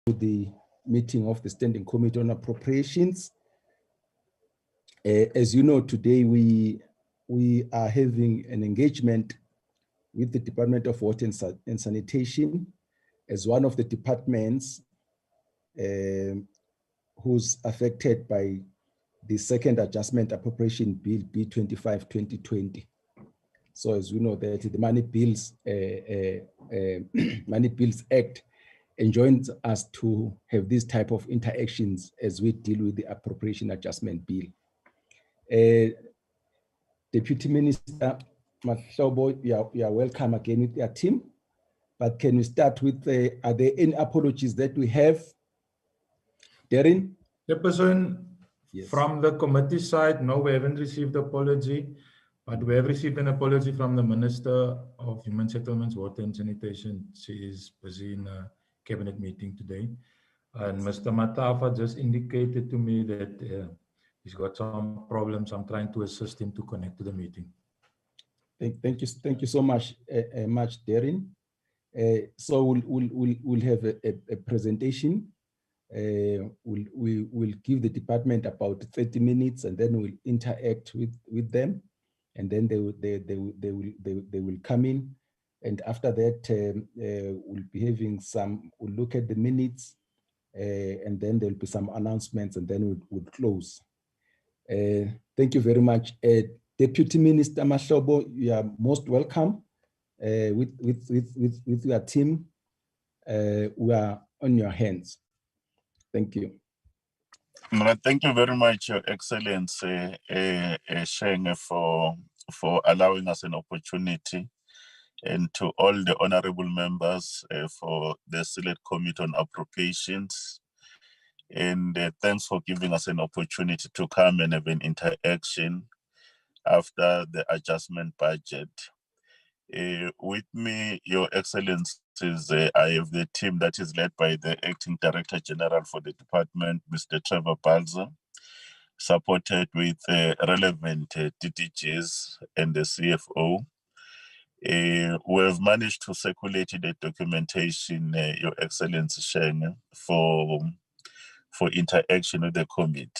the meeting of the Standing Committee on Appropriations. As you know, today we are having an engagement with the Department of Water and Sanitation as one of the departments who's affected by the second adjustment appropriation bill B25/2020. So as we know that the Money Bills Act enjoins us to have these type of interactions as we deal with the appropriation adjustment bill. Deputy Minister Mahlobo, you are welcome again with your team. But can we start with, are there any apologies that we have? Darren? Chairperson, yes. From the committee side, no, we haven't received apology, but we have received an apology from the Minister of Human Settlements, Water and Sanitation. She is busy in a cabinet meeting today. And Mr. Matafa just indicated to me that he's got some problems. I'm trying to assist him to connect to the meeting. Thank you so much, Darren. So we'll have a presentation. We'll give the department about 30 minutes, and then we'll interact with them, and then they will come in, and after that we'll be having we'll look at the minutes, and then there'll be some announcements, and then we'll close. Thank you very much. Deputy Minister Mahlobo, you are most welcome with your team. We are on your hands. Thank you. Thank you very much, Your Excellency, Shenge, for allowing us an opportunity, and to all the honorable members for the Select Committee on Appropriations. And thanks for giving us an opportunity to come and have an interaction after the adjustment budget. With me, Your Excellencies, I have the team that is led by the Acting Director General for the department, Mr. Trevor Balzer, supported with relevant DDGs and the CFO. We have managed to circulate the documentation, Your Excellency Shenge, for interaction with the committee.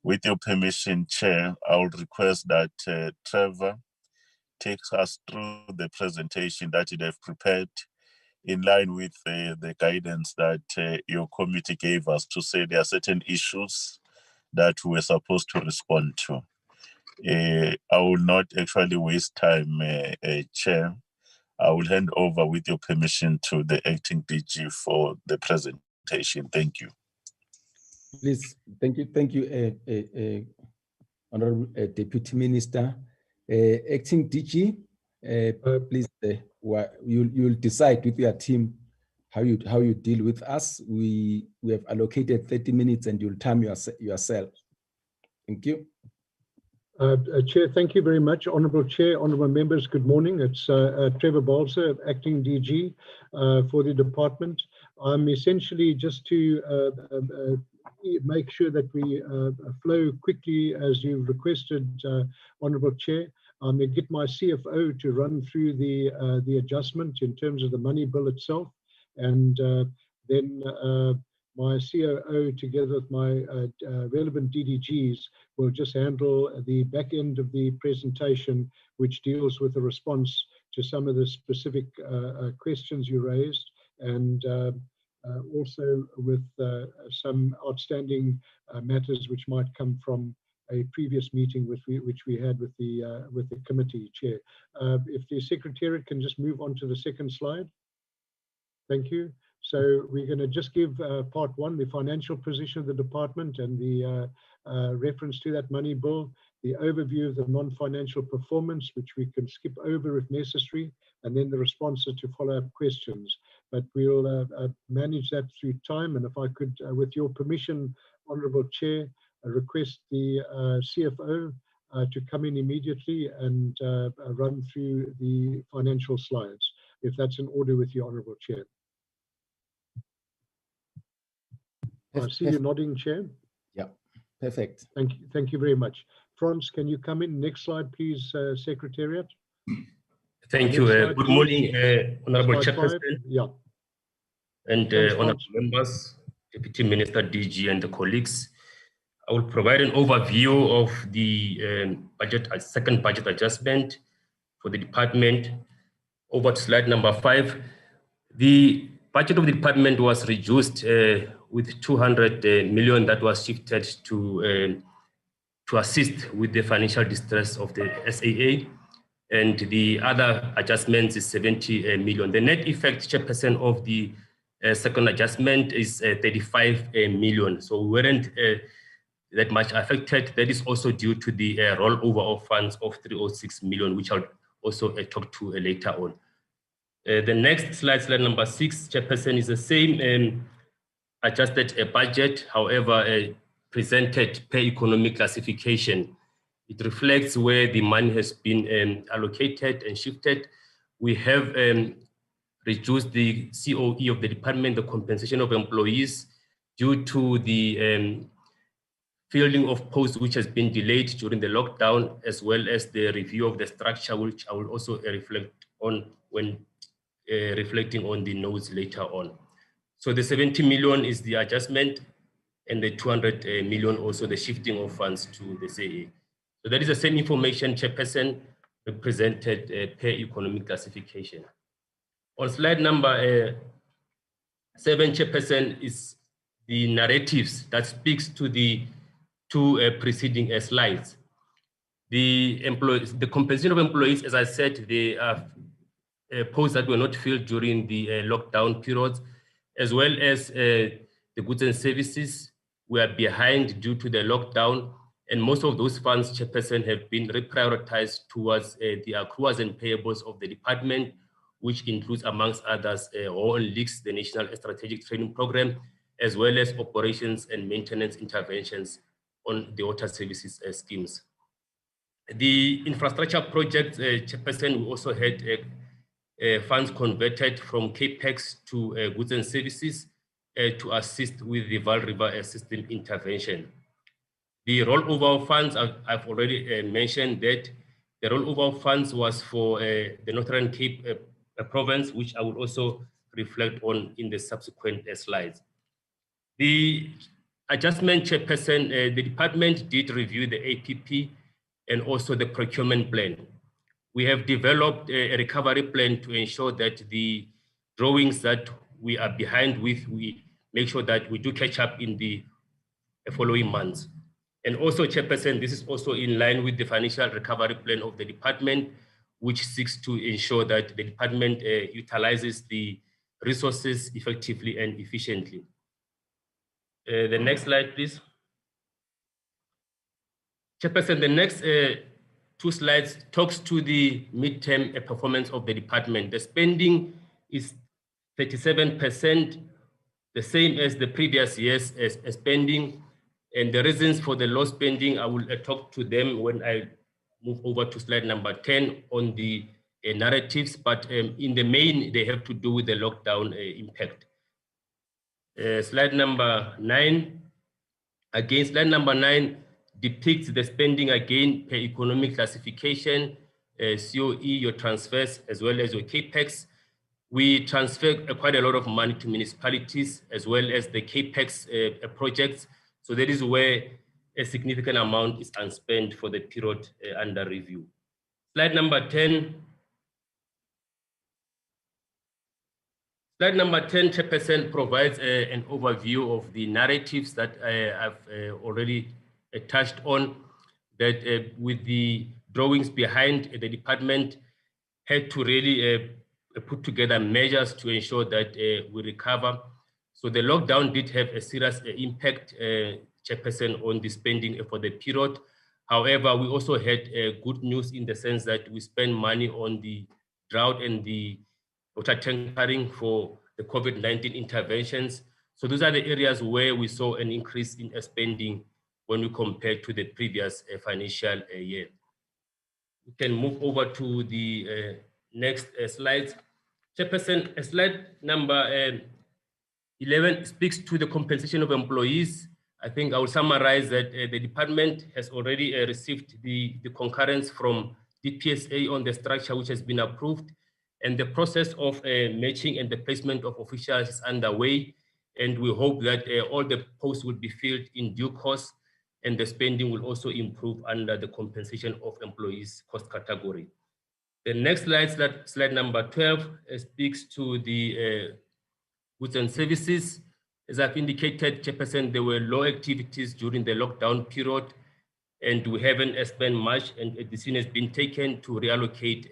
With your permission, Chair, I will request that Trevor takes us through the presentation that you have prepared in line with the guidance that your committee gave us, to say there are certain issues that we're supposed to respond to. I will not actually waste time, Chair. I will hand over, with your permission, to the acting DG for the presentation. Thank you. Please, thank you, Honorable Deputy Minister. Acting DG, please, you'll decide with your team how you deal with us. We have allocated 30 minutes, and you'll time yourself. Thank you. Chair, thank you very much. Honorable Chair, honorable members, good morning. It's Trevor Balzer, Acting DG for the department. I'm essentially just to make sure that we flow quickly as you've requested, Honorable Chair. I'm going to get my CFO to run through the adjustment in terms of the money bill itself, and then my COO, together with my relevant DDGs, will just handle the back end of the presentation, which deals with the response to some of the specific questions you raised, and also with some outstanding matters which might come from a previous meeting which we had with the committee, Chair. If the Secretariat can just move on to the second slide. Thank you. So we're going to just give part one, the financial position of the department and the reference to that money bill, the overview of the non-financial performance, which we can skip over if necessary, and then the responses to follow-up questions. But we'll manage that through time. And if I could, with your permission, Honourable Chair, request the CFO to come in immediately and run through the financial slides, if that's in order with you, Honourable Chair. I see you nodding, Chair. Yeah, perfect. Thank you very much. Franz, can you come in? Next slide, please, Secretariat. Thank you. Good morning, Honourable Chairperson. Yeah. And Thanks, honorable Vance. members, Deputy Minister DG and the colleagues, I will provide an overview of the second budget adjustment for the department. Over to slide number 5. The budget of the department was reduced with 200 million that was shifted to assist with the financial distress of the SAA. And the other adjustments is 70 million. The net effect, Chairperson, of the second adjustment is 35 million. So we weren't that much affected. That is also due to the rollover of funds of 306 million, which I'll also talk to later on. The next slide, slide number 6, Chairperson, is the same adjusted budget, however, presented per economic classification. It reflects where the money has been allocated and shifted. We have reduced the COE of the department, the compensation of employees, due to the filling of posts which has been delayed during the lockdown, as well as the review of the structure, which I will also reflect on when reflecting on the notes later on. So the 70 million is the adjustment, and the 200 million also the shifting of funds to the SAA. So that is the same information, Chairperson, represented per economic classification. On slide number 7, Chairperson, is the narratives that speaks to the two preceding slides. The compensation of employees, as I said, they are posts that were not filled during the lockdown periods, as well as the goods and services were behind due to the lockdown. And most of those funds, Chairperson, have been reprioritized towards the accruals and payables of the department, which includes, amongst others, LEAKS, the National Strategic Training Program, as well as operations and maintenance interventions on the water services schemes. The infrastructure project, Chairperson, we also had funds converted from CAPEX to goods and services to assist with the Vaal River system intervention. The rollover funds, I've already mentioned that the rollover funds was for the Northern Cape province, which I will also reflect on in the subsequent slides. The adjustment, Chairperson, the department did review the APP and also the procurement plan. We have developed a recovery plan to ensure that the drawings that we are behind with, we make sure that we do catch up in the following months. And also, Chairperson, this is also in line with the financial recovery plan of the department, which seeks to ensure that the department utilizes the resources effectively and efficiently. The next slide, please. Chairperson, the next 2 slides talks to the midterm performance of the department. The spending is 37%, the same as the previous year's spending. And the reasons for the low spending, I will talk to them when I move over to slide number 10 on the narratives, but in the main, they have to do with the lockdown impact. Slide number 9. Again, slide number 9 depicts the spending again per economic classification, COE, your transfers, as well as your CAPEX. We transfer quite a lot of money to municipalities, as well as the CAPEX projects. So that is where a significant amount is unspent for the period under review. Slide number 10. Slide number 10, Chairperson, provides an overview of the narratives that I've already touched on, that with the drawings behind the department had to really put together measures to ensure that we recover. So the lockdown did have a serious impact, Chairperson, on the spending for the period. However, we also had good news in the sense that we spend money on the drought and the water tankering for the COVID-19 interventions. So those are the areas where we saw an increase in spending when we compare to the previous financial year. We can move over to the next slide. Chairperson, slide number 11 speaks to the compensation of employees. I think I will summarize that the department has already received the concurrence from DPSA on the structure which has been approved. And the process of matching and the placement of officials is underway. And we hope that all the posts will be filled in due course, and the spending will also improve under the compensation of employees cost category. The next slide number 12, speaks to the goods and services. As I've indicated, Chairperson, there were low activities during the lockdown period, and we haven't spent much, and a decision has been taken to reallocate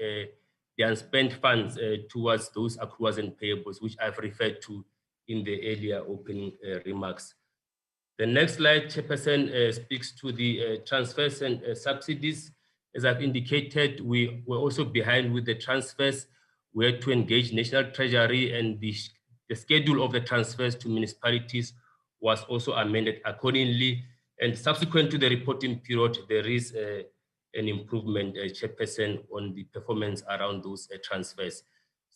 the unspent funds towards those accruals and payables, which I've referred to in the earlier opening remarks. The next slide, Chairperson, speaks to the transfers and subsidies. As I've indicated, we were also behind with the transfers. We had to engage National Treasury, and the schedule of the transfers to municipalities was also amended accordingly. And subsequent to the reporting period, there is an improvement, Chairperson, on the performance around those transfers.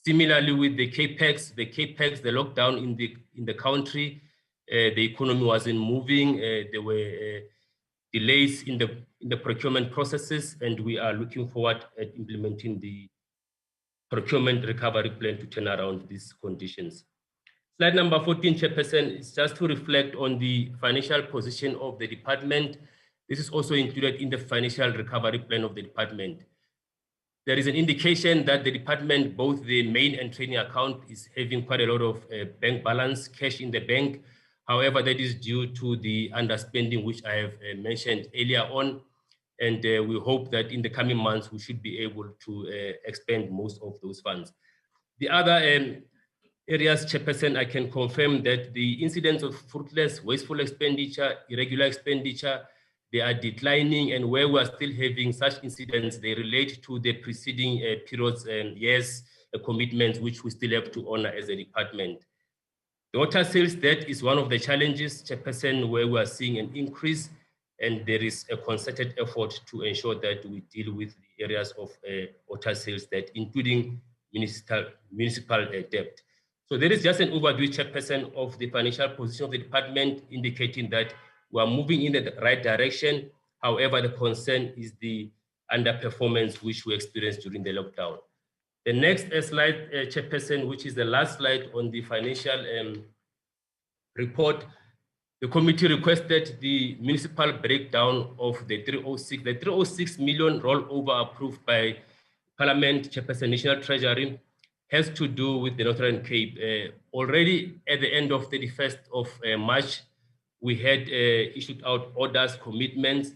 Similarly, with the capex, the lockdown in the country, the economy wasn't moving. There were delays in the procurement processes, and we are looking forward at implementing the procurement recovery plan to turn around these conditions. Slide number 14, Chairperson, is just to reflect on the financial position of the department. This is also included in the financial recovery plan of the department. There is an indication that the department, both the main and training account, is having quite a lot of bank balance, cash in the bank. However, that is due to the underspending, which I have mentioned earlier on. And we hope that in the coming months, we should be able to expend most of those funds. The other areas, Chairperson, I can confirm that the incidence of fruitless, wasteful expenditure, irregular expenditure, they are declining, and where we are still having such incidents, they relate to the preceding periods and years commitments, which we still have to honor as a department. The water sales debt is one of the challenges, Chairperson, where we are seeing an increase, and there is a concerted effort to ensure that we deal with the areas of water sales debt, including municipal debt. So there is just an overview, Chairperson, of the financial position of the department, indicating that we are moving in the right direction. However, the concern is the underperformance which we experienced during the lockdown. The next slide, Chairperson, which is the last slide on the financial report, the committee requested the municipal breakdown of the 306 million rollover approved by Parliament, Chairperson, National Treasury, has to do with the Northern Cape. Already at the end of 31st of March, we had issued out orders, commitments,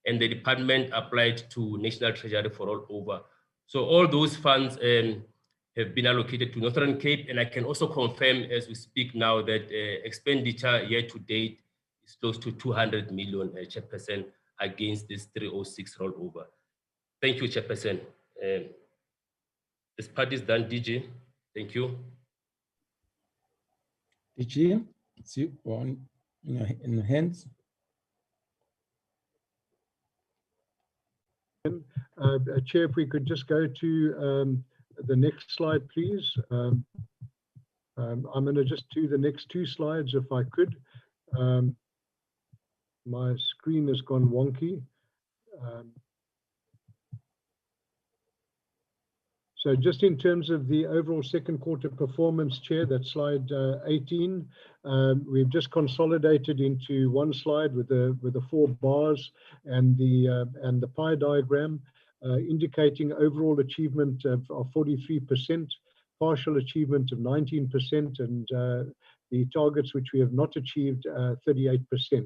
and the department applied to National Treasury for rollover. So all those funds have been allocated to Northern Cape, and I can also confirm as we speak now that expenditure year to date is close to 200 million, Chairperson, against this 306 rollover. Thank you, Chairperson. This part is done, DG. Thank you. DG, it's you on in the hands. Chair, if we could just go to the next slide, please. I'm going to just do the next two slides if I could. My screen has gone wonky. So just in terms of the overall second quarter performance, Chair, that's slide 18. We've just consolidated into one slide with the 4 bars and the pie diagram, indicating overall achievement of 43%, partial achievement of 19%, and the targets which we have not achieved 38%.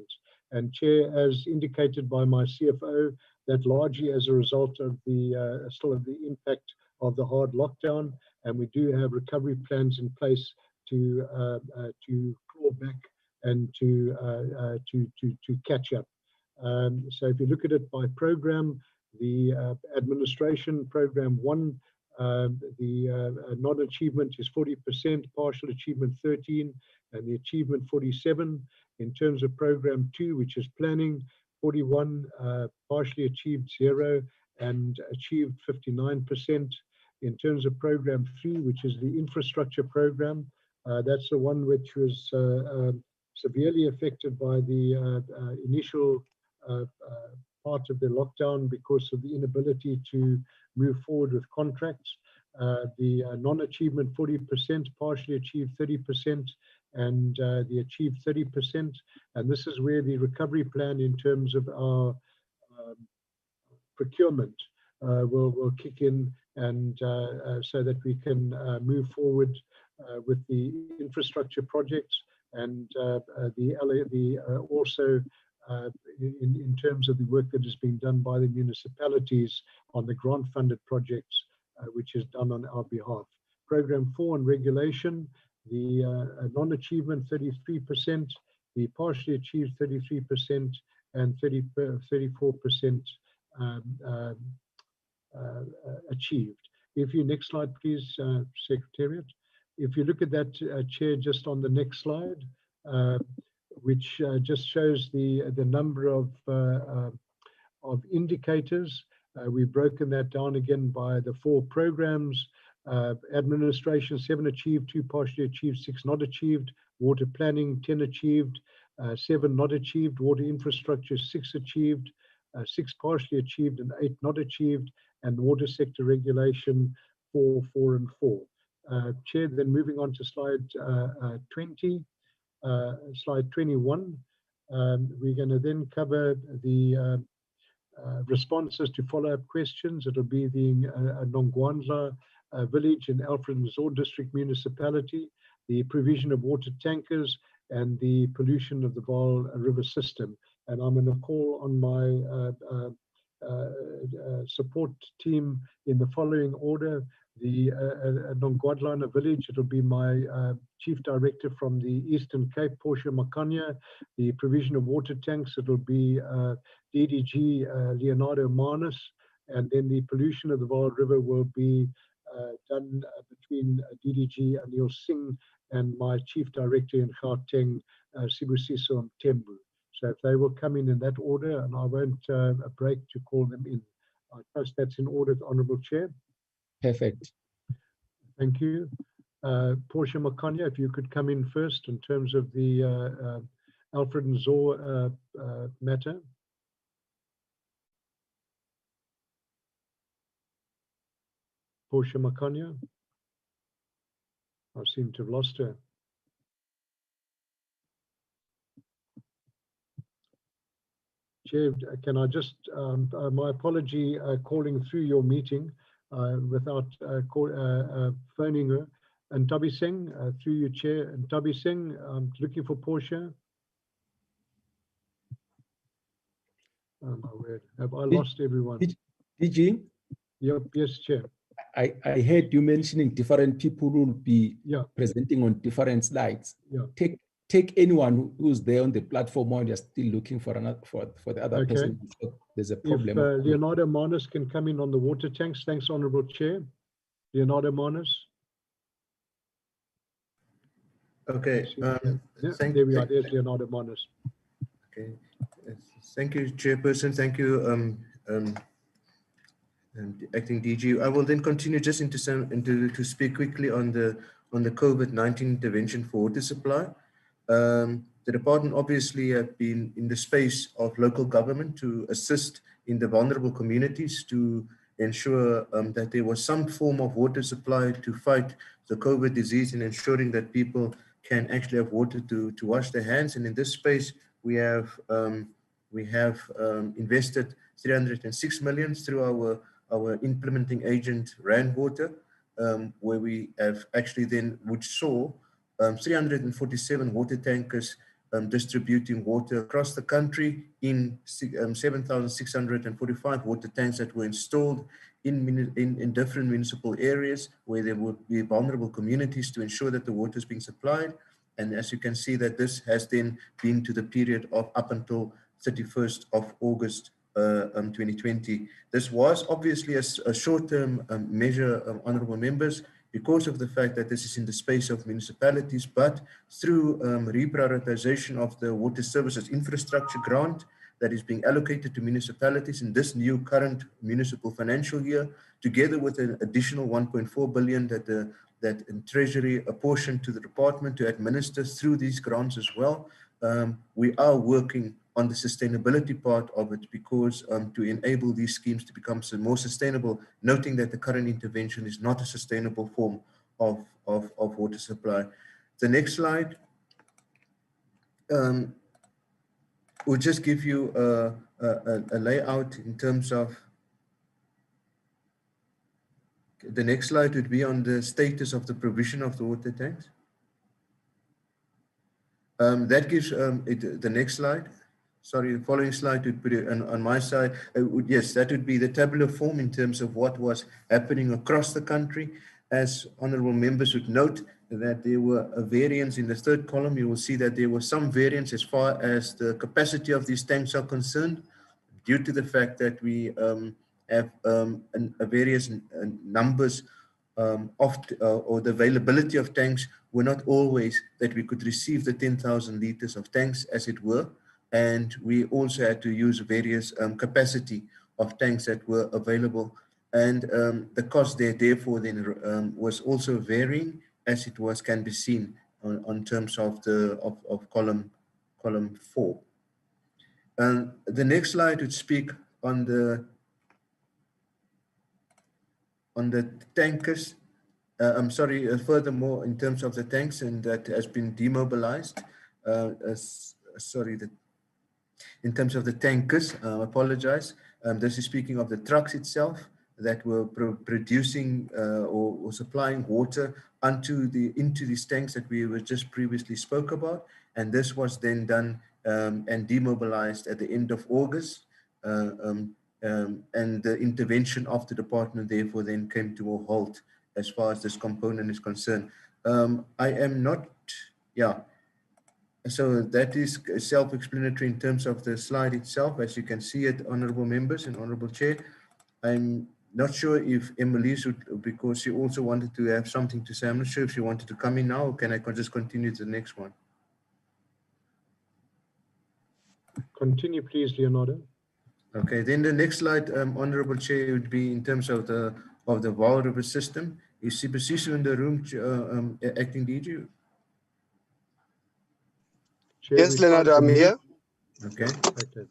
And Chair, as indicated by my CFO, that largely as a result of the still of the impact of the hard lockdown, and we do have recovery plans in place to claw back and to catch up. So if you look at it by program, the administration program 1, the non-achievement is 40%, partial achievement 13, and the achievement 47. In terms of program 2, which is planning, 41, partially achieved 0, and achieved 59%. In terms of program 3, which is the infrastructure program, that's the one which was severely affected by the initial part of the lockdown because of the inability to move forward with contracts. the non-achievement 40%, partially achieved 30%, and the achieved 30%. And this is where the recovery plan in terms of our procurement will kick in, and so that we can move forward with the infrastructure projects, and also in terms of the work that is being done by the municipalities on the grant-funded projects, which is done on our behalf. Program 4 on regulation, the non-achievement 33%, the partially achieved 33%, and 34% achieved. If you, next slide please, Secretariat. If you look at that, Chair, just on the next slide, which just shows the number of indicators. We've broken that down again by the 4 programs. Administration 7 achieved, 2 partially achieved, 6 not achieved. Water planning 10 achieved, 7 not achieved. Water infrastructure 6 achieved, 6 partially achieved, and 8 not achieved. And water sector regulation 4, 4, and 4. Chair, then moving on to slide 20, slide 21. We're going to then cover the responses to follow-up questions. It'll be the Nongwandla village in Alfred Nzo District Municipality, the provision of water tankers, and the pollution of the Vaal River system. And I'm going to call on my support team in the following order. The Nongwadlana village, it'll be my Chief Director from the Eastern Cape, Portia Makanya. The provision of water tanks, it'll be DDG Leonardo Manus. And then the pollution of the Vaal River will be done between DDG Anil Singh and my Chief Director in Gauteng, Sibusiso Mtembu. So if they will come in that order, and I won't break to call them in. I trust that's in order, Honourable Chair. Perfect. Thank you. Portia Makanya, if you could come in first in terms of the Alfred Nzo matter. Portia Makanya. I seem to have lost her. Chair, can I just, my apology, calling through your meeting without phoning her. And Tabi Singh, through your chair. And Tabi Singh, I'm looking for Portia. Oh my word, have I lost everyone? DG? Yep, yes, Chair. I heard you mentioning different people who will be presenting on different slides. Take anyone who's there on the platform while you're still looking for another for the other person. There's a problem. If Leonardo Manus can come in on the water tanks. Thanks, Honourable Chair. Leonardo Manus. Okay. There we are. There's Leonardo Manus. Okay. Thank you, Chairperson. Thank you, Acting DG. I will then continue just to speak quickly on the COVID-19 intervention for water supply. The department obviously have been in the space of local government to assist in the vulnerable communities to ensure that there was some form of water supply to fight the COVID disease and ensuring that people can actually have water to wash their hands. And in this space, we have invested 306 million through our implementing agent Rand Water, where we have actually then, which saw 347 water tankers distributing water across the country in 7,645 water tanks that were installed in different municipal areas where there would be vulnerable communities to ensure that the water is being supplied. And as you can see, that this has then been to the period of up until 31st of August 2020. This was obviously a short-term measure, honourable members, because of the fact that this is in the space of municipalities, but through reprioritization of the water services infrastructure grant that is being allocated to municipalities in this new current municipal financial year, together with an additional 1.4 billion that in Treasury apportioned to the department to administer through these grants as well. We are working on the sustainability part of it, because to enable these schemes to become more sustainable, noting that the current intervention is not a sustainable form of water supply. The next slide will just give you a layout in terms of, the next slide would be on the status of the provision of the water tanks. That gives the next slide. Sorry, the following slide would put it on my side. Yes, that would be the tabular form in terms of what was happening across the country. As honorable members would note that there were a variance in the third column. You will see that there was some variance as far as the capacity of these tanks are concerned, due to the fact that we have a various numbers or the availability of tanks were not always that we could receive the 10,000 liters of tanks, as it were. And we also had to use various capacity of tanks that were available. And the cost there, therefore, then was also varying, as it was can be seen on terms of the column 4. The next slide would speak on the tankers. I'm sorry, furthermore, in terms of the tanks, and that has been demobilized. In terms of the tankers, apologize. This is speaking of the trucks itself that were producing or supplying water into these tanks that we were just previously spoke about. And this was then done and demobilized at the end of August. And the intervention of the department therefore then came to a halt as far as this component is concerned. I am not, so that is self-explanatory in terms of the slide itself, as you can see it, honorable members and honorable chair. I'm not sure if Emily would, because she also wanted to have something to say. I'm not sure if she wanted to come in now, or can I just continue to the next one? Continue, please, Leonardo. Okay, then the next slide, honorable chair, would be in terms of the Vaal River system. Is Sibusiso in the room, acting DG? Chair, yes, Leonardo, I'm here. Okay. Okay.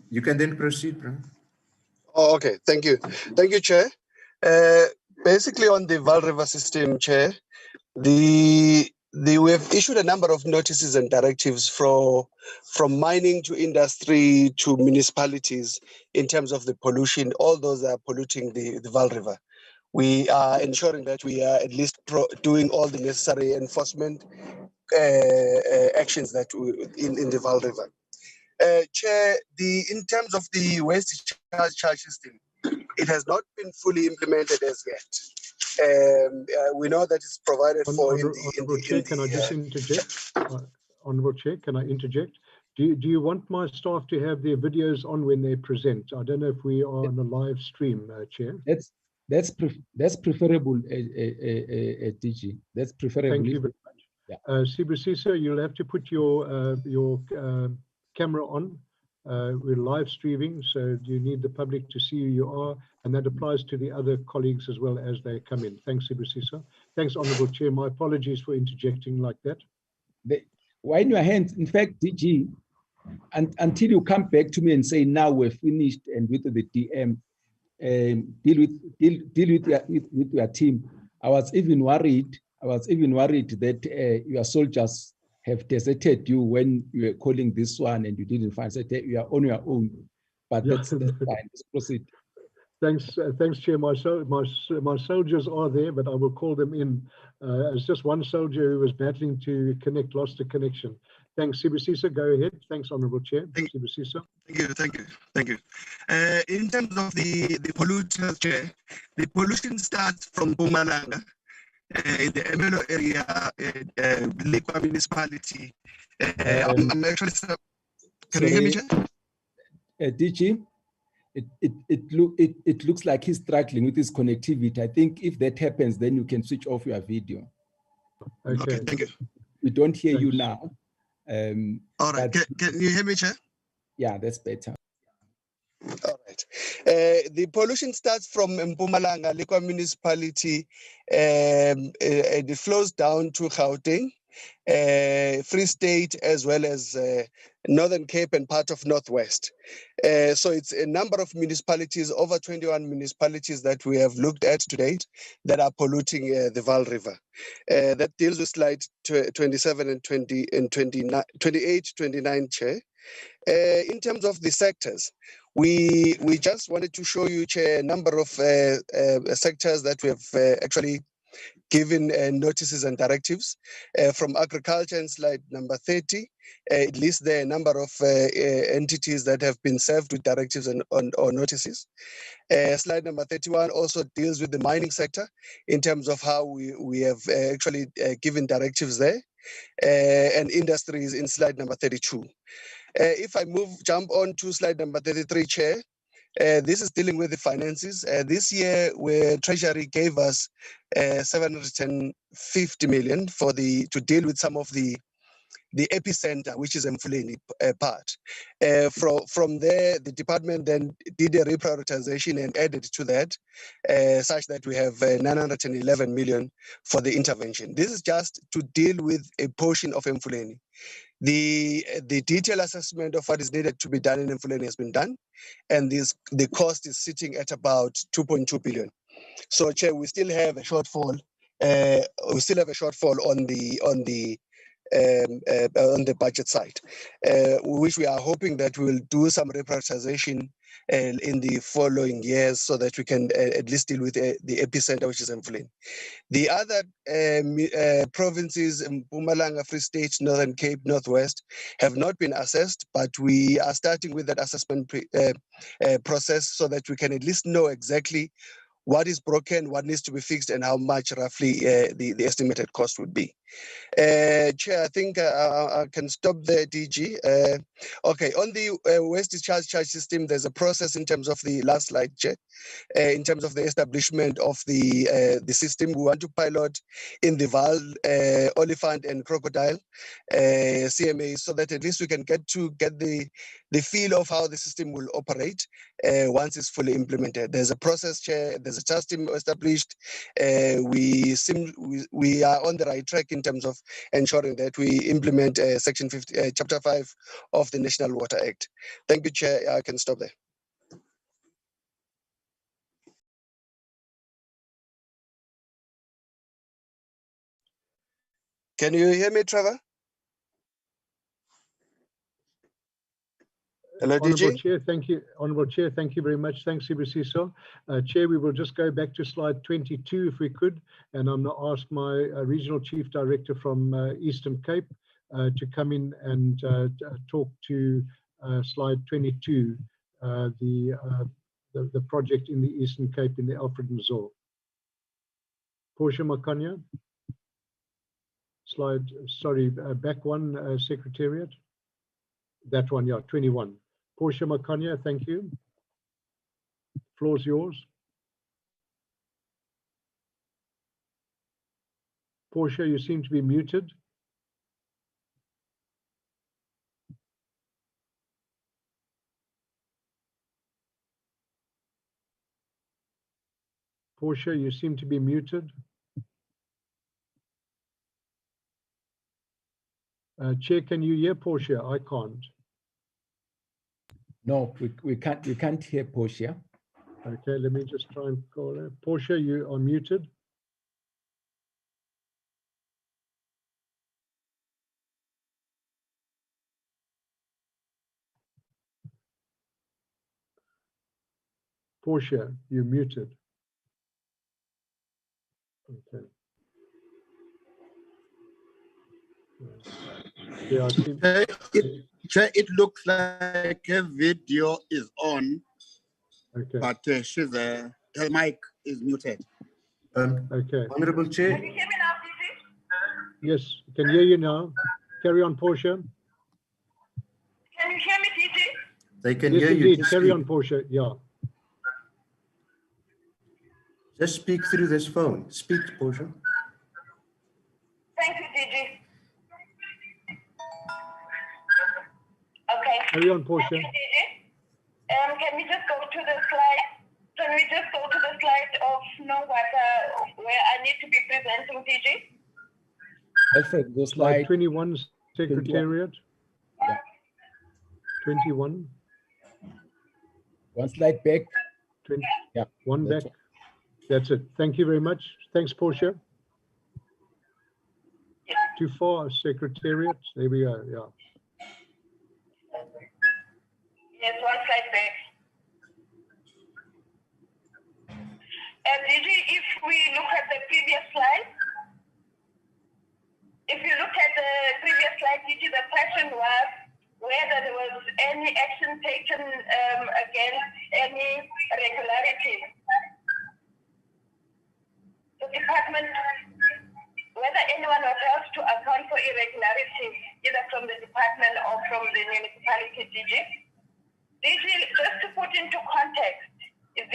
You can then proceed, bro. Oh, okay, thank you. Thank you, Chair. Basically on the Vaal River system, Chair, we have issued a number of notices and directives from mining to industry to municipalities in terms of the pollution. All those are polluting the Vaal River. We are ensuring that we are at least doing all the necessary enforcement actions that in the Vaal River. Chair, in terms of the waste charge system, it has not been fully implemented as yet. We know that it's provided for in the... Honourable Chair, can I just interject? Honourable Chair, can I interject? Do you want my staff to have their videos on when they present? I don't know if we are on a live stream, Chair. That's preferable, DG. That's preferable. Thank you very much. Yeah. Sibusiso, you'll have to put your camera on. We're live streaming, so you need the public to see who you are, and that applies to the other colleagues as well as they come in. Thanks, Sibusiso. Thanks, Honourable Chair. My apologies for interjecting like that. Wine your hands. In fact, DG, until you come back to me and say, now we're finished and with the DM, deal with your team. I was even worried that your soldiers have deserted you when you were calling this one and you didn't find that you are on your own. But that's fine. Let's proceed. Thanks, Chair. My soldiers are there, but I will call them in. It's just one soldier who was battling to connect, lost the connection. Thanks, Sibusiso. Go ahead. Thanks, Honourable Chair. Sibusiso. Thank you. In terms of the polluters, Chair, the pollution starts from Mpumalanga, in the Emelo area, Lekwa Municipality. I'm actually, can you hear me, Chair? DG, it looks like he's struggling with his connectivity. I think if that happens, then you can switch off your video. Okay, thank you. We don't hear you now. All right, can you hear me, Chair? Yeah, that's better. All right. The pollution starts from Mpumalanga, Lekwa Municipality, and it flows down to Gauteng, Free State, as well as Northern Cape and part of Northwest. So it's a number of municipalities, over 21 municipalities that we have looked at to date that are polluting the Vaal River. That deals with slide 27 and 20 and 29, 28, 29, Chair. In terms of the sectors, we just wanted to show you, Chair, a number of sectors that we have actually given notices and directives. From agriculture in slide number 30, it lists there a number of entities that have been served with directives and or notices. Slide number 31 also deals with the mining sector in terms of how we have actually given directives there, and industries in slide number 32. If I jump on to slide number 33, Chair, this is dealing with the finances. This year, where Treasury gave us 750 million to deal with some of the epicenter, which is Mfuleni part. From there, the department then did a reprioritization and added to that, such that we have 911 million for the intervention. This is just to deal with a portion of Mfuleni. The detailed assessment of what is needed to be done in Mfuleni has been done, and the cost is sitting at about 2.2 billion. So, Chair, we still have a shortfall. On the budget side, which we are hoping that we'll do some reprioritization in the following years, so that we can at least deal with the epicenter, which is Mfuleni. The other provinces, Mpumalanga, Free State, Northern Cape, Northwest, have not been assessed, but we are starting with that assessment process, so that we can at least know exactly what is broken, what needs to be fixed, and how much roughly the estimated cost would be. Chair, I think I can stop there, DG. Okay, on the waste discharge charge system, there's a process in terms of the last slide, Chair. In terms of the establishment of the system, we want to pilot in the Vaal, Oliphant, and Crocodile CMA, so that at least we can get the feel of how the system will operate once it's fully implemented. There's a process, Chair. There's a task team established. We are on the right track in terms of ensuring that we implement Section 50, Chapter 5 of the National Water Act. Thank you, Chair. I can stop there. Can you hear me, Trevor? Hello, Honourable DG. Chair, thank you. Honourable Chair, thank you very much. Thanks, Sibusiso. Chair, we will just go back to slide 22 if we could, and I'm going to ask my Regional Chief Director from Eastern Cape to come in and talk to slide 22, the project in the Eastern Cape in the Alfred Nzor. Portia Makanya. Slide, sorry, back one, Secretariat. That one, yeah, 21. Portia Makanya, thank you. Floor's yours. Portia, you seem to be muted. Portia, you seem to be muted. Chair, can you hear Portia? I can't. No, we can't hear Portia. Okay, let me just try and call her. Portia, you are muted. Portia, you're muted. Okay. Yeah, it looks like a video is on, okay. but her mic is muted. Okay. Honorable Chair. Can you hear me now, DG? Yes, can hear you now. Carry on, Portia. Can you hear me, DG? They can Yes, hear indeed. you. Carry on, Portia. Yeah. Just speak through this phone. Speak, Portia. Thank you, DG. Okay. Carry on, Portia. Thank you, DG. Can we just go to the slide? Can we just go to the slide of no water where I need to be presenting, DG? Alfred, go Slide slide 21, Secretariat. Yeah. 21. One slide back. 20, Yeah. one that's back. That's it. Thank you very much. Thanks, Portia. Too far, Secretariat. There we go. Yeah. Yes, one slide back. Did you, if we look at the previous slide, if you look at the previous slide, Gigi, the question was whether there was any action taken against any irregularity. The department, whether anyone was held to account for irregularity, either from the department or from the municipality, DG. DG, just to put into context, this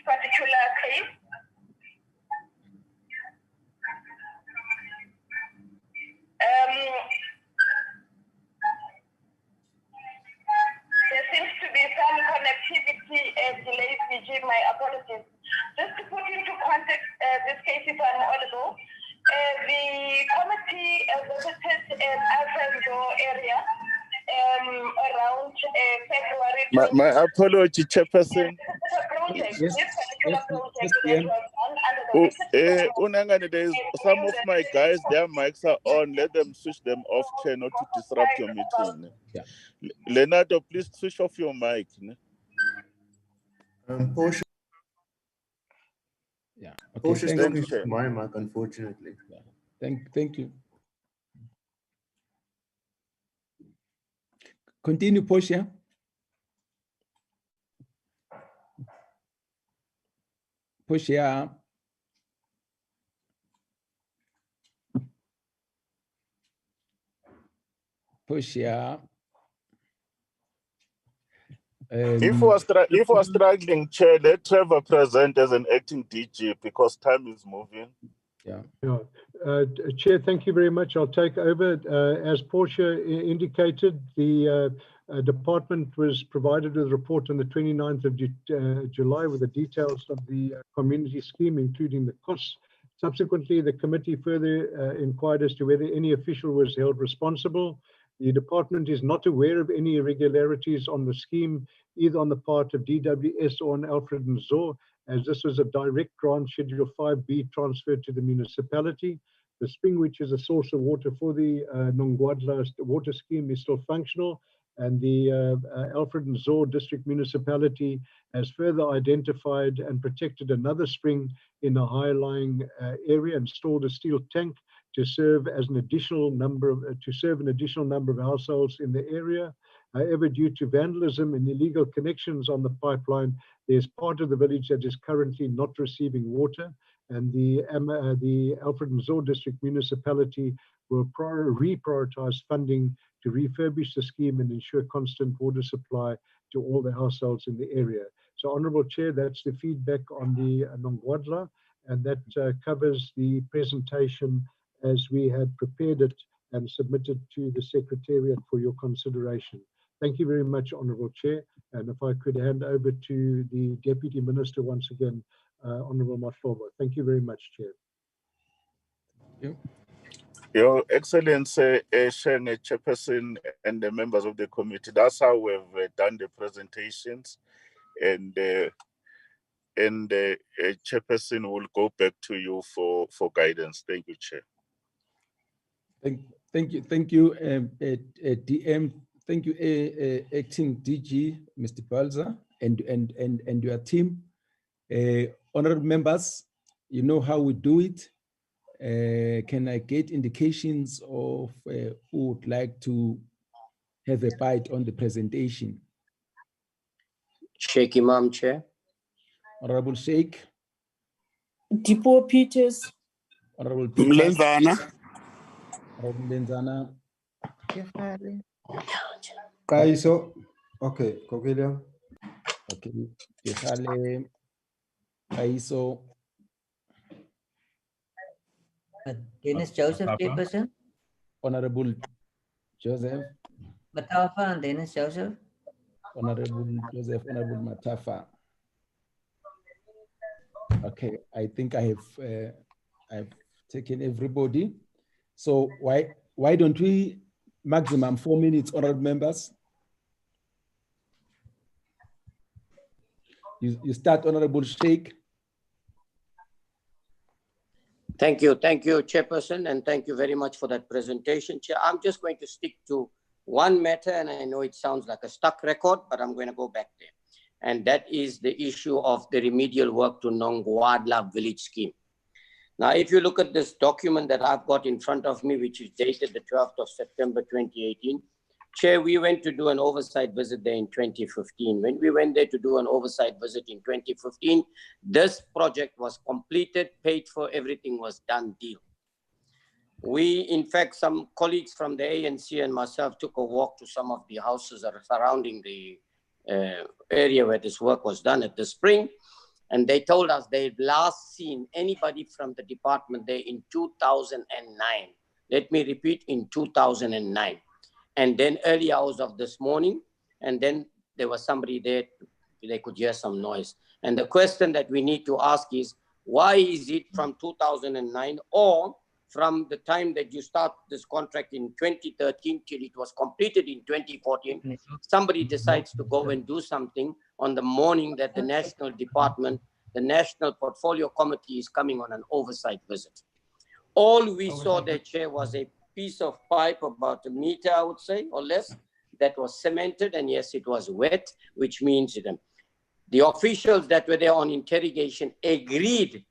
particular case, there seems to be some connectivity delays, DG, my apologies. Just to put into context this case, if I'm audible, the committee visited Alfredo area around February. My apology, Chairperson. Project, Yes, this particular yes, project yes, that was done under the auspices of Unangani, there's some of my guys, their mics are on. Let them switch them off, Chair, not to disrupt your meeting. Yeah. Leonardo, please switch off your mic. Portia, Yeah. Okay. Portia's Thank talking you. to my mic, unfortunately. Thank you. Continue, Portia. Portia. Portia. If we're struggling, Chair, let Trevor present as an acting DG because time is moving. Yeah. Chair, thank you very much. I'll take over. As Portia indicated, the department was provided with a report on the 29th of July with the details of the community scheme, including the costs. Subsequently, the committee further inquired as to whether any official was held responsible. The department is not aware of any irregularities on the scheme, either on the part of DWS or on Alfred and Zor, as this was a direct grant Schedule 5B transferred to the municipality. The spring, which is a source of water for the Nongwadla water scheme, is still functional, and the Alfred and Zor district municipality has further identified and protected another spring in a high-lying area, installed a steel tank to serve as an additional number of households in the area. However, due to vandalism and illegal connections on the pipeline, there's part of the village that is currently not receiving water, and the Alfred and Zor district municipality will reprioritize funding to refurbish the scheme and ensure constant water supply to all the households in the area. So, Honourable Chair, that's the feedback on the Nongwadla, and that covers the presentation as we had prepared it and submitted to the Secretariat for your consideration. Thank you very much, Honourable Chair. And if I could hand over to the Deputy Minister once again, Honourable Mahlova. Thank you very much, Chair. Thank you. Your Excellency, Shenge, Chairperson, and the members of the committee, that's how we've done the presentations. And Chairperson will go back to you for guidance. Thank you, Chair. Thank you, DM. Thank you, Acting DG, Mr. Balza, and your team. Honorable members, you know how we do it. Can I get indications of who would like to have a bite on the presentation? Sheikh Imam, Chair. Honorable Sheikh. Dipo Peters. Honorable Peters. Mlenzana. Honorable Lenzana. Kaiso. Okay, Kokilia. Okay, Kehale, Kaiso. Dennis Joseph, Chairperson. Honorable Joseph. Matafa and Dennis Joseph. Honorable Joseph, Honorable Matafa. Okay, I think I have taken everybody. So why don't we maximum 4 minutes, honorable members? You start, Honorable Sheikh. Thank you, Chairperson, and thank you very much for that presentation, Chair. I'm just going to stick to one matter, and I know it sounds like a stuck record, but I'm going to go back there. And that is the issue of the remedial work to Nongwadla village scheme. Now, if you look at this document that I've got in front of me, which is dated the 12th of September 2018, Chair, we went to do an oversight visit there in 2015. When we went there to do an oversight visit in 2015, this project was completed, paid for, everything was done deal. We, in fact, some colleagues from the ANC and myself took a walk to some of the houses that are surrounding the area where this work was done at the spring. And they told us they'd last seen anybody from the department there in 2009. Let me repeat, in 2009. And then early hours of this morning, and then there was somebody there, they could hear some noise. And the question that we need to ask is, why is it from 2009 or from the time that you start this contract in 2013 till it was completed in 2014, somebody decides to go and do something on the morning that the national department, the National Portfolio Committee is coming on an oversight visit. All we saw there, Chair, was a piece of pipe about a meter, I would say, or less, that was cemented, and yes, it was wet, which means the officials that were there on interrogation agreed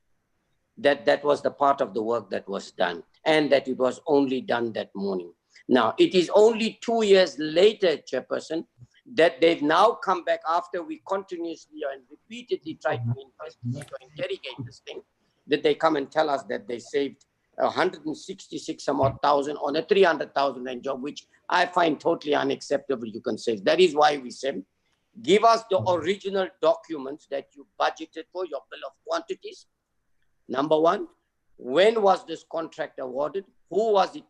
that that was the part of the work that was done, and that it was only done that morning. Now, it is only 2 years later, Chairperson, that they've now come back after we continuously and repeatedly tried to investigate or interrogate this thing, that they come and tell us that they saved 166 some odd thousand on a 300,000 rand job, which I find totally unacceptable. You can say that is why we said, give us the original documents that you budgeted for your bill of quantities. Number one, when was this contract awarded? Who was it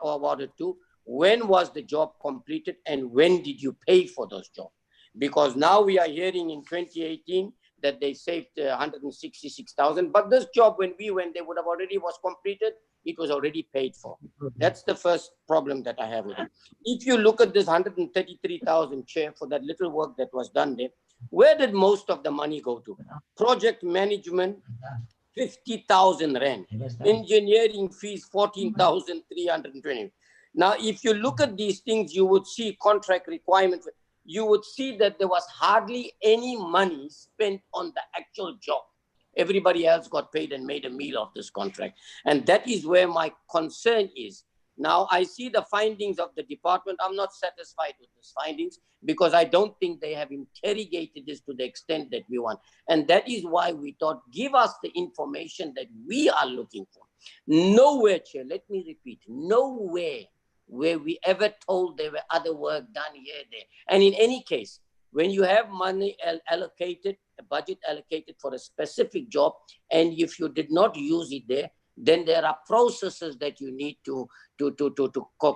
awarded to? When was the job completed? And when did you pay for those jobs? Because now we are hearing in 2018 that they saved 166,000, but this job, when we went, they would have already was completed. It was already paid for. That's the first problem that I have with it. If you look at this 133,000, Chair, for that little work that was done there, where did most of the money go to? Project management, 50,000 rand. Engineering fees, 14,320. Now, if you look at these things, you would see contract requirements. You would see that there was hardly any money spent on the actual job. Everybody else got paid and made a meal of this contract. And that is where my concern is. Now, I see the findings of the department. I'm not satisfied with these findings because I don't think they have interrogated this to the extent that we want. And that is why we thought, give us the information that we are looking for. Nowhere, Chair, let me repeat, nowhere where we ever told there were other work done here, there. And in any case, when you have money allocated, a budget allocated for a specific job, and if you did not use it there, then there are processes that you need to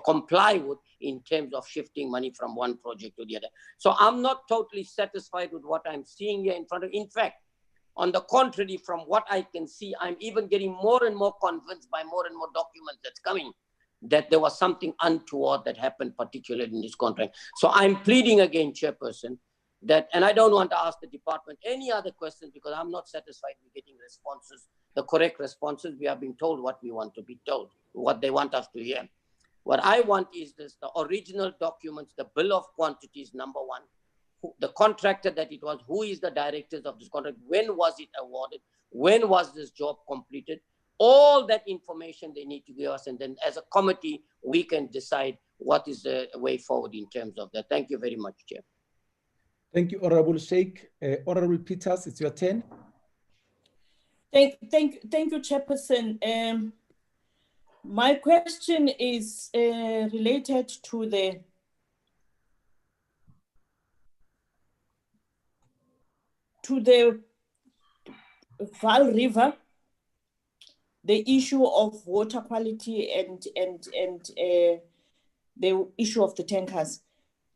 comply with in terms of shifting money from one project to the other. So I'm not totally satisfied with what I'm seeing here in front of. In fact, on the contrary, from what I can see, I'm even getting more and more convinced by more and more documents that's coming that there was something untoward that happened, particularly in this contract. So I'm pleading again, Chairperson, that, and I don't want to ask the department any other questions because I'm not satisfied with getting responses, the correct responses. We are being told what we want to be told, what they want us to hear. What I want is this, the original documents, the bill of quantities, number one, the contractor that it was, who is the directors of this contract, when was it awarded, when was this job completed, all that information they need to give us, and then as a committee, we can decide what is the way forward in terms of that. Thank you very much, Chair. Thank you, Honorable Sheikh. Honorable Peters, it's your turn. Thank you, Chairperson. My question is related to the Vaal River, the issue of water quality and the issue of the tankers.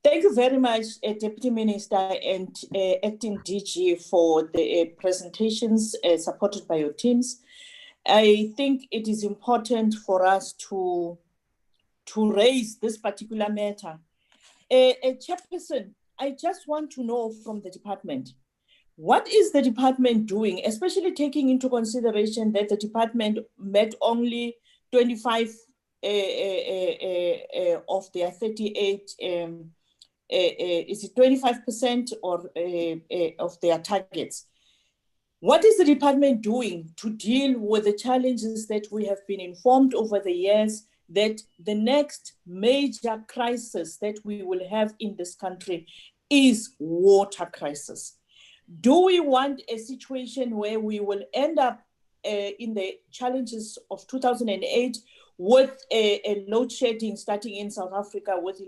Thank you very much, Deputy Minister and Acting DG, for the presentations supported by your teams. I think it is important for us to raise this particular matter. Chairperson, I just want to know from the department, what is the department doing, especially taking into consideration that the department met only 25 of their 38, is it 25% or of their targets? What is the department doing to deal with the challenges that we have been informed over the years that the next major crisis that we will have in this country is water crisis? Do we want a situation where we will end up in the challenges of 2008 with a load shedding starting in South Africa with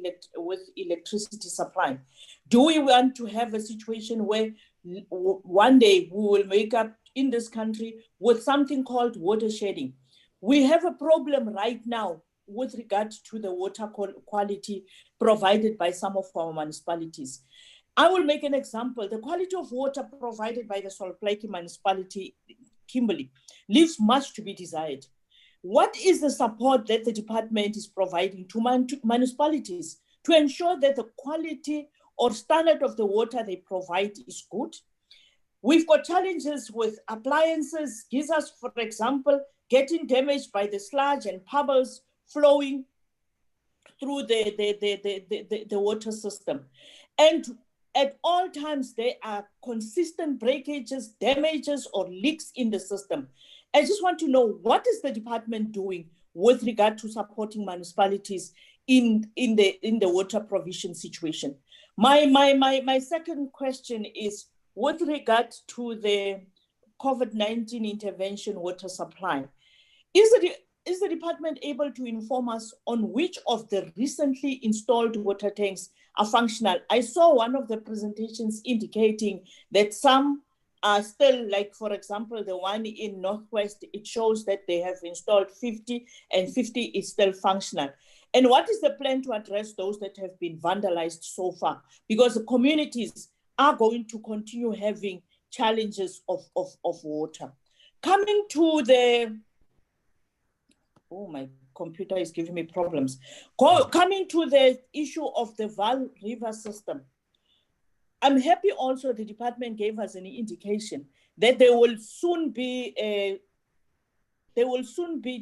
electricity supply? Do we want to have a situation where one day we will wake up in this country with something called water shedding? We have a problem right now with regard to the water quality provided by some of our municipalities. I will make an example. The quality of water provided by the Salt Lake municipality, Kimberley, leaves much to be desired. What is the support that the department is providing to municipalities to ensure that the quality or standard of the water they provide is good? We've got challenges with appliances, geysers, for example, getting damaged by the sludge and pebbles flowing through the water system. And at all times, there are consistent breakages, damages, or leaks in the system. I just want to know, what is the department doing with regard to supporting municipalities in the water provision situation? My second question is with regard to the COVID-19 intervention water supply. Is the department able to inform us on which of the recently installed water tanks are functional? I saw one of the presentations indicating that some are still, like for example, the one in Northwest, it shows that they have installed 50 and 50 is still functional. And what is the plan to address those that have been vandalized so far? Because the communities are going to continue having challenges of water. Coming to the, oh, my computer is giving me problems. Coming to the issue of the Vaal River system, I'm happy also the department gave us an indication that they will soon be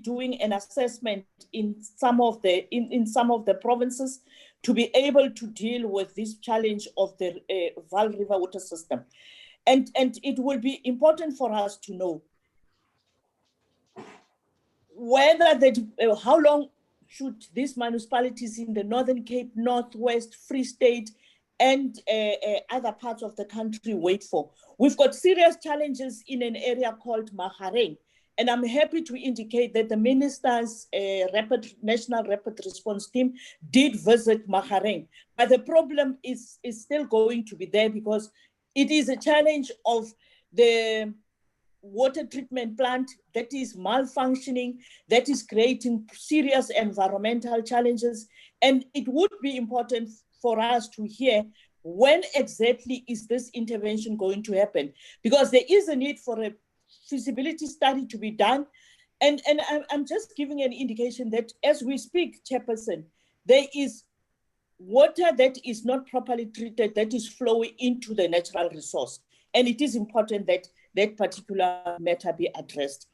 doing an assessment in some of the provinces to be able to deal with this challenge of the Vaal River water system. And it will be important for us to know whether how long should these municipalities in the Northern Cape, Northwest, Free State, and other parts of the country wait for. We've got serious challenges in an area called Mahareng, and I'm happy to indicate that the minister's National Rapid Response Team did visit Mahareng, but the problem is still going to be there because it is a challenge of the water treatment plant that is malfunctioning, that is creating serious environmental challenges, and it would be important for us to hear when exactly is this intervention going to happen, because there is a need for a feasibility study to be done. And I'm just giving an indication that as we speak, Chairperson, there is water that is not properly treated that is flowing into the natural resource. And it is important that that particular matter be addressed.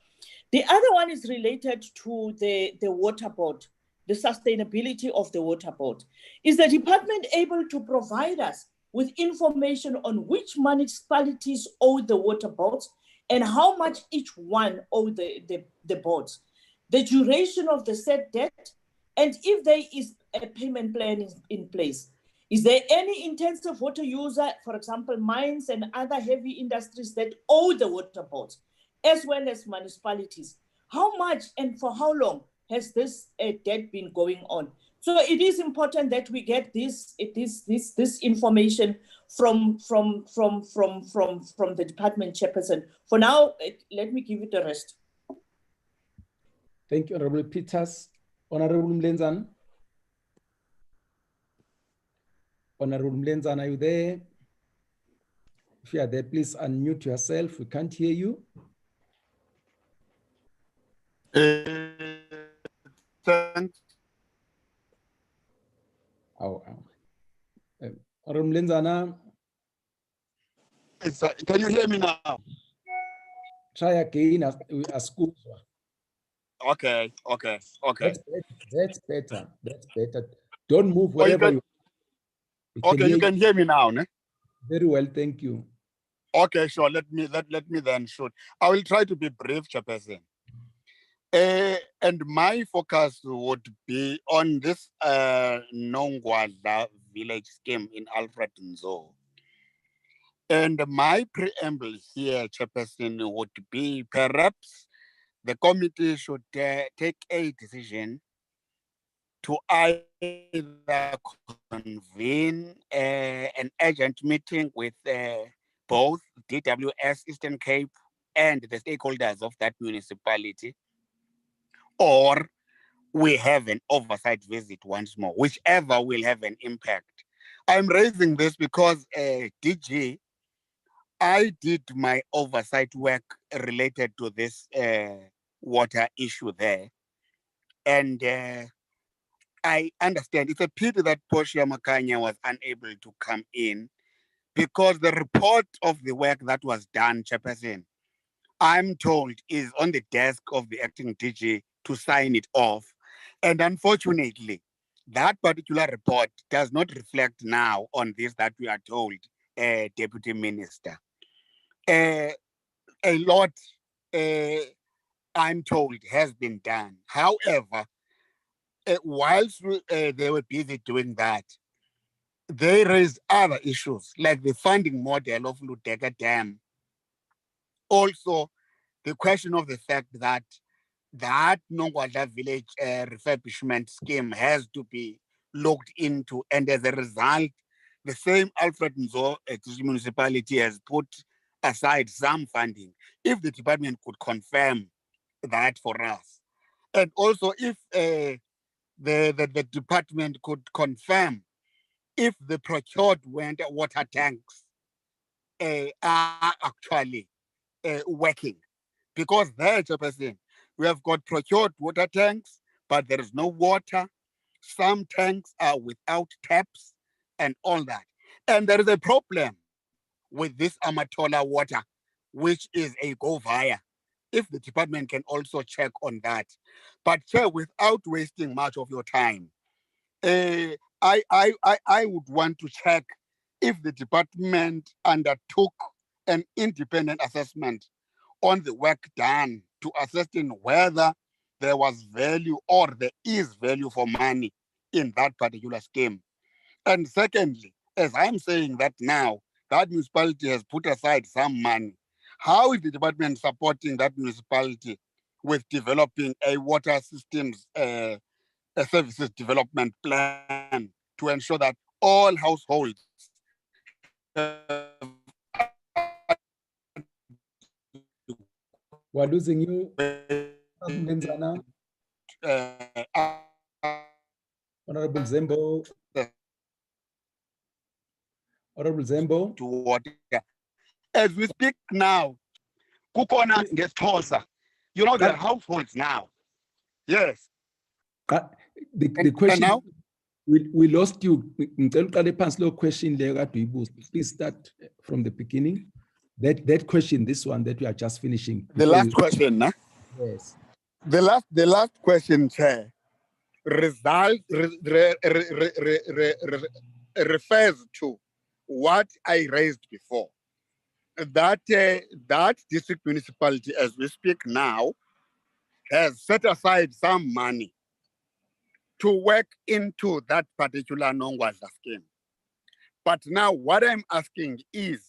The other one is related to the water board, the sustainability of the water board. Is the department able to provide us with information on which municipalities owe the water boards and how much each one owe the boards, the duration of the said debt, and if there is a payment plan in place? Is there any intensive water user, for example, mines and other heavy industries that owe the water boards, as well as municipalities? How much and for how long has this debt been going on? So it is important that we get this information from the department, Chairperson. For now, let me give it a rest. Thank you, Honorable Peters. Honorable Mlenzana. Honorable Mlenzana, are you there? If you are there, please unmute yourself. We can't hear you. Thanks. Lenzana, Can you hear me now? try again as school. Okay. That's better. That's better. Don't move Oh, you wherever can, you. okay, you can hear me now, ne? Very well, thank you. Okay, sure. Let me then shoot. I will try to be brief, Chairperson. And my focus would be on this Nongwala village scheme in Alfred Nzo. And my preamble here, Chairperson, would be perhaps the committee should take a decision to either convene an urgent meeting with both DWS Eastern Cape and the stakeholders of that municipality, or we have an oversight visit once more, whichever will have an impact. I'm raising this because DG, I did my oversight work related to this water issue there. And I understand it's a pity that Portia Makanya was unable to come in, because the report of the work that was done, Chairperson, I'm told is on the desk of the acting DG to sign it off. And unfortunately, that particular report does not reflect now on this that we are told, Deputy Minister. A lot, I'm told, has been done. However, whilst they were busy doing that, they raised other issues like the funding model of Ludeka Dam. Also, the question of the fact that that Nongwala village refurbishment scheme has to be looked into, and as a result, the same Alfred Nzo municipality has put aside some funding. If the department could confirm that for us, and also if the department could confirm if the procured water tanks are actually working. Because there, Chairperson, we have got procured water tanks, but there is no water. Some tanks are without taps and all that. And there is a problem with this Amatola water, which is a go via. If the department can also check on that. But Chair, without wasting much of your time, I would want to check if the department undertook an independent assessment on the work done to assessing whether there was value or there is value for money in that particular scheme. And secondly, as I'm saying that now, that municipality has put aside some money. How is the department supporting that municipality with developing a water systems a services development plan to ensure that all households We're losing you, Lenzana. Honorable Zembo. Honorable Zembo. To water. As we speak now, Kukona gets Tosa. You know, the households now. Yes. The question now? We lost you. Question there. Please start from the beginning. That question, this one that we are just finishing. The last question, nah? Yes. The last question, Chair, refers to what I raised before. That district municipality, as we speak now, has set aside some money to work into that particular Nongwaza scheme. But now what I'm asking is,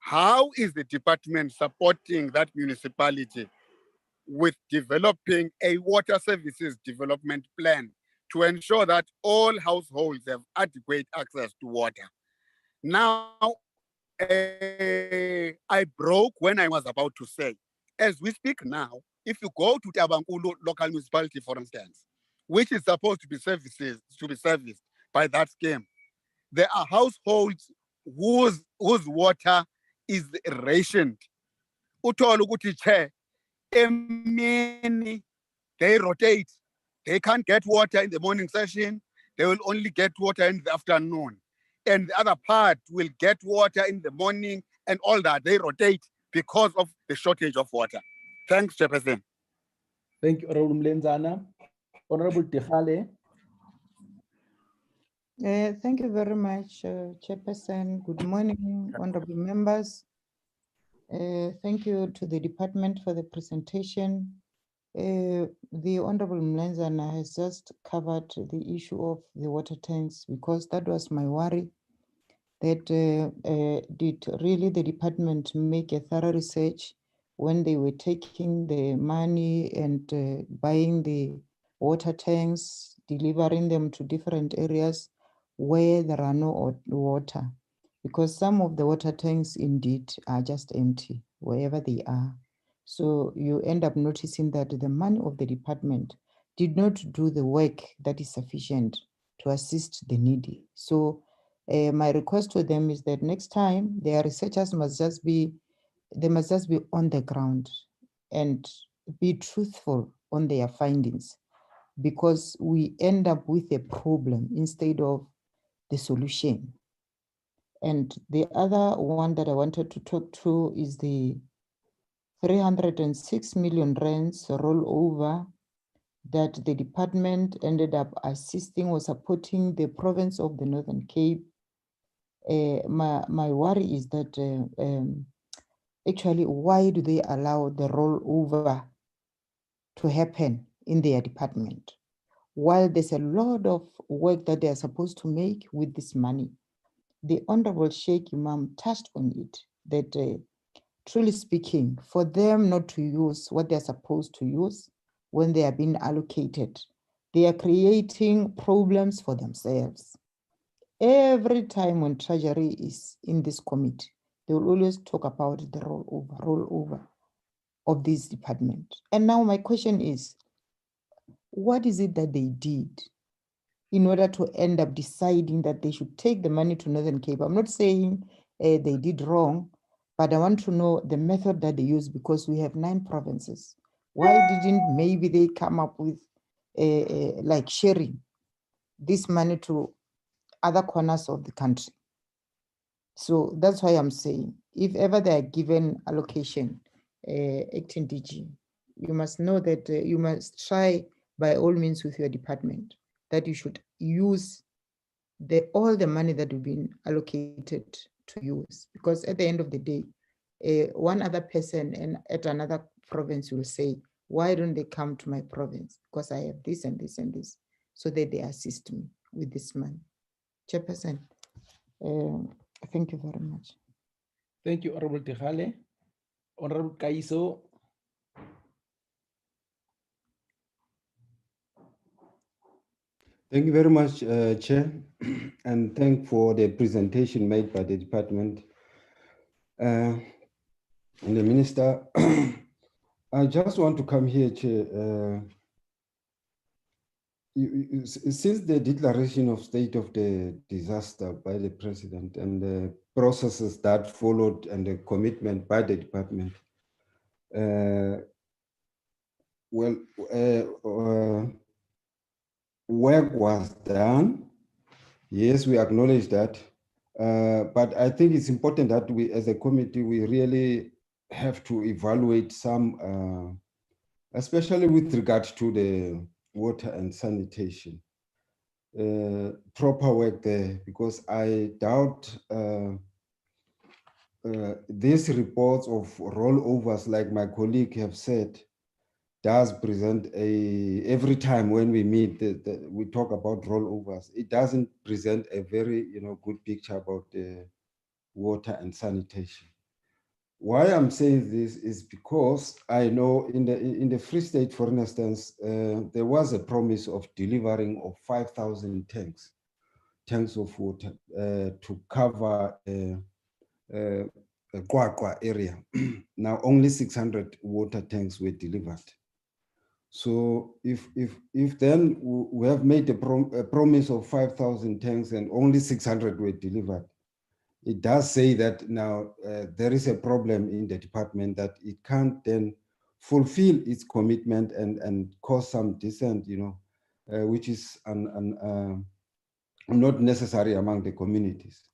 how is the department supporting that municipality with developing a water services development plan to ensure that all households have adequate access to water? Now, I broke when I was about to say, as we speak now, if you go to Tabankulu local municipality, for instance, which is supposed to be serviced by that scheme, there are households whose water is rationed. Uthola ukuthi Chair, emini they rotate. They can't get water in the morning session. They will only get water in the afternoon. And the other part will get water in the morning and all that. They rotate because of the shortage of water. Thanks, Chairperson. Thank you, Honorable Mlenzana. Honorable Tehale. Thank you very much, Chairperson. Good morning, honorable members. Thank you to the department for the presentation. The Honorable Mlenzana has just covered the issue of the water tanks, because that was my worry, that did really the department make a thorough research when they were taking the money and buying the water tanks, delivering them to different areas where there are no water? Because some of the water tanks indeed are just empty wherever they are. So you end up noticing that the money of the department did not do the work that is sufficient to assist the needy. So my request to them is that next time their researchers must just be on the ground and be truthful on their findings, because we end up with a problem instead of the solution. And the other one that I wanted to talk to is the 306 million rands rollover that the department ended up assisting or supporting the province of the Northern Cape. My worry is that actually, why do they allow the rollover to happen in their department, while there's a lot of work that they are supposed to make with this money? The Honorable Sheikh Imam touched on it, that truly speaking, for them not to use what they're supposed to use when they are being allocated, they are creating problems for themselves. Every time when Treasury is in this committee, they will always talk about the rollover of this department. And now my question is, what is it that they did in order to end up deciding that they should take the money to Northern Cape? I'm not saying they did wrong, but I want to know the method that they use, because we have 9 provinces. Why didn't maybe they come up with like sharing this money to other corners of the country? So that's why I'm saying, if ever they are given allocation, acting DG, you must know that you must try by all means with your department that you should use all the money that you've been allocated to use, because at the end of the day, one other person at another province will say, why don't they come to my province? Because I have this and this and this, so that they assist me with this money. Chairperson, thank you very much. Thank you, Honorable Tehale. Honorable Kaiso. Thank you very much, Chair, and thank for the presentation made by the department and the Minister. I just want to come here, Chair. Since the declaration of state of the disaster by the President and the processes that followed and the commitment by the department, work was done. Yes, we acknowledge that. But I think it's important that we, as a committee, we really have to evaluate some, especially with regard to the water and sanitation, proper work there, because I doubt these reports of rollovers, like my colleague have said, does present every time when we meet, we talk about rollovers, it doesn't present a very good picture about the water and sanitation. Why I'm saying this is because I know in the Free State, for instance, there was a promise of delivering of 5,000 tanks of water to cover Qwaqwa area. Now only 600 water tanks were delivered. So if then we have made a promise of 5,000 tanks and only 600 were delivered, it does say that now there is a problem in the department, that it can't then fulfill its commitment and cause some dissent, which is not necessary among the communities.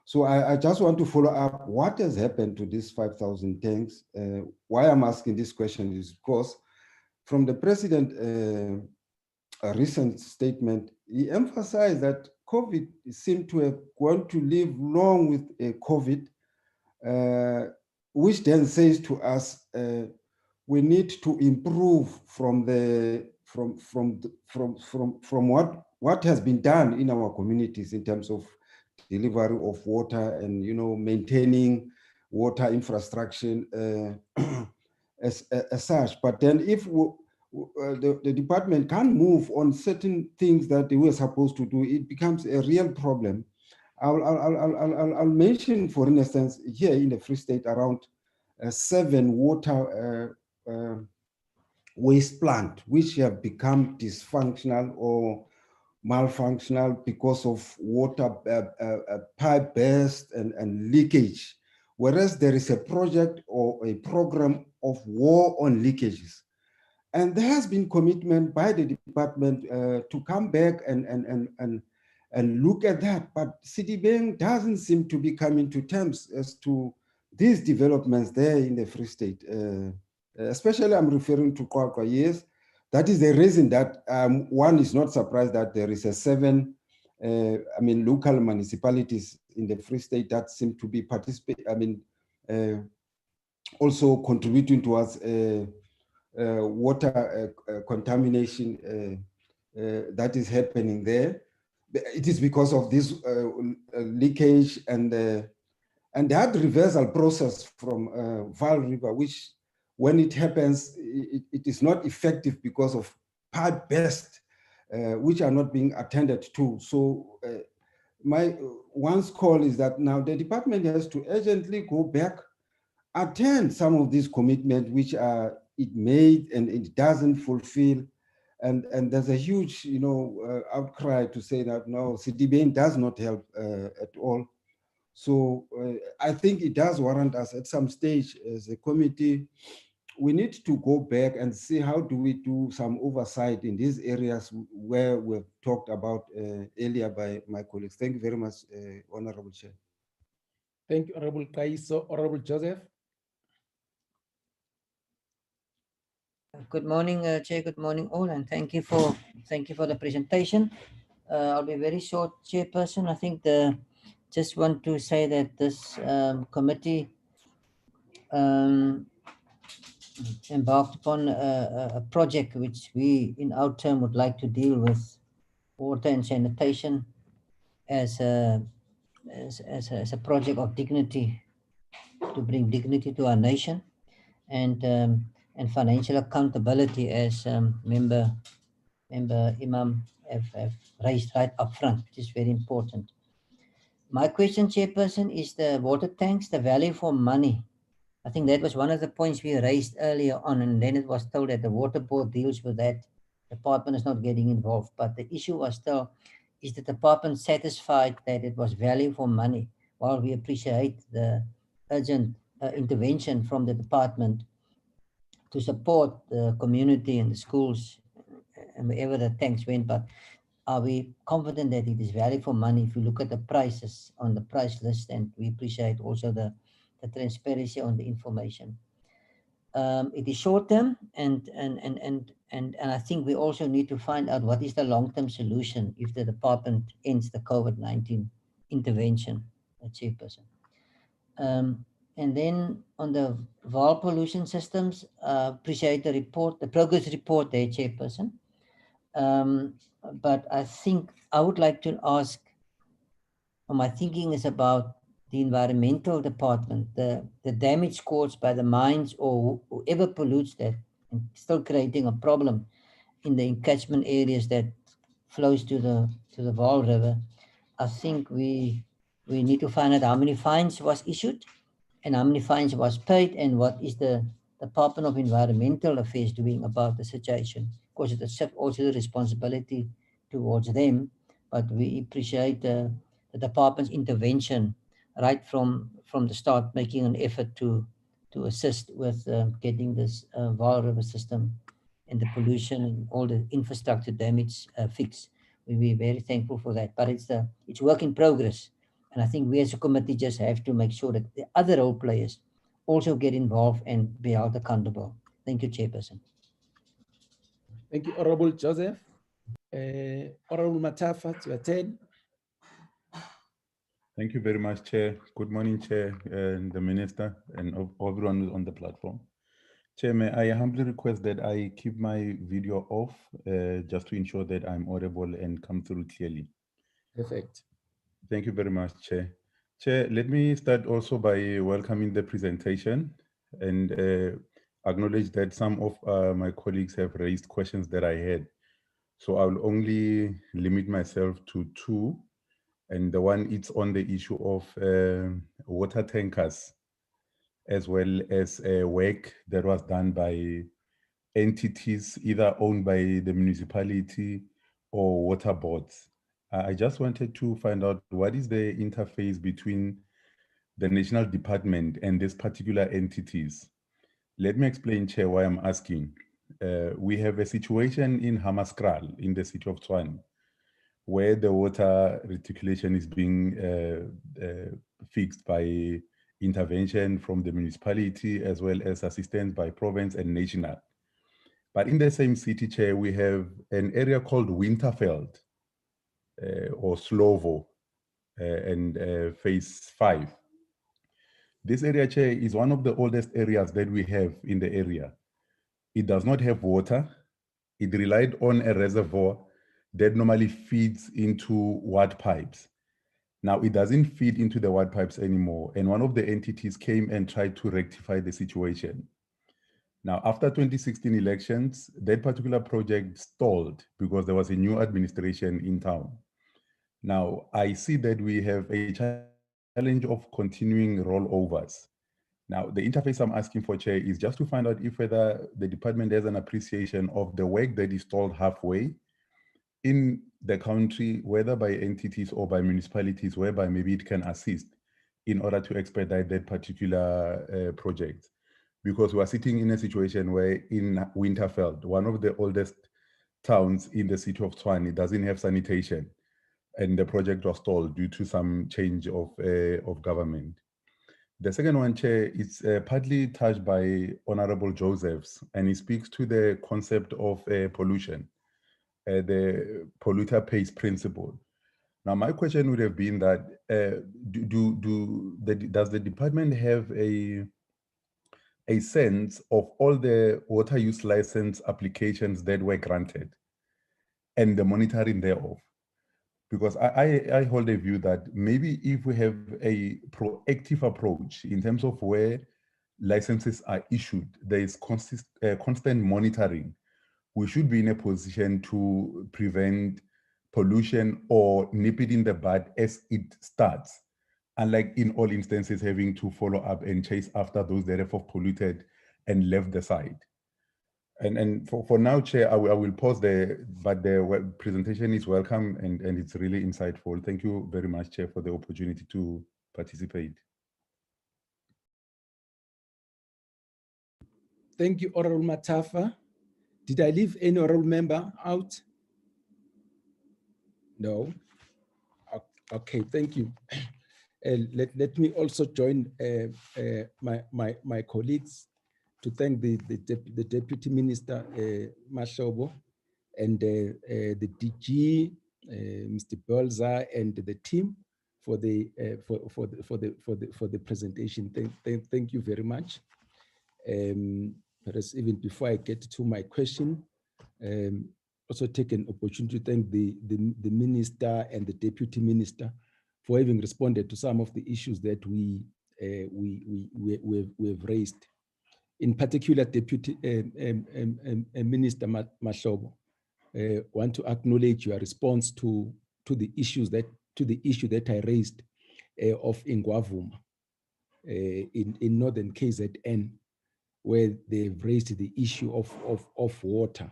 So I just want to follow up what has happened to these 5,000 tanks. Why I'm asking this question is because from the president recent statement, he emphasized that COVID seemed to have gone to live long with COVID, which then says to us, we need to improve from what has been done in our communities in terms of delivery of water and maintaining water infrastructure as such. But then if the department can't move on certain things that they were supposed to do, it becomes a real problem. I'll mention, for instance, here in the Free State, around 7 water waste plant, which have become dysfunctional or malfunctional because of water pipe burst and leakage, whereas there is a project or a program of war on leakages. And there has been commitment by the department to come back and look at that, but Citibank doesn't seem to be coming to terms as to these developments there in the Free State. Especially I'm referring to Kwakwa, yes. That is the reason that one is not surprised that there is a 7 local municipalities in the Free State that seem to be also contributing towards water contamination that is happening there. It is because of this leakage and that reversal process from Vaal River, which when it happens, it is not effective because of pipe burst, which are not being attended to. So my one's call is that now the department has to urgently go back, attend some of these commitments which are it made and it doesn't fulfill. And there's a huge, outcry to say that no, Citibank does not help at all. So I think it does warrant us at some stage as a committee, we need to go back and see how do we do some oversight in these areas where we've talked about earlier by my colleagues. Thank you very much, Honorable Chair. Thank you, Honorable Kaiso. Honorable Joseph. Good morning, Chair. Good morning, all, and thank you for the presentation. I'll be very short, Chairperson. I think just want to say that this committee embarked upon a project which we, in our term, would like to deal with water and sanitation as a project of dignity, to bring dignity to our nation, and financial accountability, as member Imam have raised right up front, which is very important. My question, Chairperson, is the water tanks, the value for money. I think that was one of the points we raised earlier on, and then it was told that the water board deals with that. The department is not getting involved, but the issue was still, is the department satisfied that it was value for money? While we appreciate the urgent intervention from the department to support the community and the schools and wherever the tanks went, but are we confident that it is value for money if you look at the prices on the price list? And we appreciate also the transparency on the information. It is short term, and I think we also need to find out what is the long-term solution if the department ends the COVID-19 intervention, Chairperson. And then on the Vaal pollution systems, appreciate the report, the progress report there, Chairperson. But I think I would like to ask, my thinking is about the environmental department, the damage caused by the mines or whoever pollutes that, and still creating a problem in the catchment areas that flows to the Vaal River. I think we need to find out how many fines was issued and how many fines was paid, and what is the Department of Environmental Affairs doing about the situation. Of course, it's also the responsibility towards them, but we appreciate the department's intervention right from the start, making an effort to to assist with getting this Vaal River system and the pollution and all the infrastructure damage fixed. We'll be very thankful for that. But it's work in progress. And I think we as a committee just have to make sure that the other role players also get involved and be held accountable. Thank you, Chairperson. Thank you, Honorable Joseph. Honorable Matafa, to attend. Thank you very much, Chair. Good morning, Chair, and the Minister, and everyone on the platform. Chair, may I humbly request that I keep my video off just to ensure that I'm audible and come through clearly. Perfect. Thank you very much, Chair. Chair, let me start also by welcoming the presentation and acknowledge that some of my colleagues have raised questions that I had. So I'll only limit myself to two. And the one, it's on the issue of water tankers, as well as work that was done by entities either owned by the municipality or water boards. I just wanted to find out what is the interface between the national department and these particular entities. Let me explain, Chair, why I'm asking. We have a situation in Hammanskraal in the city of Tshwane, where the water reticulation is being fixed by intervention from the municipality as well as assistance by province and national. But in the same city, Chair, we have an area called Winterveld or Slovo and phase 5. This area, Chair, is one of the oldest areas that we have in the area. It does not have water. It relied on a reservoir that normally feeds into ward pipes. Now it doesn't feed into the ward pipes anymore. And one of the entities came and tried to rectify the situation. Now, after 2016 elections, that particular project stalled because there was a new administration in town. Now, I see that we have a challenge of continuing rollovers. Now, the interface I'm asking for, Chair, is just to find out if whether the department has an appreciation of the work that is stalled halfway in the country, whether by entities or by municipalities, whereby maybe it can assist in order to expedite that particular project. Because we are sitting in a situation where in Winterveld, one of the oldest towns in the city of Tshwane, doesn't have sanitation, and the project was stalled due to some change of government. The second one, Chair, is partly touched by Honorable Josephs, and he speaks to the concept of pollution, the polluter pays principle. Now, my question would have been that, does the department have a sense of all the water use license applications that were granted and the monitoring thereof? Because I hold a view that maybe if we have a proactive approach in terms of where licenses are issued, there is constant monitoring, we should be in a position to prevent pollution or nip it in the bud as it starts. Unlike in all instances, having to follow up and chase after those that have polluted and left the site. And for now, Chair, I will pause there, but the presentation is welcome and it's really insightful. Thank you very much, Chair, for the opportunity to participate. Thank you, Honorable Matafa. Did I leave any honorable member out? No. Okay, thank you. Let me also join my colleagues to thank the Deputy Minister Mashobo and the DG, Mr. Bolza, and the team for the presentation. Thank you very much. Perhaps even before I get to my question, also take an opportunity to thank the minister and the deputy minister for having responded to some of the issues that we have raised. In particular, Deputy Minister Mashobo, want to acknowledge your response to the issue that I raised of Ingwavuma in northern KZN, where they've raised the issue of water,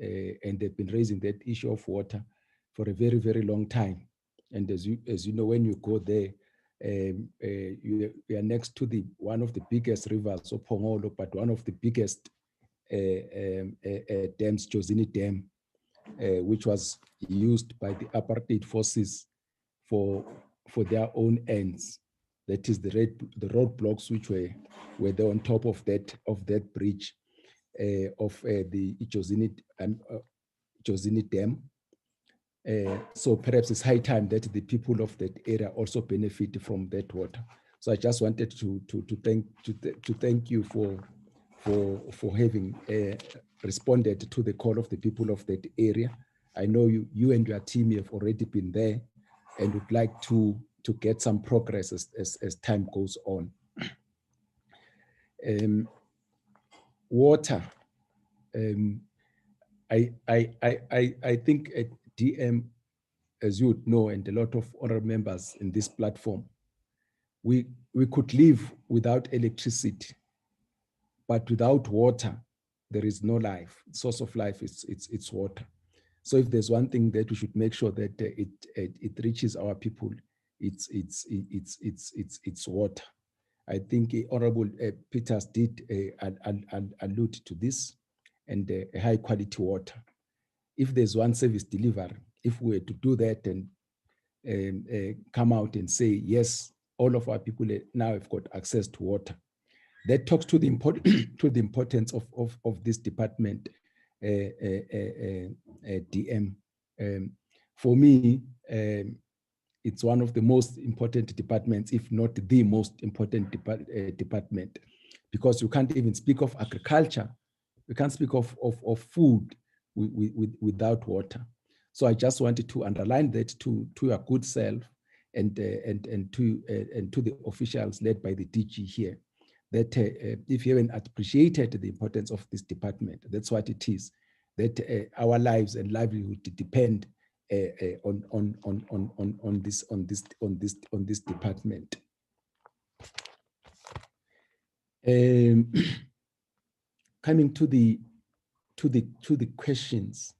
and they've been raising that issue of water for a very, very long time. And as you know, when you go there, you are next to one of the biggest rivers of Pongolo, but one of the biggest dams, Josini Dam, which was used by the apartheid forces for their own ends. That is the roadblocks which were there on top of that bridge of the Josini Dam. So perhaps it's high time that the people of that area also benefit from that water. So I just wanted to thank you for having responded to the call of the people of that area. I know you and your team have already been there and would like to get some progress as time goes on. Water. I think at DM, as you would know, and a lot of other members in this platform, we could live without electricity, but without water, there is no life. The source of life it's water. So if there's one thing that we should make sure that it reaches our people, it's water. I think Honorable Peters did allude to this, and high quality water. If there's one service delivery, if we were to do that and come out and say, yes, all of our people now have got access to water, that talks to the importance of this department, DM. For me, it's one of the most important departments, if not the most important department, because you can't even speak of agriculture, you can't speak of food without water. So I just wanted to underline that to your good self and to the officials led by the DG here, that if you haven't appreciated the importance of this department, that's what it is, that our lives and livelihood depend on this department. Coming to the questions,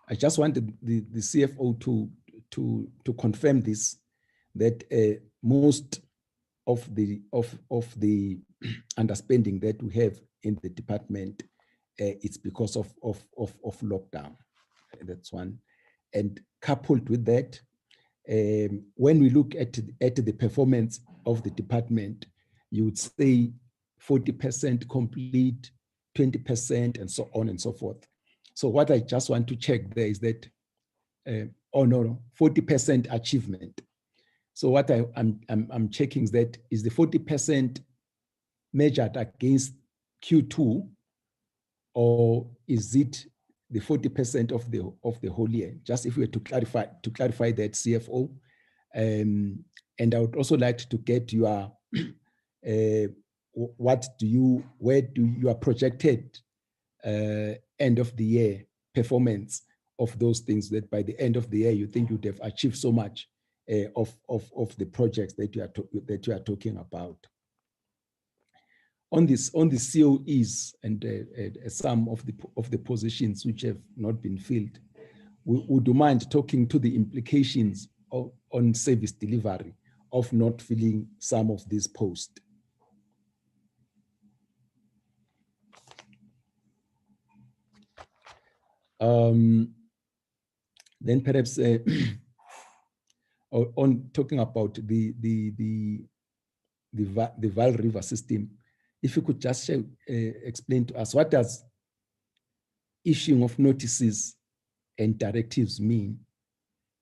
I just wanted the CFO to confirm this, that most of the underspending that we have in the department, it's because of lockdown. That's one. And coupled with that, when we look at the performance of the department, you would say 40% complete, 20%, and so on and so forth. So what I just want to check there is that, 40% achievement. So what I'm checking is that, is the 40% measured against Q2, or is it the 40% of the whole year? Just if we were to clarify that, CFO. And I would also like to get your where do your projected end of the year performance of those things, that by the end of the year you think you'd have achieved so much of the projects that you are talking about. On the COEs and some of the positions which have not been filled, would you mind talking to the implications on service delivery of not filling some of these posts? Then perhaps on talking about the Vaal River system, if you could just explain to us, what does issuing of notices and directives mean?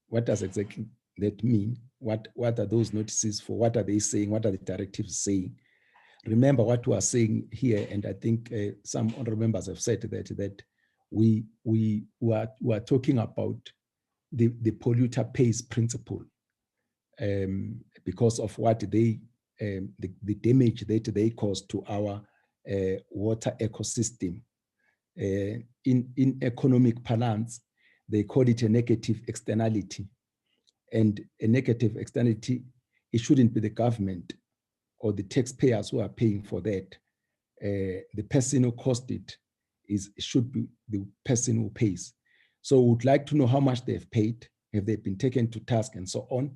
What does exactly that mean? What are those notices for? What are they saying? What are the directives saying? Remember what we are saying here, and I think some honorable members have said that we are talking about the polluter pays principle, because of what the damage that they cause to our water ecosystem. In economic parlance, they call it a negative externality. And a negative externality, it shouldn't be the government or the taxpayers who are paying for that. The person who caused it should be the person who pays. So we would like to know how much they've paid. Have they been taken to task and so on?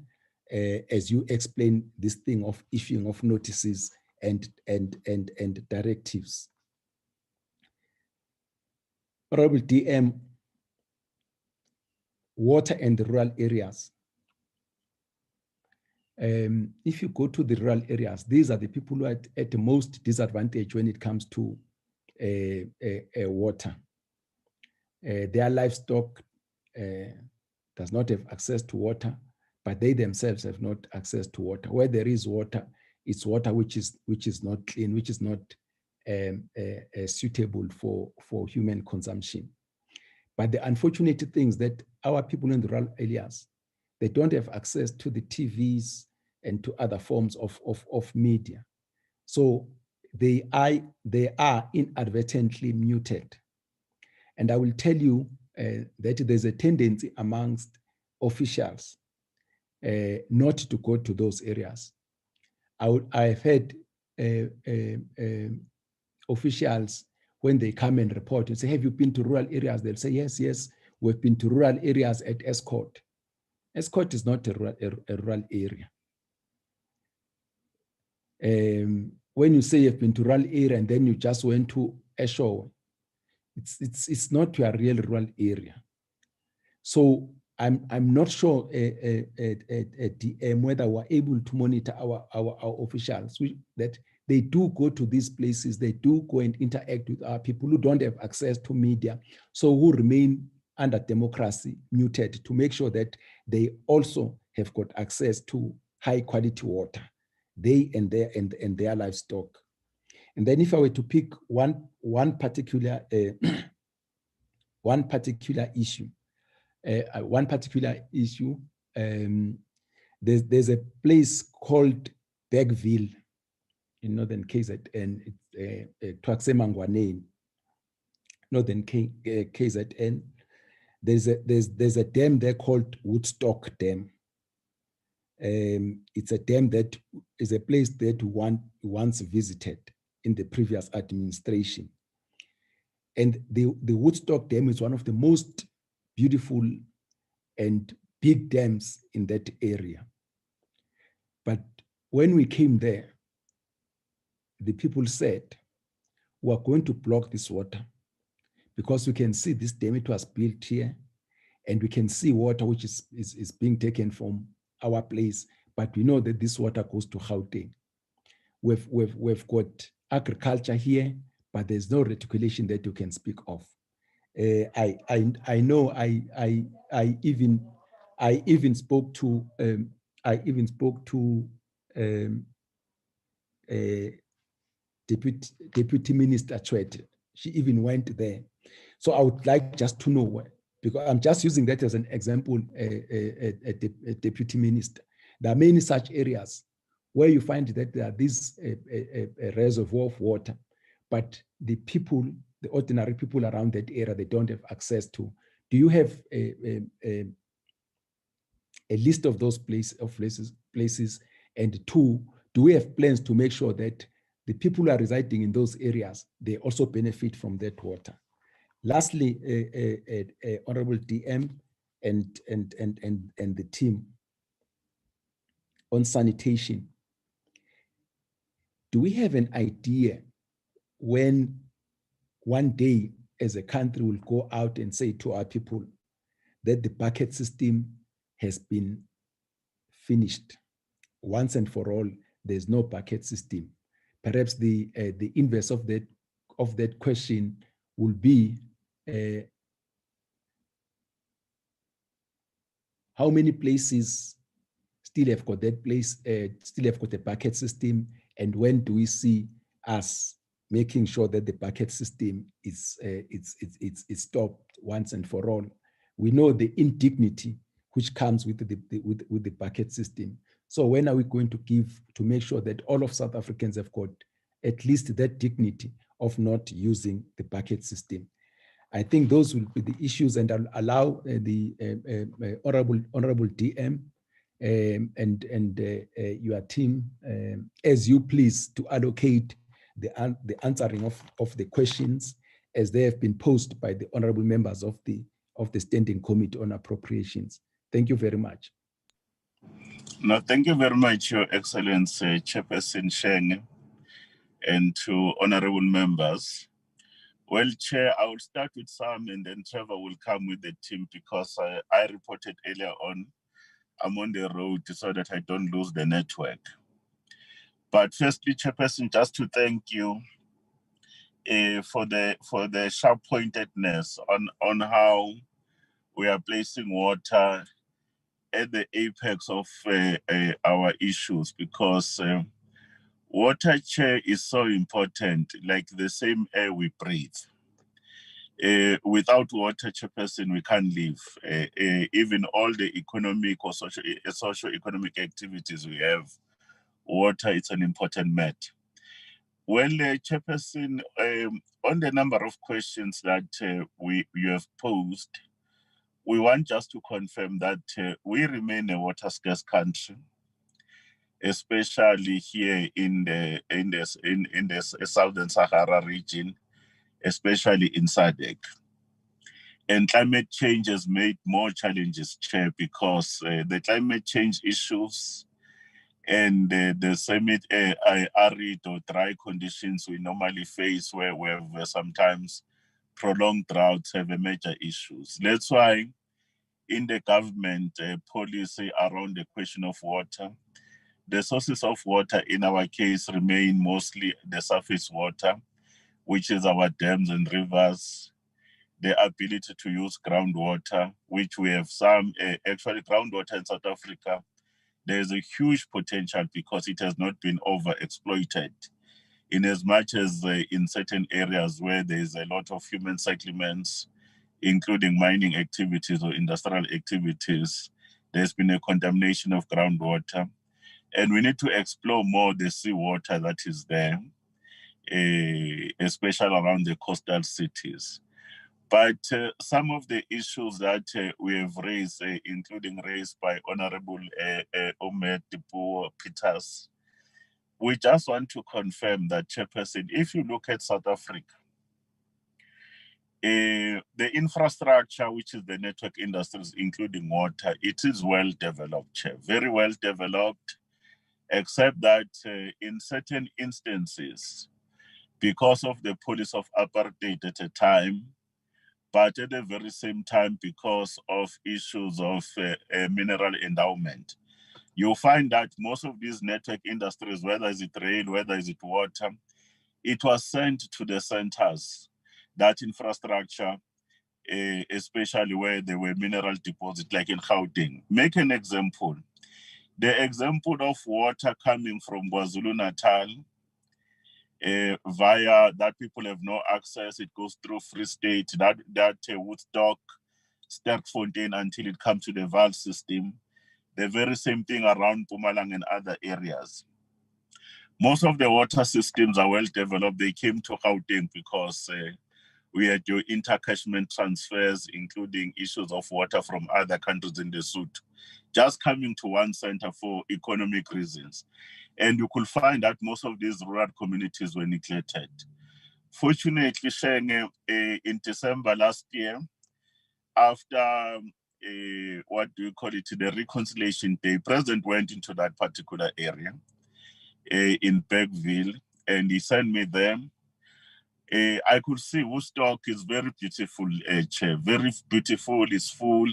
As you explain this thing of issuing of notices and directives. Honorable DM, water and the rural areas. If you go to the rural areas, these are the people who are at the most disadvantage when it comes to water. Their livestock does not have access to water, but they themselves have not access to water. Where there is water, it's water which is not clean, which is not suitable for human consumption. But the unfortunate thing is that our people in the rural areas, they don't have access to the TVs and to other forms of media. So they are inadvertently muted. And I will tell you that there's a tendency amongst officials not to go to those areas. I've heard officials, when they come and report and say, have you been to rural areas? They'll say, yes, we've been to rural areas at Escort. Escort is not a rural area. When you say you've been to rural area and then you just went to Eshowe, it's not your real rural area. So I'm not sure at DM whether we're able to monitor our officials that they do go to these places, they do go and interact with our people who don't have access to media, so who remain under democracy muted, to make sure that they also have got access to high quality water, they and their livestock. And then if I were to pick one particular issue, there's a place called Bergville in northern KZN, it's Twaxemangwane, northern KZN. There's a dam there called Woodstock Dam. It's a dam that is a place that once visited in the previous administration. And the Woodstock Dam is one of the most beautiful and big dams in that area. But when we came there, the people said, we are going to block this water because we can see this dam, it was built here, and we can see water which is being taken from our place, but we know that this water goes to Gauteng. We've got agriculture here, but there's no reticulation that you can speak of. I know I even spoke to Deputy Minister Chwete. She even went there. So I would like just to know where, because I'm just using that as an example, a Deputy Minister. There are many such areas where you find that there are these a reservoir of water, but the people, the ordinary people around that area, they don't have access to. Do you have a list of those places? And two, do we have plans to make sure that the people who are residing in those areas, they also benefit from that water? Lastly, Honorable DM and the team on sanitation, do we have an idea when one day as a country will go out and say to our people that the bucket system has been finished once and for all? There's no bucket system. Perhaps the inverse of that question will be how many places still have got that place, still have got a bucket system, and when do we see us making sure that the bucket system is stopped once and for all? We know the indignity which comes with the bucket system. So when are we going to make sure that all of South Africans have got at least that dignity of not using the bucket system? I think those will be the issues, and I'll allow the honorable DM and your team as you please to allocate the answering of the questions as they have been posed by the honorable members of the Standing Committee on Appropriations. Thank you very much. No, thank you very much, Your Excellency, Chairperson Sheng, and to honorable members. Well, Chair, I will start with some and then Trevor will come with the team because I reported earlier on, I'm on the road so that I don't lose the network. But firstly, Chairperson, just to thank you for the sharp-pointedness on how we are placing water at the apex of our issues, because water, Chair, is so important, like the same air we breathe. Without water, Chairperson, we can't live. Even all the economic or socio-economic activities we have, water is an important matter. Well, Chairperson, on the number of questions that you have posed, we want just to confirm that we remain a water scarce country, especially here in the Southern Sahara region, especially in SADC. And climate change has made more challenges, Chair, because the climate change issues and the semi-arid or dry conditions we normally face where sometimes prolonged droughts have a major issues. That's why in the government policy around the question of water, the sources of water in our case remain mostly the surface water, which is our dams and rivers, the ability to use groundwater, which we have some, actually groundwater in South Africa, there's a huge potential because it has not been overexploited. In as much as in certain areas where there's a lot of human settlements, including mining activities or industrial activities, there's been a contamination of groundwater. And we need to explore more the seawater that is there, especially around the coastal cities. But some of the issues that we have raised, including raised by Honorable Omer Dipo Peters, we just want to confirm that, Chairperson, if you look at South Africa, the infrastructure, which is the network industries, including water, it is well developed, Chair, very well developed, except that in certain instances, because of the policy of apartheid at a time, but at the very same time, because of issues of mineral endowment, you'll find that most of these network industries, whether is it rail, whether is it water, it was sent to the centers, that infrastructure, especially where there were mineral deposits, like in Gauteng. Make an example. The example of water coming from KwaZulu-Natal, via that people have no access, it goes through Free State, that Woodstock, Sterkfontein until it comes to the Vaal system. The very same thing around Mpumalanga and other areas. Most of the water systems are well developed. They came to Gauteng because we had your intercatchment transfers, including issues of water from other countries in the Sud, just coming to one center for economic reasons. And you could find that most of these rural communities were neglected. Fortunately, in December last year, after what do you call it, the Reconciliation Day, President went into that particular area in Bergville, and he sent me there. I could see Woodstock is very beautiful, Chair, very beautiful, it's full.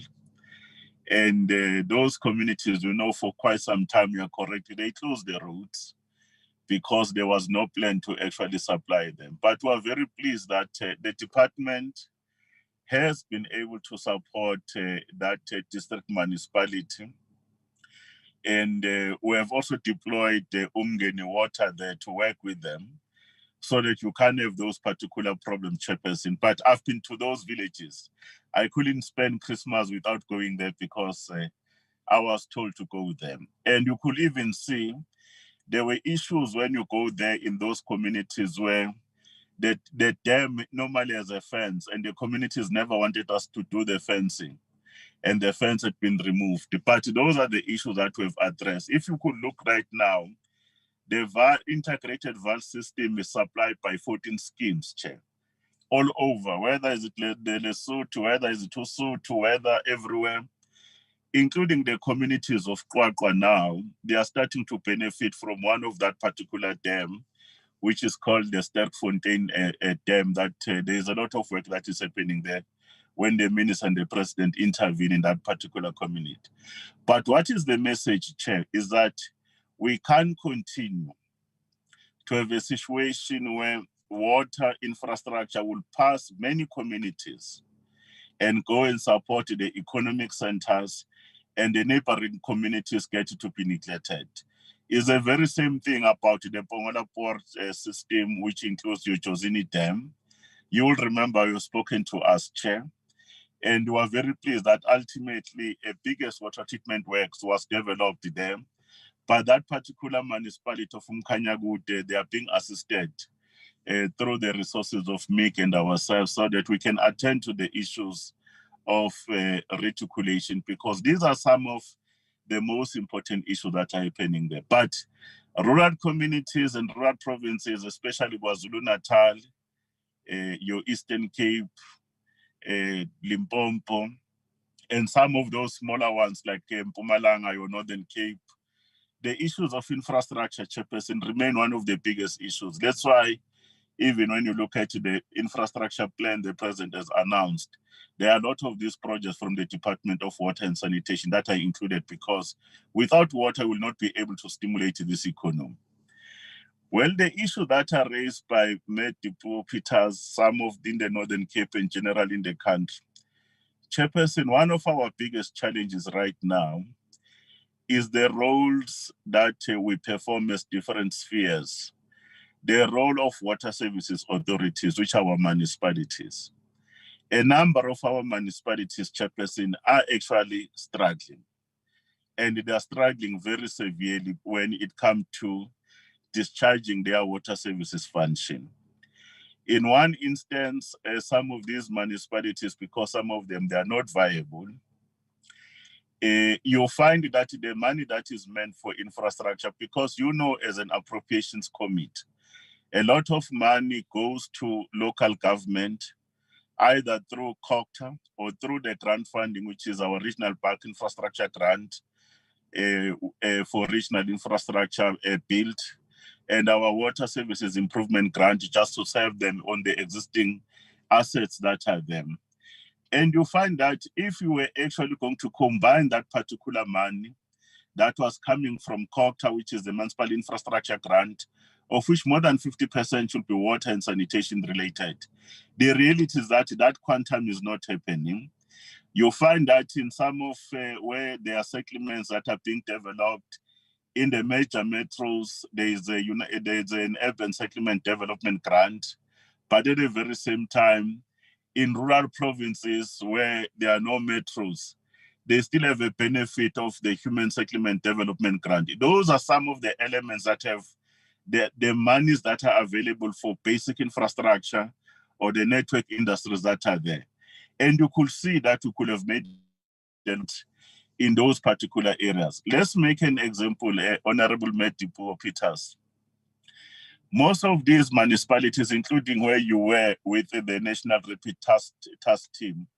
And those communities, you know, for quite some time, you are correct, they closed the roads because there was no plan to actually supply them. But we are very pleased that the department has been able to support that district municipality. And we have also deployed the Umgeni water there to work with them so that you can have those particular problem, Chairperson. But I've been to those villages. I couldn't spend Christmas without going there because I was told to go with them. And you could even see there were issues when you go there in those communities where the dam normally has a fence and the communities never wanted us to do the fencing and the fence had been removed. But those are the issues that we've addressed. If you could look right now, the integrated Vaal system is supplied by 14 schemes, Chair, all over, whether is it the Lesotho, whether is it Lesotho, whether everywhere. including the communities of Kwakwa now, they are starting to benefit from one of that particular dam, which is called the Sterkfontein Dam, that there's a lot of work that is happening there when the minister and the president intervene in that particular community. But what is the message, Chair, is that we can't continue to have a situation where water infrastructure will pass many communities and go and support the economic centers, and the neighboring communities get to be neglected. It's the very same thing about the Pongola Port system, which includes your Jozini Dam. You will remember you've spoken to us, Chair, and we are very pleased that ultimately a biggest water treatment works was developed there. But that particular municipality of Mkanyagude, they are being assisted through the resources of MIC and ourselves so that we can attend to the issues of reticulation, because these are some of the most important issues that are happening there. But rural communities and rural provinces, especially KwaZulu-Natal, your Eastern Cape, Limpopo, and some of those smaller ones like Mpumalanga, your Northern Cape, the issues of infrastructure, Chairperson, remain one of the biggest issues. That's why even when you look at the infrastructure plan the president has announced, there are a lot of these projects from the Department of Water and Sanitation that are included, because without water, we will not be able to stimulate this economy. Well, the issues that are raised by Met Peters, some of in the Northern Cape and general in the country, Chairperson, one of our biggest challenges right now is the roles that we perform as different spheres. The role of water services authorities, which are our municipalities. A number of our municipalities, Chairperson, are actually struggling. And they are struggling very severely when it comes to discharging their water services function. In one instance, some of these municipalities, because some of them, they are not viable, you'll find that the money that is meant for infrastructure, because as an appropriations committee, a lot of money goes to local government, either through COCTA or through the grant funding, which is our regional park infrastructure grant for regional infrastructure build, and our water services improvement grant, just to serve them on the existing assets that are there. And you find that if you were actually going to combine that particular money that was coming from COCTA, which is the municipal infrastructure grant, of which more than 50% should be water and sanitation related, the reality is that that quantum is not happening. You'll find that in some of where there are settlements that are being developed in the major metros, there is an urban settlement development grant, but at the very same time, in rural provinces where there are no metros, they still have a benefit of the human settlement development grant. Those are some of the elements that have the monies that are available for basic infrastructure or the network industries that are there. And you could see that we could have made them in those particular areas. Let's make an example, Honorable Metipo Peters. Most of these municipalities, including where you were with the National Rapid Task Team,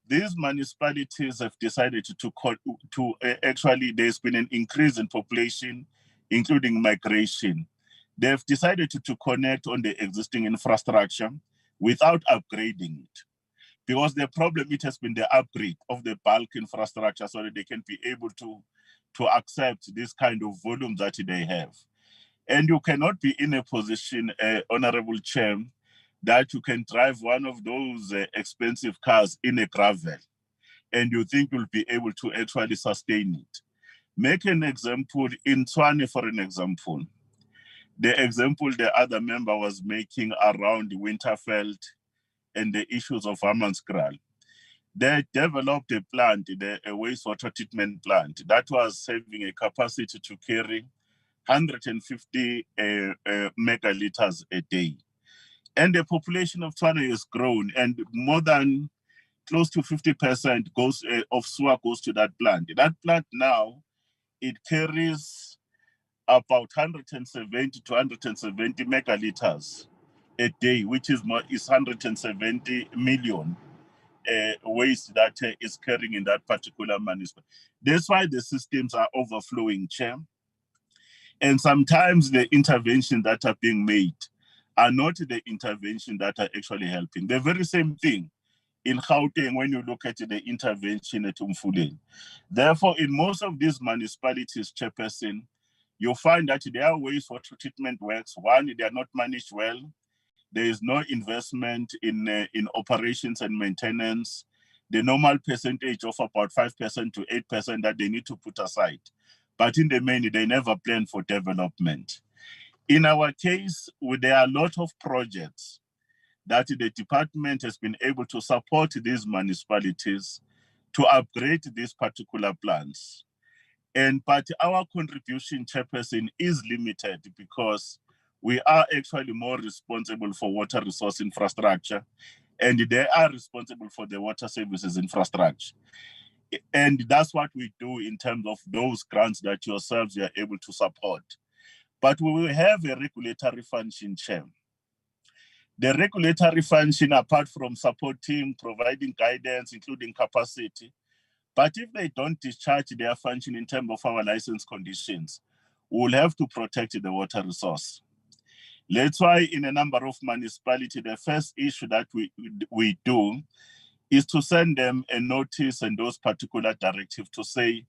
these municipalities have decided to actually, there's been an increase in population, including migration. They've decided to connect on the existing infrastructure without upgrading it. Because the problem, it has been the upgrade of the bulk infrastructure so that they can be able to accept this kind of volume that they have. And you cannot be in a position, Honorable Chair, that you can drive one of those expensive cars in a gravel and you think you'll be able to actually sustain it. Make an example in Tshwane, for an example. The example the other member was making around Winterfeld and the issues of Hammanskraal. They developed a plant, a wastewater treatment plant, that was having a capacity to carry 150 megaliters a day. And the population of Tshwane has grown, and more than close to 50% of sewer goes to that plant. That plant now, it carries about 170 to 170 megaliters a day, which is 170 million. waste that is carrying in that particular municipality. That's why the systems are overflowing, Chair. And sometimes the interventions that are being made are not the intervention that are actually helping. The very same thing in Gauteng when you look at the intervention at Umfuleni. Therefore, in most of these municipalities, Chairperson, you'll find that their wastewater treatment works. One, they are not managed well. There is no investment in operations and maintenance. The normal percentage of about 5% to 8% that they need to put aside. But in the main, they never plan for development. In our case, there are a lot of projects that the department has been able to support these municipalities to upgrade these particular plants. But our contribution, Chairperson, is limited because we are actually more responsible for water resource infrastructure, and they are responsible for the water services infrastructure. And that's what we do in terms of those grants that yourselves are able to support. But we will have a regulatory function, Chair. The regulatory function, apart from supporting, providing guidance, including capacity, but if they don't discharge their function in terms of our license conditions, we'll have to protect the water resource. That's why in a number of municipalities, the first issue that we do is to send them a notice and those particular directives to say,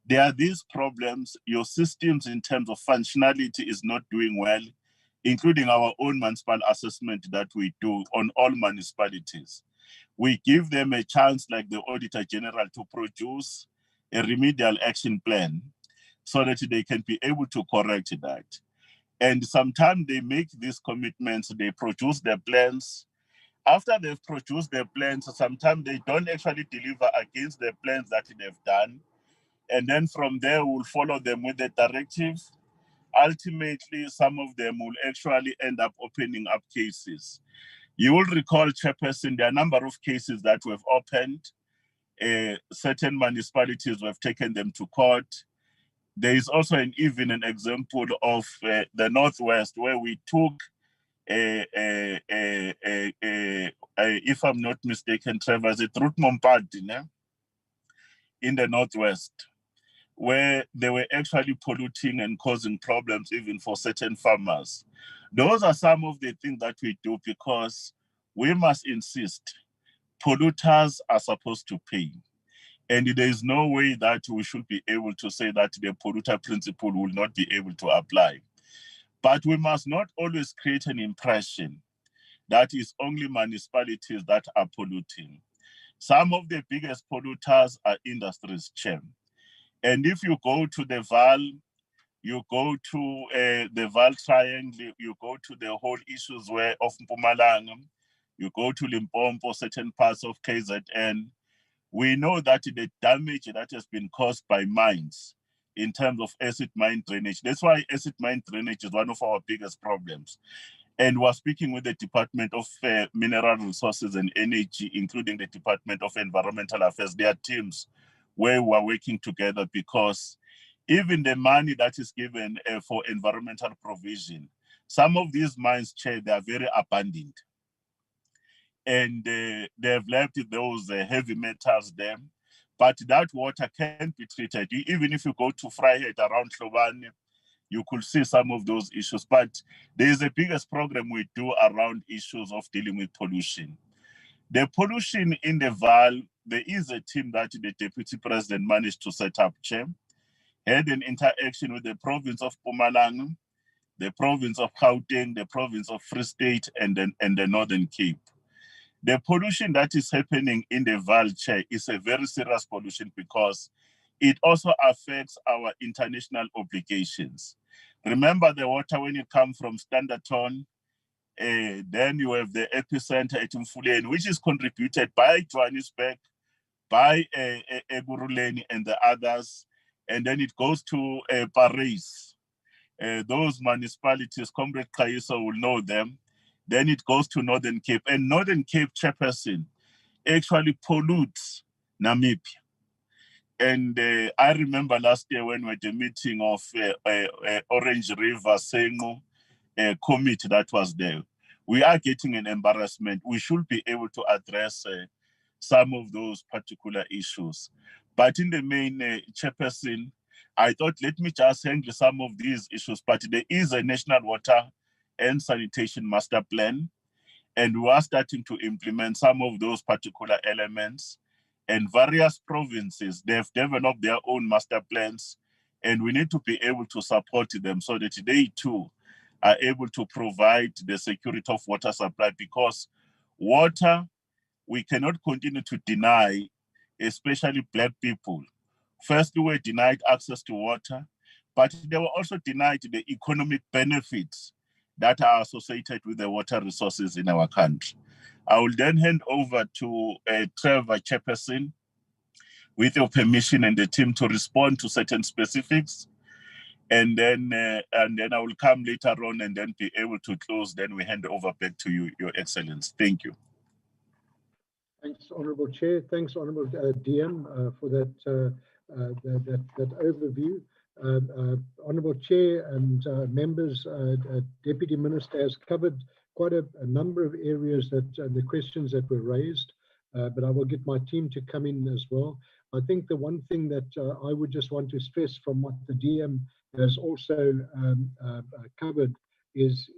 there are these problems, your systems in terms of functionality is not doing well, including our own municipal assessment that we do on all municipalities. We give them a chance, like the Auditor General, to produce a remedial action plan so that they can be able to correct that. And sometimes they make these commitments, they produce their plans. After they've produced their plans, sometimes they don't actually deliver against the plans that they've done. And then from there, we'll follow them with the directives. Ultimately, some of them will actually end up opening up cases. You will recall, Chairperson, there are a number of cases that we've opened. Certain municipalities, we've taken them to court. There is also even an example of the Northwest where we took, if I'm not mistaken, Trevor, is it Ruth Mompati, in the Northwest, where they were actually polluting and causing problems even for certain farmers. Those are some of the things that we do because we must insist polluters are supposed to pay. And there is no way that we should be able to say that the polluter principle will not be able to apply. But we must not always create an impression that it's only municipalities that are polluting. Some of the biggest polluters are industries, Chair. And if you go to the Val, you go to the Val Triangle, you go to the whole issues of Mpumalanga, you go to Limpopo, certain parts of KZN, we know that the damage that has been caused by mines in terms of acid mine drainage, that's why acid mine drainage is one of our biggest problems. And we're speaking with the Department of Mineral Resources and Energy, including the Department of Environmental Affairs, their teams, where we're working together because even the money that is given for environmental provision, some of these mines, Chair, they are very abandoned. And they've left those heavy metals there, but that water can't be treated. Even if you go to Vryheid around Hlobane, you could see some of those issues. But there is a biggest program we do around issues of dealing with pollution. The pollution in the Val, there is a team that the Deputy President managed to set up, Chair, had an interaction with the province of Mpumalanga, the province of Gauteng, the province of Free State, and the Northern Cape. The pollution that is happening in the Val, Chair, is a very serious pollution because it also affects our international obligations. Remember the water when you come from Standerton, then you have the epicenter at Mfuleni, which is contributed by Johannesburg, by Ekurhuleni and the others, and then it goes to Paris. Those municipalities, Comrade Kaiso will know them. Then it goes to Northern Cape, and Northern Cape, Chairperson, actually pollutes Namibia. And I remember last year when we had a meeting of Orange River Sengo committee that was there. We are getting an embarrassment. We should be able to address some of those particular issues. But in the main, Chairperson, I thought, let me just handle some of these issues, but there is a National Water and Sanitation Master Plan, and we are starting to implement some of those particular elements. And various provinces, they've developed their own master plans, and we need to be able to support them so that they too are able to provide the security of water supply, because water, we cannot continue to deny, especially Black people. First, we were denied access to water, but they were also denied the economic benefits that are associated with the water resources in our country. I will then hand over to Trevor, Chairperson, with your permission and the team to respond to certain specifics. And then I will come later on and then be able to close. Then we hand over back to you, Your Excellence. Thank you. Thanks, Honourable Chair. Thanks, Honourable DM, for that overview. Honourable Chair and members, Deputy Minister has covered quite a number of areas that the questions that were raised, but I will get my team to come in as well. I think the one thing that I would just want to stress from what the DM has also covered is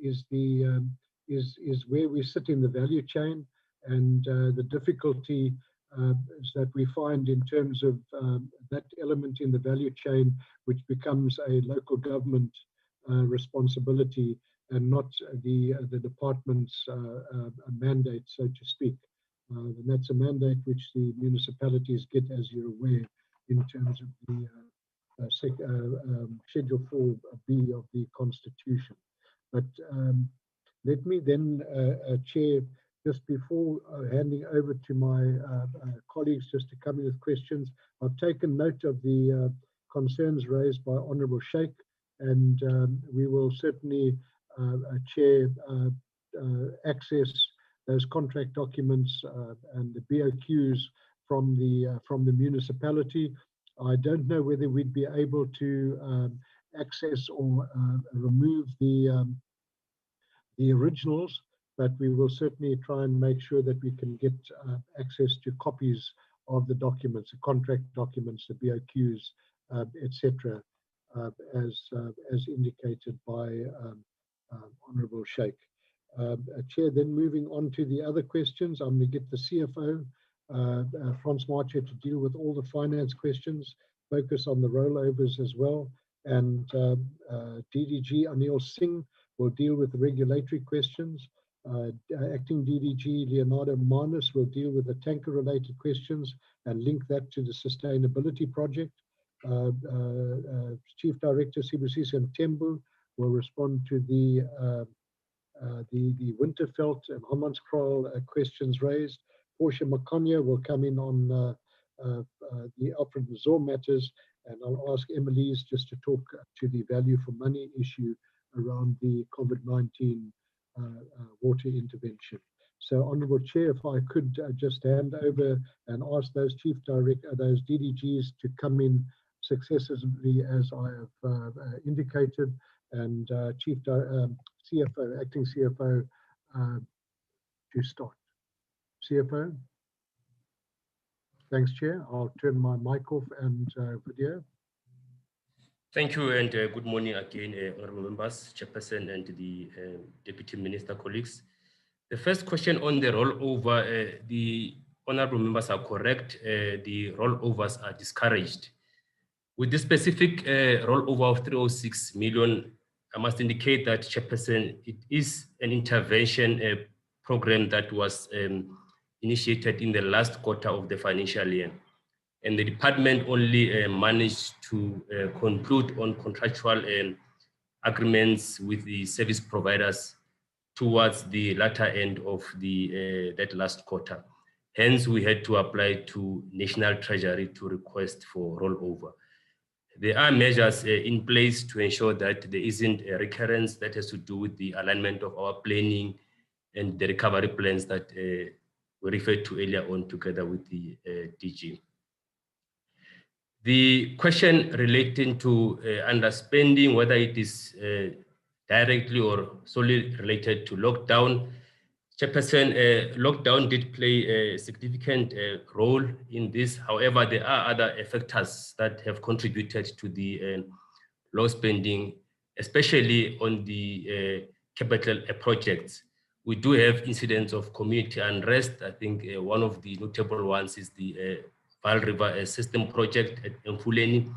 where we sit in the value chain, and the difficulty that we find in terms of that element in the value chain, which becomes a local government responsibility and not the department's mandate, so to speak. And that's a mandate which the municipalities get, as you're aware, in terms of the Schedule 4B of the Constitution. But let me then, Chair, just before handing over to my colleagues just to come in with questions, I've taken note of the concerns raised by Honourable Sheikh, and we will certainly, Chair, access those contract documents and the BOQs from the municipality. I don't know whether we'd be able to access or remove the originals, but we will certainly try and make sure that we can get access to copies of the documents, the contract documents, the BOQs, etc., as indicated by Honourable Sheikh. Chair, then moving on to the other questions, I'm going to get the CFO, Frans Marcher, to deal with all the finance questions, focus on the rollovers as well, and DDG Anil Singh will deal with the regulatory questions. Acting DDG Leonardo Manus will deal with the tanker-related questions and link that to the sustainability project. Chief Director Sibusisa Tembu will respond to the Winterveld and Hammanskraal questions raised. Portia Makonya will come in on the Alfred Mazor matters, and I'll ask Emelise just to talk to the value for money issue around the COVID-19 water intervention. So, Honourable Chair, if I could just hand over and ask those Chief Director, those DDGs to come in successively as I have indicated, and CFO, Acting CFO, to start. CFO. Thanks, Chair. I'll turn my mic off and video. Thank you, and good morning again, honourable members, Chairperson, and the Deputy Minister colleagues. The first question on the rollover, the honourable members are correct. The rollovers are discouraged. With this specific rollover of 306 million, I must indicate that, Chairperson, it is an intervention program that was initiated in the last quarter of the financial year. And the department only managed to conclude on contractual agreements with the service providers towards the latter end of the that last quarter. Hence, we had to apply to National Treasury to request for rollover. There are measures in place to ensure that there isn't a recurrence that has to do with the alignment of our planning and the recovery plans that we referred to earlier on together with the DG. The question relating to underspending, whether it is directly or solely related to lockdown, Chairperson, lockdown did play a significant role in this. However, there are other factors that have contributed to the low spending, especially on the capital projects. We do have incidents of community unrest. I think one of the notable ones is the Vaal River System project at Mfuleni,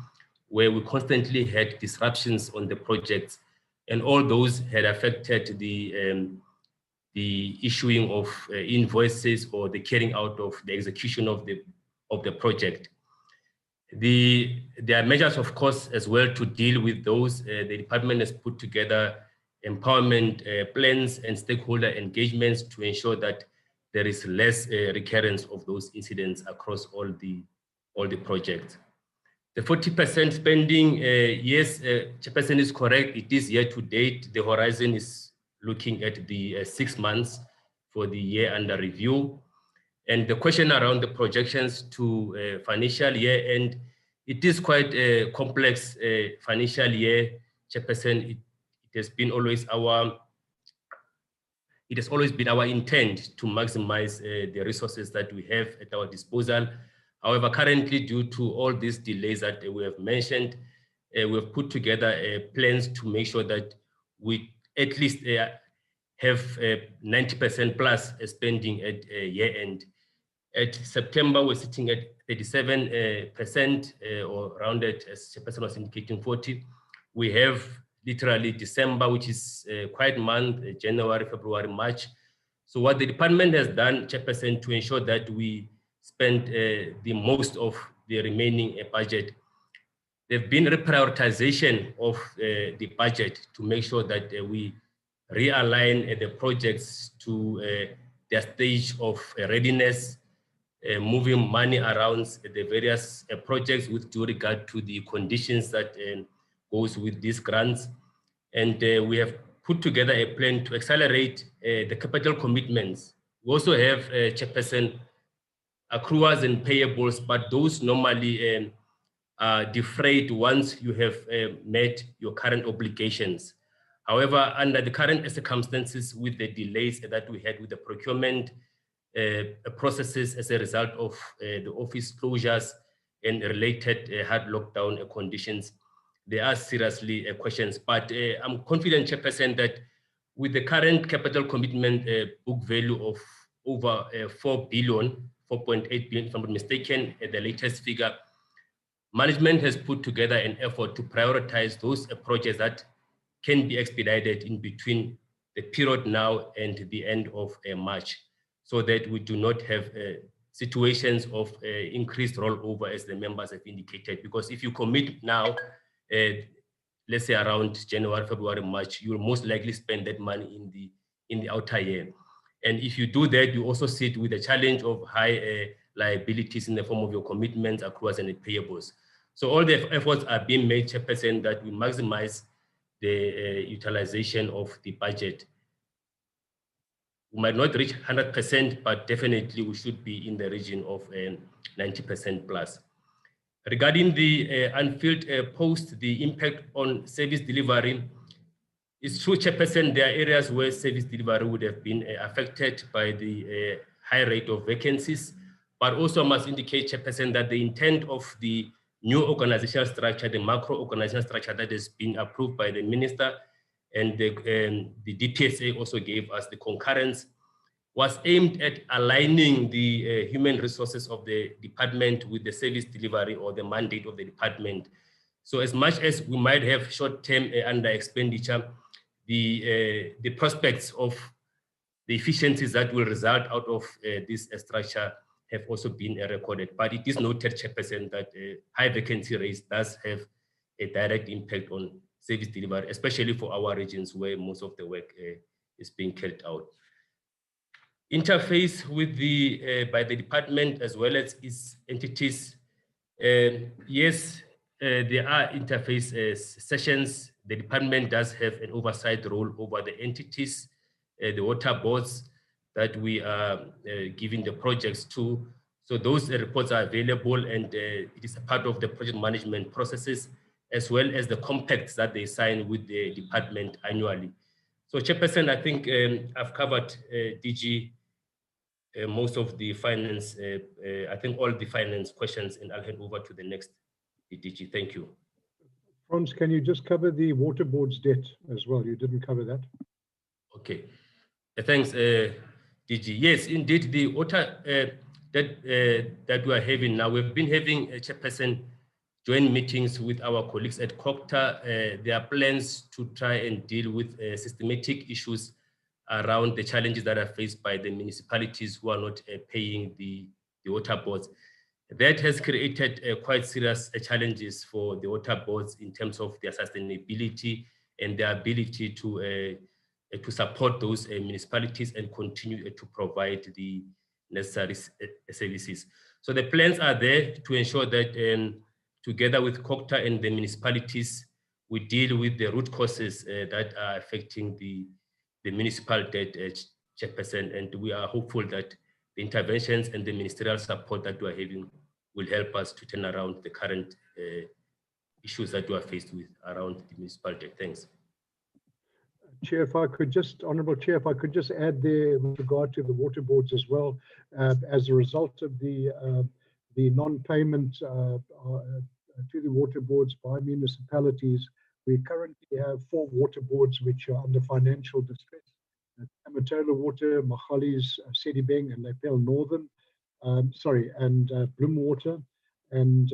where we constantly had disruptions on the projects, and all those had affected the issuing of invoices or the carrying out of the execution of the project. There are measures, of course, as well to deal with those. The department has put together empowerment plans and stakeholder engagements to ensure that there is less recurrence of those incidents across all the projects. The 40% spending, yes, Chairperson is correct. It is year to date. The horizon is looking at the 6 months for the year under review. And the question around the projections to financial year end, it is quite a complex financial year, Chairperson. It has always been our intent to maximize the resources that we have at our disposal. However, currently, due to all these delays that we have mentioned, we have put together plans to make sure that we at least have 90% plus spending at year end. At September, we're sitting at 37% or rounded, as Chairperson was indicating, 40. We have literally December, which is quite month, January, February, March. So what the department has done, Chairperson, to ensure that we spend the most of the remaining budget, there've been reprioritization of the budget to make sure that we realign the projects to their stage of readiness, moving money around the various projects with due regard to the conditions that goes with these grants. And we have put together a plan to accelerate the capital commitments. We also have, Chairperson, accruals and payables, but those normally are defrayed once you have met your current obligations. However, under the current circumstances with the delays that we had with the procurement processes as a result of the office closures and related hard lockdown conditions, there are seriously questions. But I'm confident, Chairperson, that with the current capital commitment book value of over 4 billion, 4.8 billion, if I'm not mistaken, at the latest figure, management has put together an effort to prioritize those projects that can be expedited in between the period now and the end of March, so that we do not have situations of increased rollover as the members have indicated. Because if you commit now, let's say around January, February, March, you will most likely spend that money in the outer year. And if you do that, you also sit with the challenge of high liabilities in the form of your commitments, accruals, and payables. So all the efforts are being made, Chairperson, that we maximize the utilization of the budget. We might not reach 100%, but definitely we should be in the region of 90% plus. Regarding the unfilled post, the impact on service delivery, it's true, Chairperson, there are areas where service delivery would have been affected by the high rate of vacancies, but also must indicate, Chairperson, that the intent of the new organizational structure, the macro organizational structure that has been approved by the minister, and the DPSA also gave us the concurrence, was aimed at aligning the human resources of the department with the service delivery or the mandate of the department. So as much as we might have short-term under expenditure, the prospects of the efficiencies that will result out of this structure have also been recorded. But it is noted, Chairperson, that high vacancy rates does have a direct impact on service delivery, especially for our regions where most of the work is being carried out. Interface with by the department as well as its entities. Yes, there are interface sessions. The department does have an oversight role over the entities, the water boards that we are giving the projects to. So those reports are available, and it is a part of the project management processes, as well as the compacts that they sign with the department annually. So Chairperson, I think I've covered DG most of the finance, I think all the finance questions, and I'll hand over to the next DG. Thank you. Franz, can you just cover the water board's debt as well? You didn't cover that. Okay. Thanks, DG. Yes, indeed, the water that we are having now, we've been having Chairperson joint meetings with our colleagues at COCTA. There are plans to try and deal with systematic issues around the challenges that are faced by the municipalities who are not paying the water boards. That has created quite serious challenges for the water boards in terms of their sustainability and their ability to support those municipalities and continue to provide the necessary services. So the plans are there to ensure that together with COCTA and the municipalities, we deal with the root causes that are affecting the municipal debt, Chairperson, and we are hopeful that the interventions and the ministerial support that we are having will help us to turn around the current issues that we are faced with around the municipal debt. Thanks. Chair, if I could just, Honourable Chair, if I could just add there with regard to the water boards as well, as a result of the non-payment to the water boards by municipalities, we currently have 4 water boards which are under financial distress. Amatola Water, Magalies, Sedibeng, and Lepel Northern, and Bloem Water. And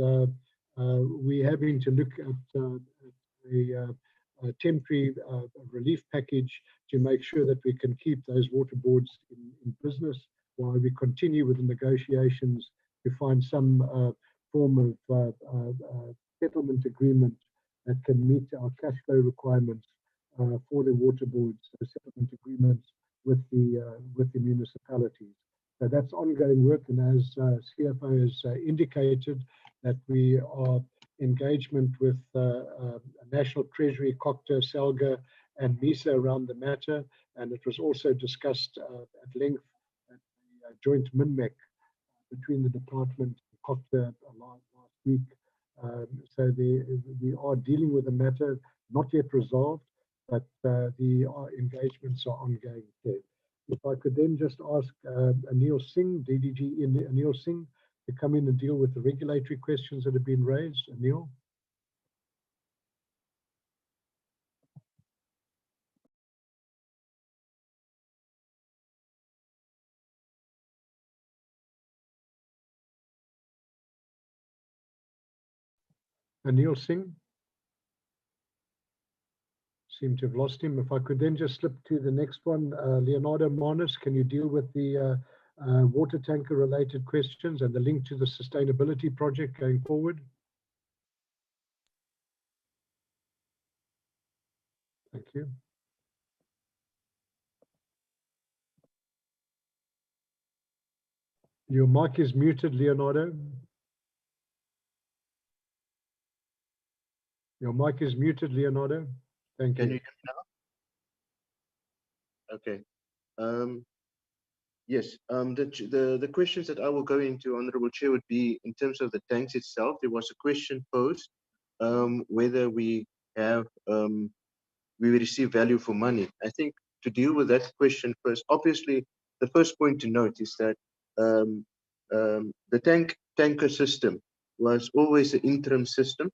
we're having to look at a temporary relief package to make sure that we can keep those water boards in business while we continue with the negotiations to find some form of settlement agreement that can meet our cash flow requirements for the water boards, settlement agreements with the municipalities. So that's ongoing work, and as CFO has indicated, that we are engagement with National Treasury, COCTA, SALGA, and MISA around the matter, and it was also discussed at length at the joint MINMEC between the department and COCTA last week. So we are dealing with the matter, not yet resolved, but the engagements are ongoing there. If I could then just ask Anil Singh, DDG Anil Singh, to come in and deal with the regulatory questions that have been raised. Anil? Anil Singh? Seem to have lost him. If I could then just slip to the next one. Leonardo Manus, can you deal with the water tanker related questions and the link to the sustainability project going forward? Thank you. Your mic is muted, Leonardo. Your mic is muted, Leonardo. Thank you. Can you hear me now? Okay. Yes, the questions that I will go into, Honourable Chair, would be in terms of the tanks itself. There was a question posed whether we have we receive value for money. I think to deal with that question first, obviously, the first point to note is that the tanker system was always an interim system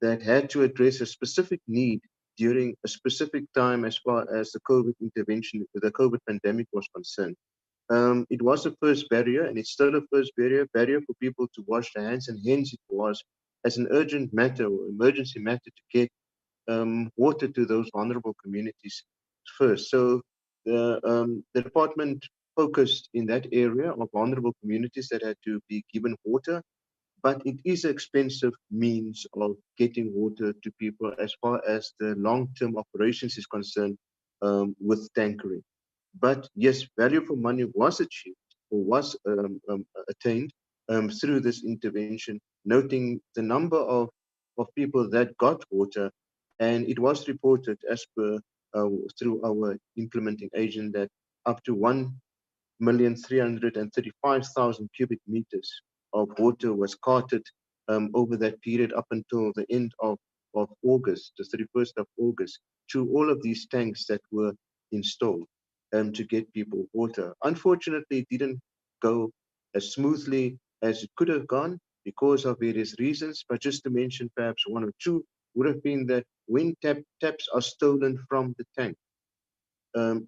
that had to address a specific need during a specific time as far as the COVID intervention, the COVID pandemic was concerned. It was a first barrier, and it's still a first barrier for people to wash their hands, and hence it was as an urgent matter or emergency matter to get water to those vulnerable communities first. So the department focused in that area of vulnerable communities that had to be given water, but it is an expensive means of getting water to people as far as the long-term operations is concerned with tankering. But yes, value for money was achieved or was attained through this intervention, noting the number of people that got water. And it was reported as per through our implementing agent that up to 1,335,000 cubic meters of water was carted over that period up until the end of August, the 31st of August, to all of these tanks that were installed to get people water. Unfortunately, it didn't go as smoothly as it could have gone because of various reasons. But just to mention perhaps one or two would have been that when taps are stolen from the tank,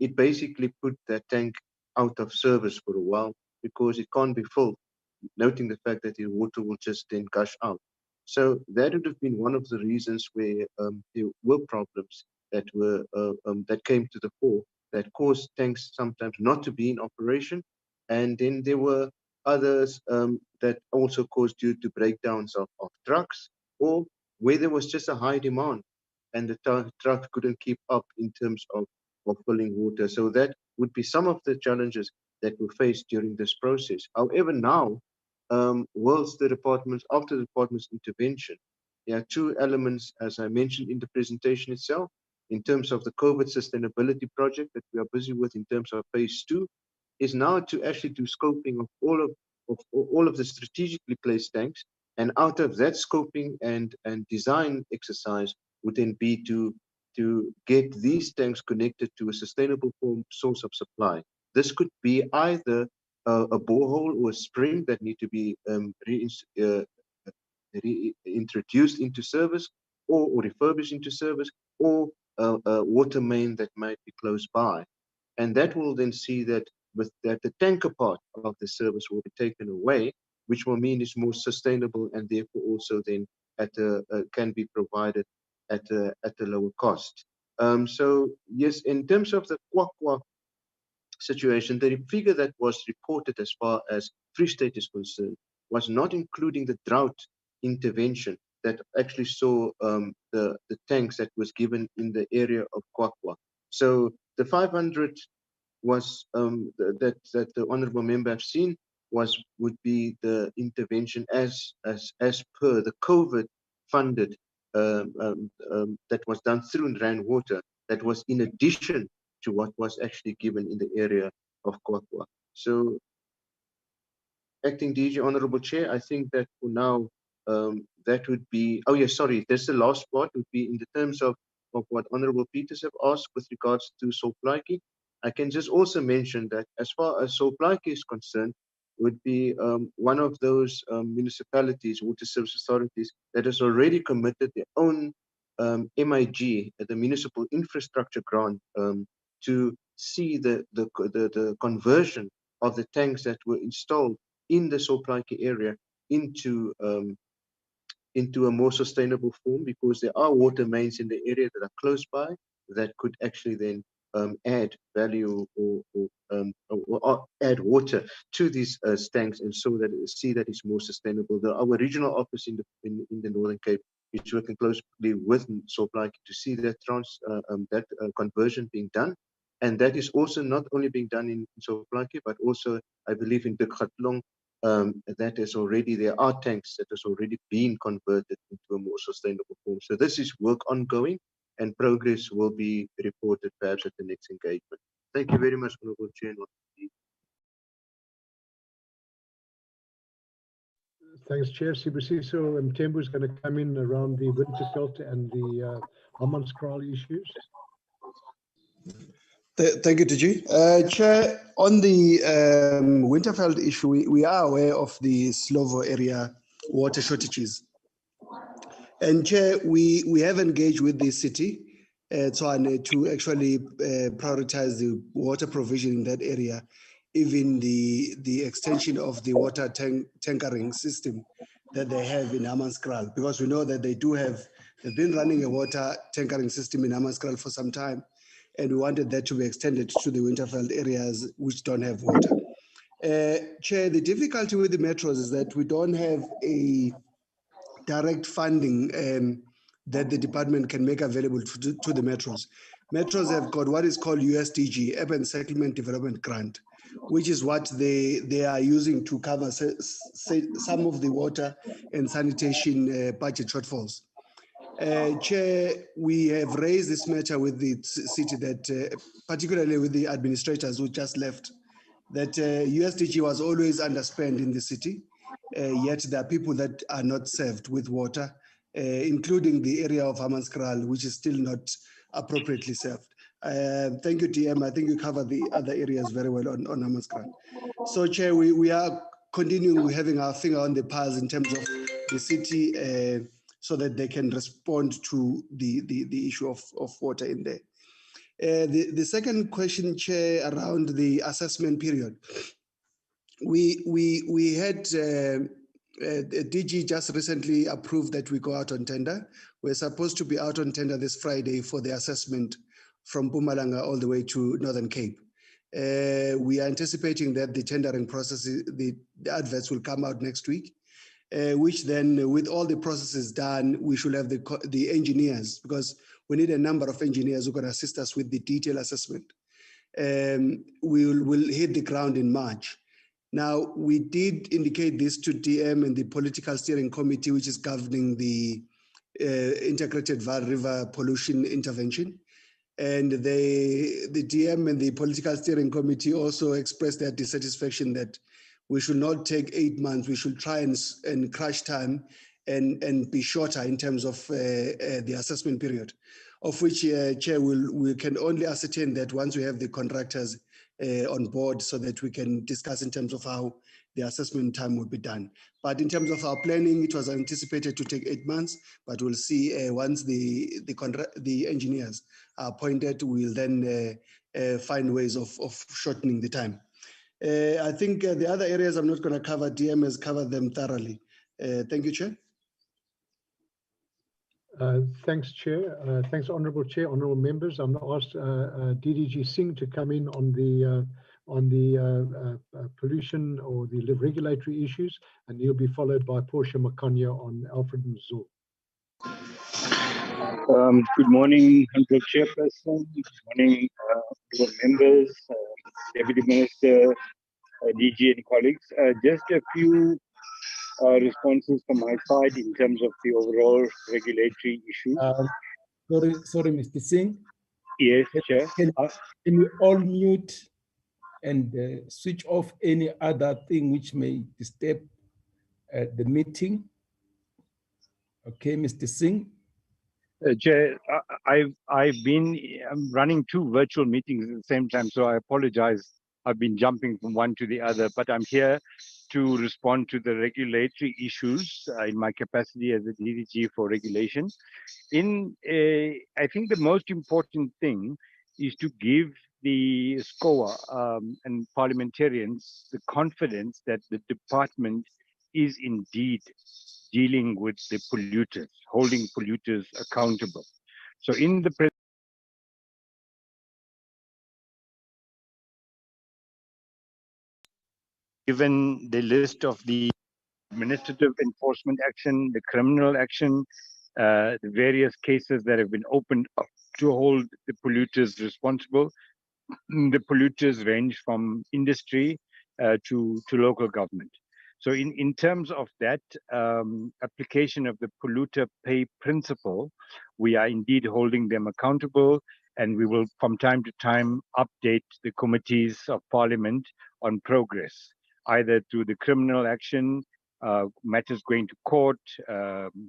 it basically put that tank out of service for a while because it can't be filled, noting the fact that the water will just then gush out. So that would have been one of the reasons where there were problems that were that came to the fore that caused tanks sometimes not to be in operation, and then there were others that also caused due to breakdowns of trucks, or where there was just a high demand and the truck couldn't keep up in terms of filling water. So that would be some of the challenges that were faced during this process. However, now, whilst the departments, after the department's intervention, there are two elements, as I mentioned in the presentation itself, in terms of the COVID sustainability project that we are busy with in terms of phase 2, is now to actually do scoping of all of the strategically placed tanks. And out of that scoping and design exercise would then be to get these tanks connected to a sustainable source of supply. This could be either a borehole or a spring that need to be reintroduced into service or refurbished into service, or a water main that might be close by. And that will then see that the tanker part of the service will be taken away, which will mean it's more sustainable and therefore also then can be provided at a lower cost. So yes, in terms of the Kwakwa situation, the figure that was reported as far as Free State is concerned was not including the drought intervention that actually saw the tanks that was given in the area of Kwakwa. So the 500 was that the honourable member have seen would be the intervention as per the COVID funded that was done through Rand Water, that was in addition to what was actually given in the area of Kwakwa. So, Acting DG, Honourable Chair, I think that for now, that would be, oh yes, sorry, that's the last part, would be in the terms of what Honourable Peters have asked with regards to Soplaiki. I can just also mention that as far as Soplaiki is concerned, would be one of those municipalities, water service authorities, that has already committed their own MIG, the Municipal Infrastructure Grant, to see the conversion of the tanks that were installed in the Soplaiki area into a more sustainable form, because there are water mains in the area that are close by that could actually then add value or add water to these tanks, and so that see that it's more sustainable. Our regional office in the Northern Cape is working closely with Soplaiki to see that conversion being done. And that is also not only being done in Soplaiki, but also I believe in Dikgatlong, that is already, there are tanks that has already been converted into a more sustainable form. So this is work ongoing, and progress will be reported perhaps at the next engagement. Thank you very much, Honourable Chair. Thanks, Chair. Sibusiso Mthembu is going to come in around the Winterveld and the Hammanskraal issues. Thank you, DG. Chair, on the Winterveld issue, we are aware of the Slovo area water shortages. And Chair, we have engaged with the city to actually prioritize the water provision in that area, even the extension of the water tankering system that they have in Hammanskraal, because we know that they've been running a water tankering system in Hammanskraal for some time, and we wanted that to be extended to the Winterveld areas which don't have water. Chair, the difficulty with the metros is that we don't have a direct funding that the department can make available to the metros. Metros have got what is called USDG, Urban Settlement Development Grant, which is what they are using to cover some of the water and sanitation budget shortfalls. Chair, we have raised this matter with the city, that particularly with the administrators who just left, that USDG was always underspent in the city, yet there are people that are not served with water, including the area of Hammanskraal, which is still not appropriately served. Thank you, TM. I think you covered the other areas very well on Namaskar. So, Chair, we are continuing. We're having our finger on the pulse in terms of the city so that they can respond to the issue of water in there. The second question, Chair, around the assessment period. We had DG just recently approved that we go out on tender. We're supposed to be out on tender this Friday for the assessment from Mpumalanga all the way to Northern Cape. We are anticipating that the tendering process, the adverts will come out next week, which then, with all the processes done, we should have the engineers, because we need a number of engineers who can assist us with the detailed assessment. We'll hit the ground in March. Now, we did indicate this to DM and the political steering committee, which is governing the integrated Vaal River pollution intervention. And the DM and the political steering committee also expressed their dissatisfaction that we should not take 8 months. We should try and crash time and be shorter in terms of the assessment period, of which, Chair, we can only ascertain that once we have the contractors on board, so that we can discuss in terms of how the assessment time will be done. But in terms of our planning, it was anticipated to take 8 months, but we'll see once the engineers are appointed, we'll then find ways of shortening the time. I think the other areas I'm not going to cover, DM has covered them thoroughly. Thank you, Chair. Thanks, Chair. Thanks, Honourable Chair, Honourable Members. I'm going to ask DDG Singh to come in on the pollution or the regulatory issues, and he'll be followed by Portia Makanya on Alfred Mzou. Good morning, Honourable Chairperson. Good morning, Honourable Members, Deputy Minister, DG and colleagues. Just a few responses from my side in terms of the overall regulatory issues. Sorry, Mr. Singh. Yes, Chair. Can you all mute and switch off any other thing which may disturb the meeting? Okay, Mr. Singh. Chair, I've been running 2 virtual meetings at the same time, so I apologize. I've been jumping from one to the other, but I'm here to respond to the regulatory issues in my capacity as a DDG for regulation. I think the most important thing is to give the SCOA and parliamentarians the confidence that the department is indeed dealing with the polluters, holding polluters accountable. So in the given the list of the administrative enforcement action, the criminal action, the various cases that have been opened up to hold the polluters responsible. The polluters range from industry to local government. So in terms of that application of the polluter pay principle, we are indeed holding them accountable, and we will from time to time update the committees of parliament on progress, either through the criminal action, matters going to court,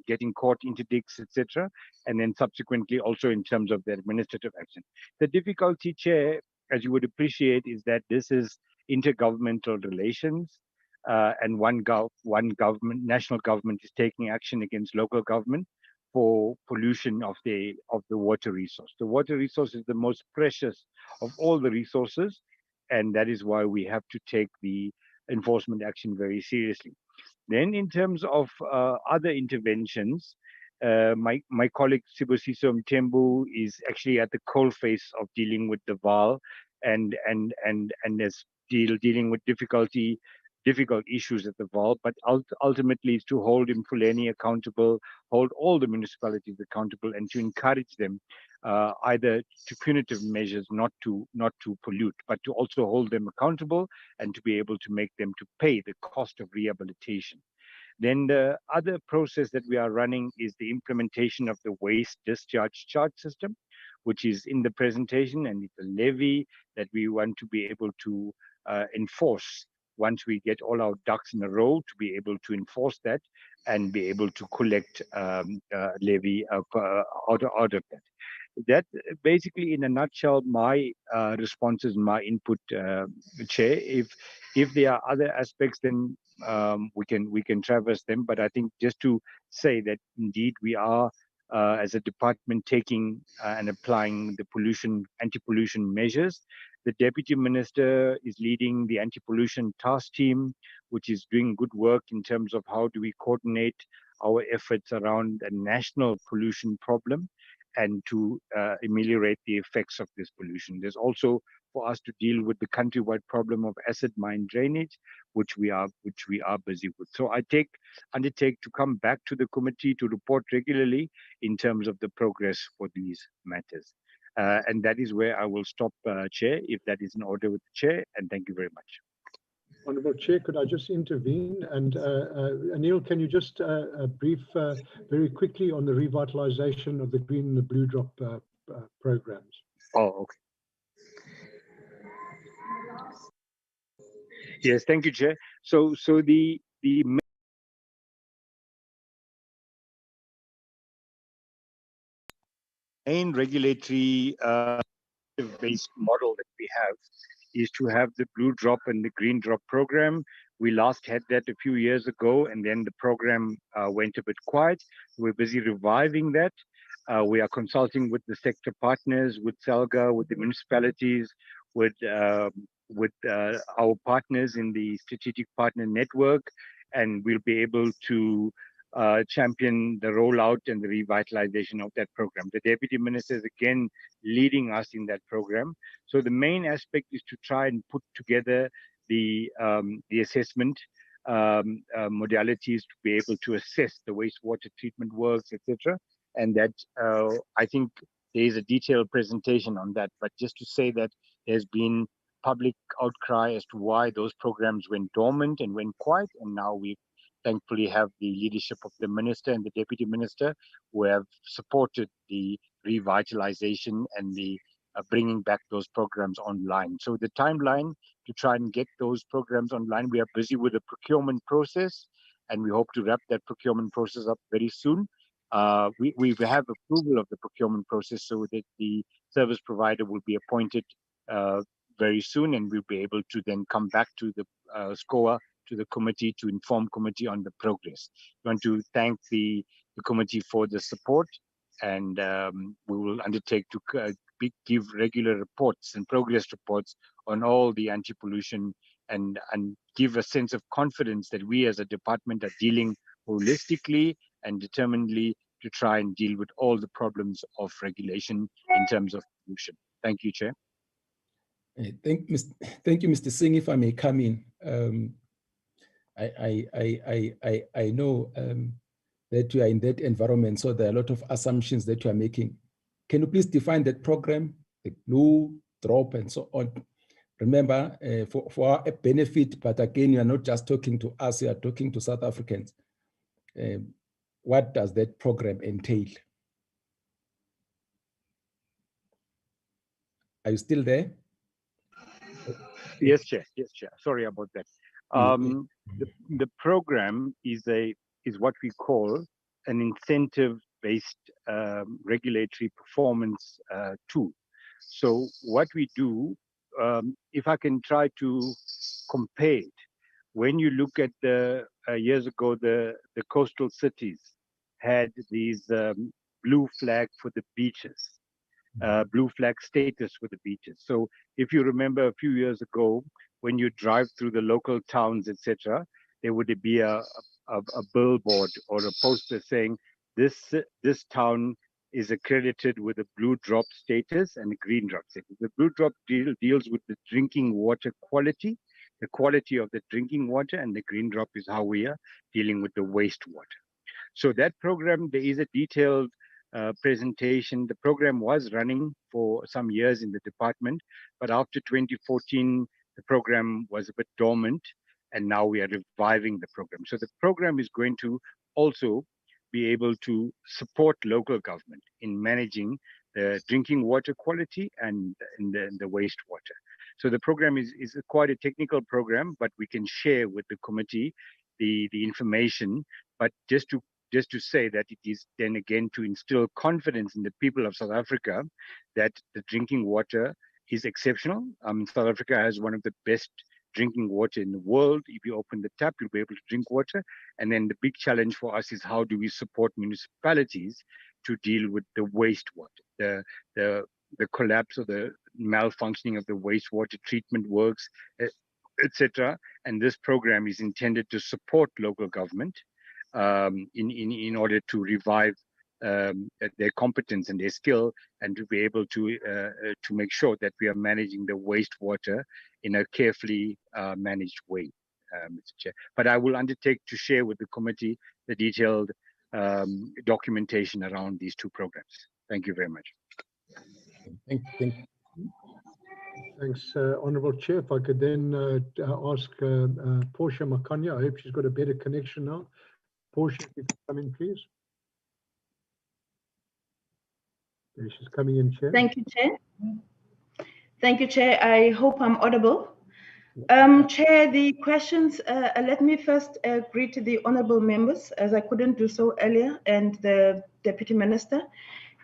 getting court interdicts, etc., and then subsequently also in terms of the administrative action. The difficulty, Chair, as you would appreciate, is that this is intergovernmental relations, and one government, national government, is taking action against local government for pollution of the water resource. The water resource is the most precious of all the resources, and that is why we have to take the enforcement action very seriously. Then in terms of other interventions, my colleague Sibusiso Mthembu is actually at the coalface of dealing with the Vaal and is dealing with difficult issues at the Vaal, but ultimately is to hold Mfuleni accountable, hold all the municipalities accountable, and to encourage them either to punitive measures not to pollute, but to also hold them accountable and to be able to make them to pay the cost of rehabilitation. Then the other process that we are running is the implementation of the waste discharge charge system, which is in the presentation, and it's a levy that we want to be able to enforce once we get all our ducks in a row, to be able to enforce that and be able to collect levy out of that. that basically, in a nutshell, my responses, my input, Chair. If there are other aspects, then we can traverse them. But I think just to say that indeed we are, as a department, taking and applying the anti-pollution measures. The Deputy Minister is leading the anti-pollution task team, which is doing good work in terms of how do we coordinate our efforts around a national pollution problem and to ameliorate the effects of this pollution. There's also for us to deal with the countrywide problem of acid mine drainage, which we are busy with. So I undertake to come back to the committee to report regularly in terms of the progress for these matters. And that is where I will stop, Chair, if that is in order with the Chair. And thank you very much. Honourable Chair, could I just intervene? And Anil, can you just brief very quickly on the revitalisation of the green and the blue drop programs? Oh, okay. Yes, thank you, Chair. So the main regulatory based model that we have is to have the blue drop and the green drop program. We last had that a few years ago, and then the program went a bit quiet. We're busy reviving that. We are consulting with the sector partners, with SALGA, with the municipalities, with our partners in the strategic partner network, and we'll be able to champion the rollout and the revitalization of that program. The Deputy Minister is again leading us in that program. So the main aspect is to try and put together the assessment modalities to be able to assess the wastewater treatment works, etc. And that I think there is a detailed presentation on that. But just to say that there's been public outcry as to why those programs went dormant and went quiet, and now we thankfully have the leadership of the Minister and the Deputy Minister who have supported the revitalization and the bringing back those programs online. So the timeline to try and get those programs online, we are busy with the procurement process, and we hope to wrap that procurement process up very soon. We have approval of the procurement process so that the service provider will be appointed very soon, and we'll be able to then come back to the SCOA, to the committee, to inform committee on the progress. I want to thank the committee for the support, and we will undertake to give regular reports and progress reports on all the anti-pollution and give a sense of confidence that we as a department are dealing holistically and determinedly to try and deal with all the problems of regulation in terms of pollution. Thank you, Chair. Thank you, Mr. Singh. If I may come in, I know that you are in that environment, so there are a lot of assumptions that you are making. Can you please define that program, the blue drop and so on? Remember, for our benefit, but again, you are not just talking to us, you are talking to South Africans. What does that program entail? Are you still there? Yes, Chair. Yes, Chair. Sorry about that. The program is what we call an incentive-based regulatory performance tool. So what we do, if I can try to compare it, when you look at the years ago, the coastal cities had these blue flag for the beaches. Blue flag status for the beaches. So if you remember a few years ago, when you drive through the local towns, etc., there would be a billboard or a poster saying this town is accredited with a blue drop status and a green drop status. The blue drop deals with the drinking water quality, the quality of the drinking water, and the green drop is how we are dealing with the wastewater. So that program, there is a detailed presentation. The program was running for some years in the department, but after 2014, the program was a bit dormant, and now we are reviving the program. So the program is going to also be able to support local government in managing the drinking water quality and the wastewater. So the program is quite a technical program, but we can share with the committee the information. But just to just to say that it is then again to instill confidence in the people of South Africa that the drinking water is exceptional. South Africa has one of the best drinking water in the world. If you open the tap, you'll be able to drink water. And then the big challenge for us is how do we support municipalities to deal with the wastewater, the collapse or the malfunctioning of the wastewater treatment works, etc. And this program is intended to support local government in order to revive their competence and their skill, and to be able to make sure that we are managing the wastewater in a carefully managed way, Mr. Chair. But I will undertake to share with the committee the detailed documentation around these two programs. Thank you very much. Thanks, Honourable Chair. If I could then ask Portia Makanya, I hope she's got a better connection now. Portia, if you could come in, please. There she's coming in, Chair. Thank you, Chair. Thank you, Chair. I hope I'm audible. Chair, the questions, let me first greet the honourable members, as I couldn't do so earlier, and the Deputy Minister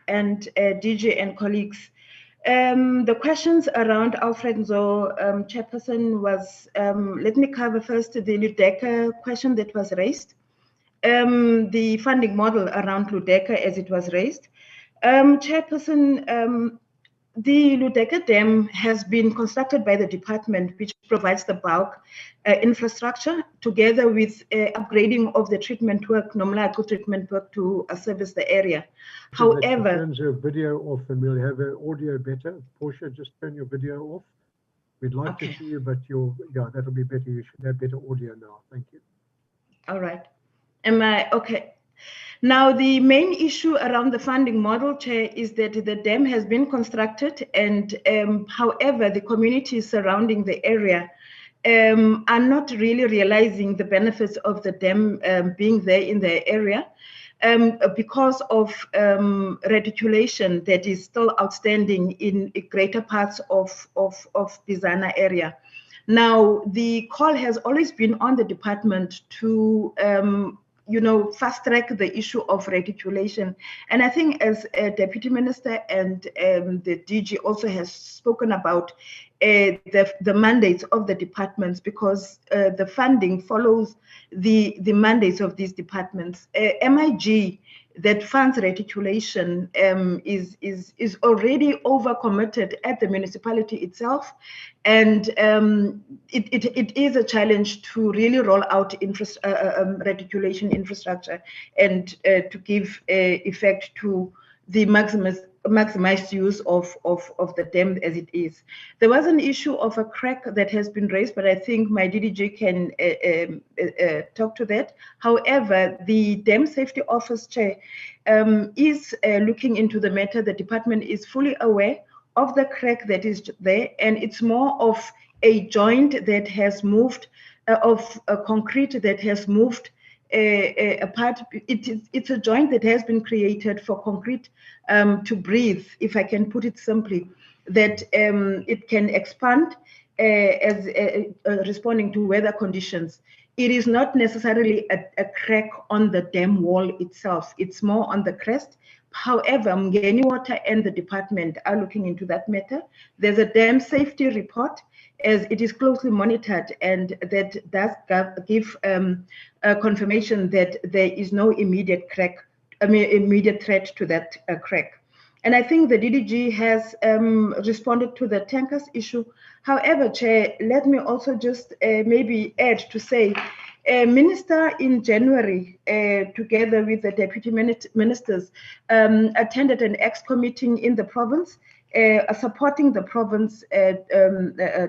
and DG and colleagues. The questions around Alfred Nzo, Chairperson, was, let me cover first the Ludeka question that was raised. The funding model around Ludeka as it was raised. Chairperson, the Ludeka Dam has been constructed by the department, which provides the bulk infrastructure, together with upgrading of the treatment work, Nomlako treatment work, to service the area. However, turns your video off and we'll have an audio better. Portia, just turn your video off. We'd like to see you, but yeah, that'll be better. You should have better audio now. Thank you. All right. Am I okay? Now, the main issue around the funding model, Chair, is that the dam has been constructed, and however, the communities surrounding the area are not really realizing the benefits of the dam being there in the area because of reticulation that is still outstanding in greater parts of Bizana area. Now, the call has always been on the department to fast track the issue of reticulation. And I think as a Deputy Minister and the DG also has spoken about the mandates of the departments, because the funding follows the mandates of these departments. MIG that funds reticulation is already overcommitted at the municipality itself, and it is a challenge to really roll out reticulation infrastructure and to give effect to the maximized use of the dam as it is. There was an issue of a crack that has been raised, but I think my DDG can talk to that. However, the Dam Safety Office Chair is looking into the matter. The department is fully aware of the crack that is there, and it's more of a joint that has moved, of a concrete that has moved apart. It's a joint that has been created for concrete to breathe, if I can put it simply, that it can expand as responding to weather conditions. It is not necessarily a crack on the dam wall itself. It's more on the crest. However, Mgeni Water and the department are looking into that matter. There's a dam safety report, as it is closely monitored, and that does give a confirmation that there is no immediate immediate threat to that crack. And I think the DDG has responded to the tankers issue. However, Chair, let me also just maybe add to say, Minister in January, together with the Deputy Ministers, attended an EXCO meeting in the province, supporting the province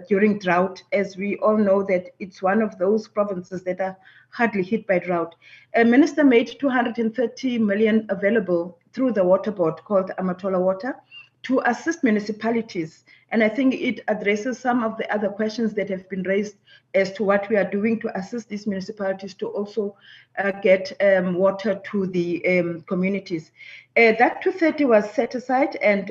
during drought, as we all know that it's one of those provinces that are hardly hit by drought. Minister made 230 million available through the water board called Amatola Water to assist municipalities And I think it addresses some of the other questions that have been raised as to what we are doing to assist these municipalities to also get water to the communities. That 230 was set aside, and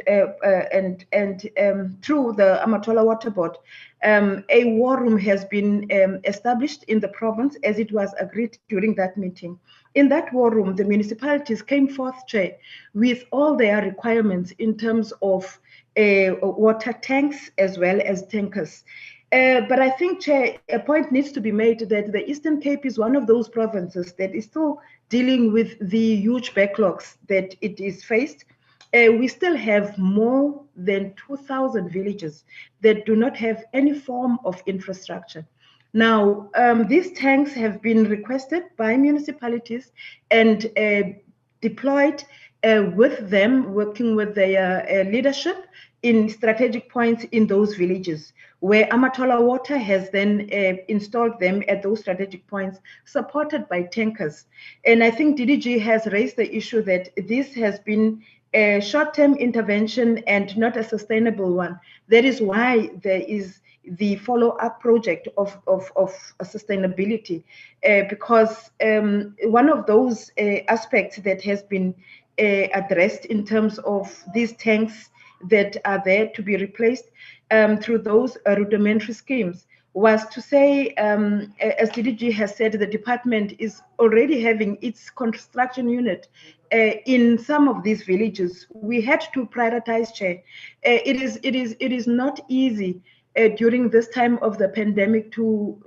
through the Amatola Water Board, a war room has been established in the province as it was agreed during that meeting. In that war room, the municipalities came forth, Chair, with all their requirements in terms of water tanks as well as tankers. But I think, Chair, a point needs to be made that the Eastern Cape is one of those provinces that is still dealing with the huge backlogs that it is faced. We still have more than 2,000 villages that do not have any form of infrastructure. Now, these tanks have been requested by municipalities and deployed with them, working with their leadership in strategic points in those villages, where Amatola Water has then installed them at those strategic points, supported by tankers. And I think DDG has raised the issue that this has been a short-term intervention and not a sustainable one. That is why there is the follow-up project of sustainability, because one of those aspects that has been addressed in terms of these tanks that are there to be replaced through those rudimentary schemes was to say, as DDG has said, the department is already having its construction unit in some of these villages. We had to prioritize, Chair. It is not easy during this time of the pandemic to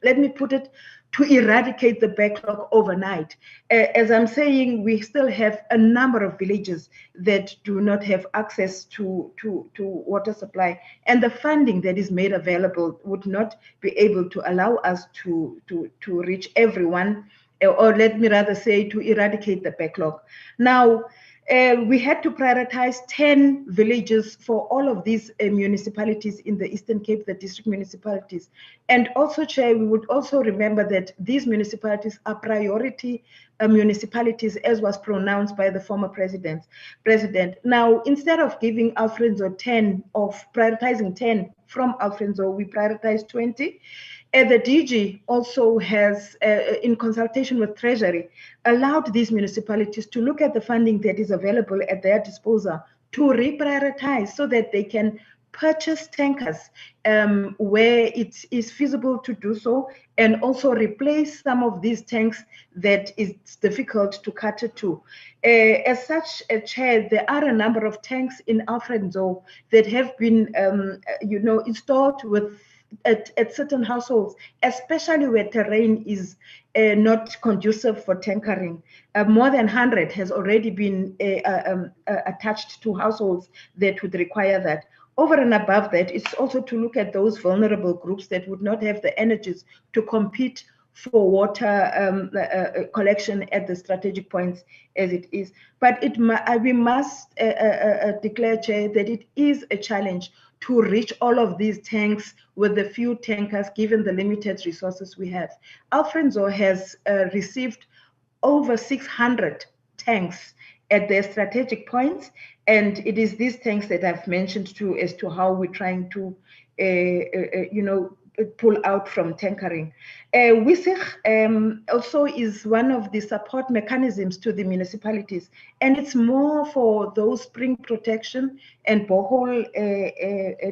let me put it, to eradicate the backlog overnight. As I'm saying, we still have a number of villages that do not have access to water supply, and the funding that is made available would not be able to allow us to reach everyone, or let me rather say, to eradicate the backlog. Now, we had to prioritize 10 villages for all of these municipalities in the Eastern Cape, the district municipalities. And also, Chair, we would also remember that these municipalities are priority municipalities, as was pronounced by the former president. Now, instead of giving Alfredo 10, of prioritizing 10 from Alfredo, we prioritize 20. The DG also has, in consultation with Treasury, allowed these municipalities to look at the funding that is available at their disposal to reprioritize so that they can purchase tankers where it is feasible to do so, and also replace some of these tanks that is difficult to cater to. As such, Chair, there are a number of tanks in Alfredo that have been, installed with at certain households, especially where terrain is not conducive for tankering. More than 100 has already been attached to households that would require that. Over and above that, it's also to look at those vulnerable groups that would not have the energies to compete for water collection at the strategic points as it is. But we must declare, Chair, that it is a challenge to reach all of these tanks with the few tankers, given the limited resources we have. Alfredo has received over 600 tanks at their strategic points, and it is these tanks that I've mentioned too as to how we're trying to, pull out from tankering. WISIG also is one of the support mechanisms to the municipalities, and it's more for those spring protection and borehole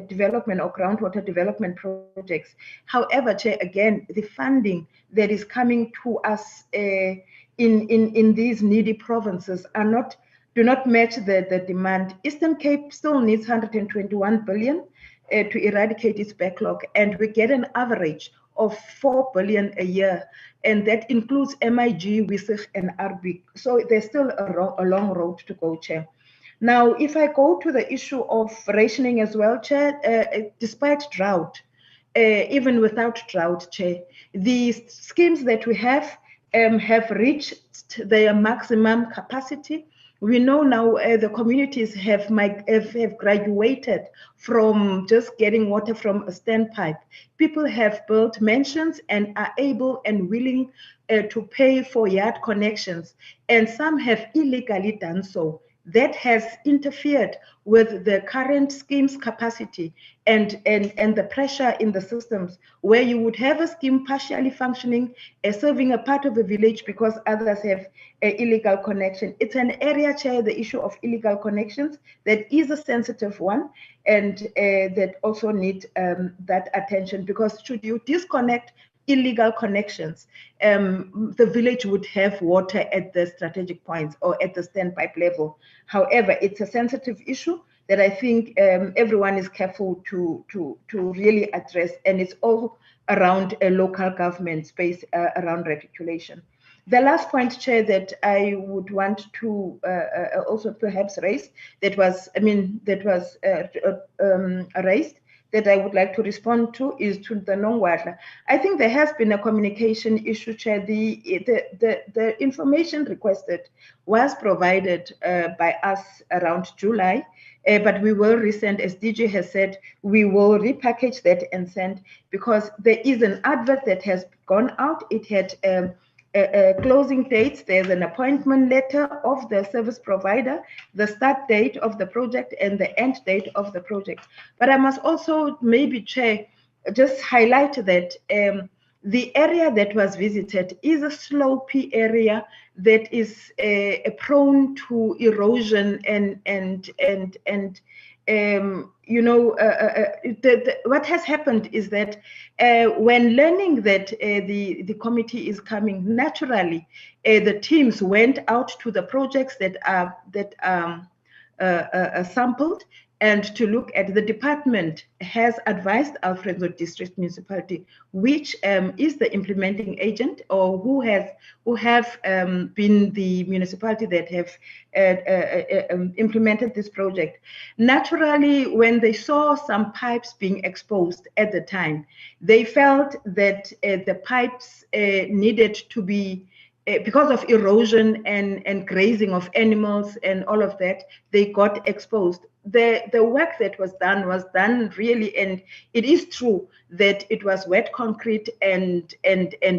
development or groundwater development projects. However, Chair, again, the funding that is coming to us in these needy provinces do not match the demand. Eastern Cape still needs 121 billion to eradicate its backlog, and we get an average of 4 billion a year, and that includes MIG, WISIG, and RB. So there's still a long road to go, Chair. Now, if I go to the issue of rationing as well, Chair, despite drought, even without drought, Chair, the schemes that we have reached their maximum capacity. We know now the communities have graduated from just getting water from a standpipe. People have built mansions and are able and willing to pay for yard connections, and some have illegally done so that has interfered with the current scheme's capacity and the pressure in the systems, where you would have a scheme partially functioning, serving a part of the village because others have illegal connection. It's an area, Chair, the issue of illegal connections, that is a sensitive one, and that also need that attention, because should you disconnect illegal connections, the village would have water at the strategic points or at the standpipe level. However, it's a sensitive issue that I think everyone is careful to really address, and it's all around a local government space around reticulation. The last point, Chair, that I would want to also perhaps raise, raised, that I would like to respond to, is to the Nongwadla. I think there has been a communication issue, Chair. The information requested was provided by us around July, but we will resend, as DG has said, we will repackage that and send, because there is an advert that has gone out. It had closing dates. There's an appointment letter of the service provider, the start date of the project, and the end date of the project. But I must also, maybe, Chair, just highlight that the area that was visited is a slopey area that is prone to erosion what has happened is that when learning that the committee is coming, naturally the teams went out to the projects that are sampled, and to look at. The department has advised Alfredo District Municipality, which is the implementing agent, or who have been the municipality that have implemented this project. Naturally, when they saw some pipes being exposed at the time, they felt that the pipes needed to be, because of erosion and grazing of animals and all of that, they got exposed. The work that was done really, and it is true that it was wet concrete and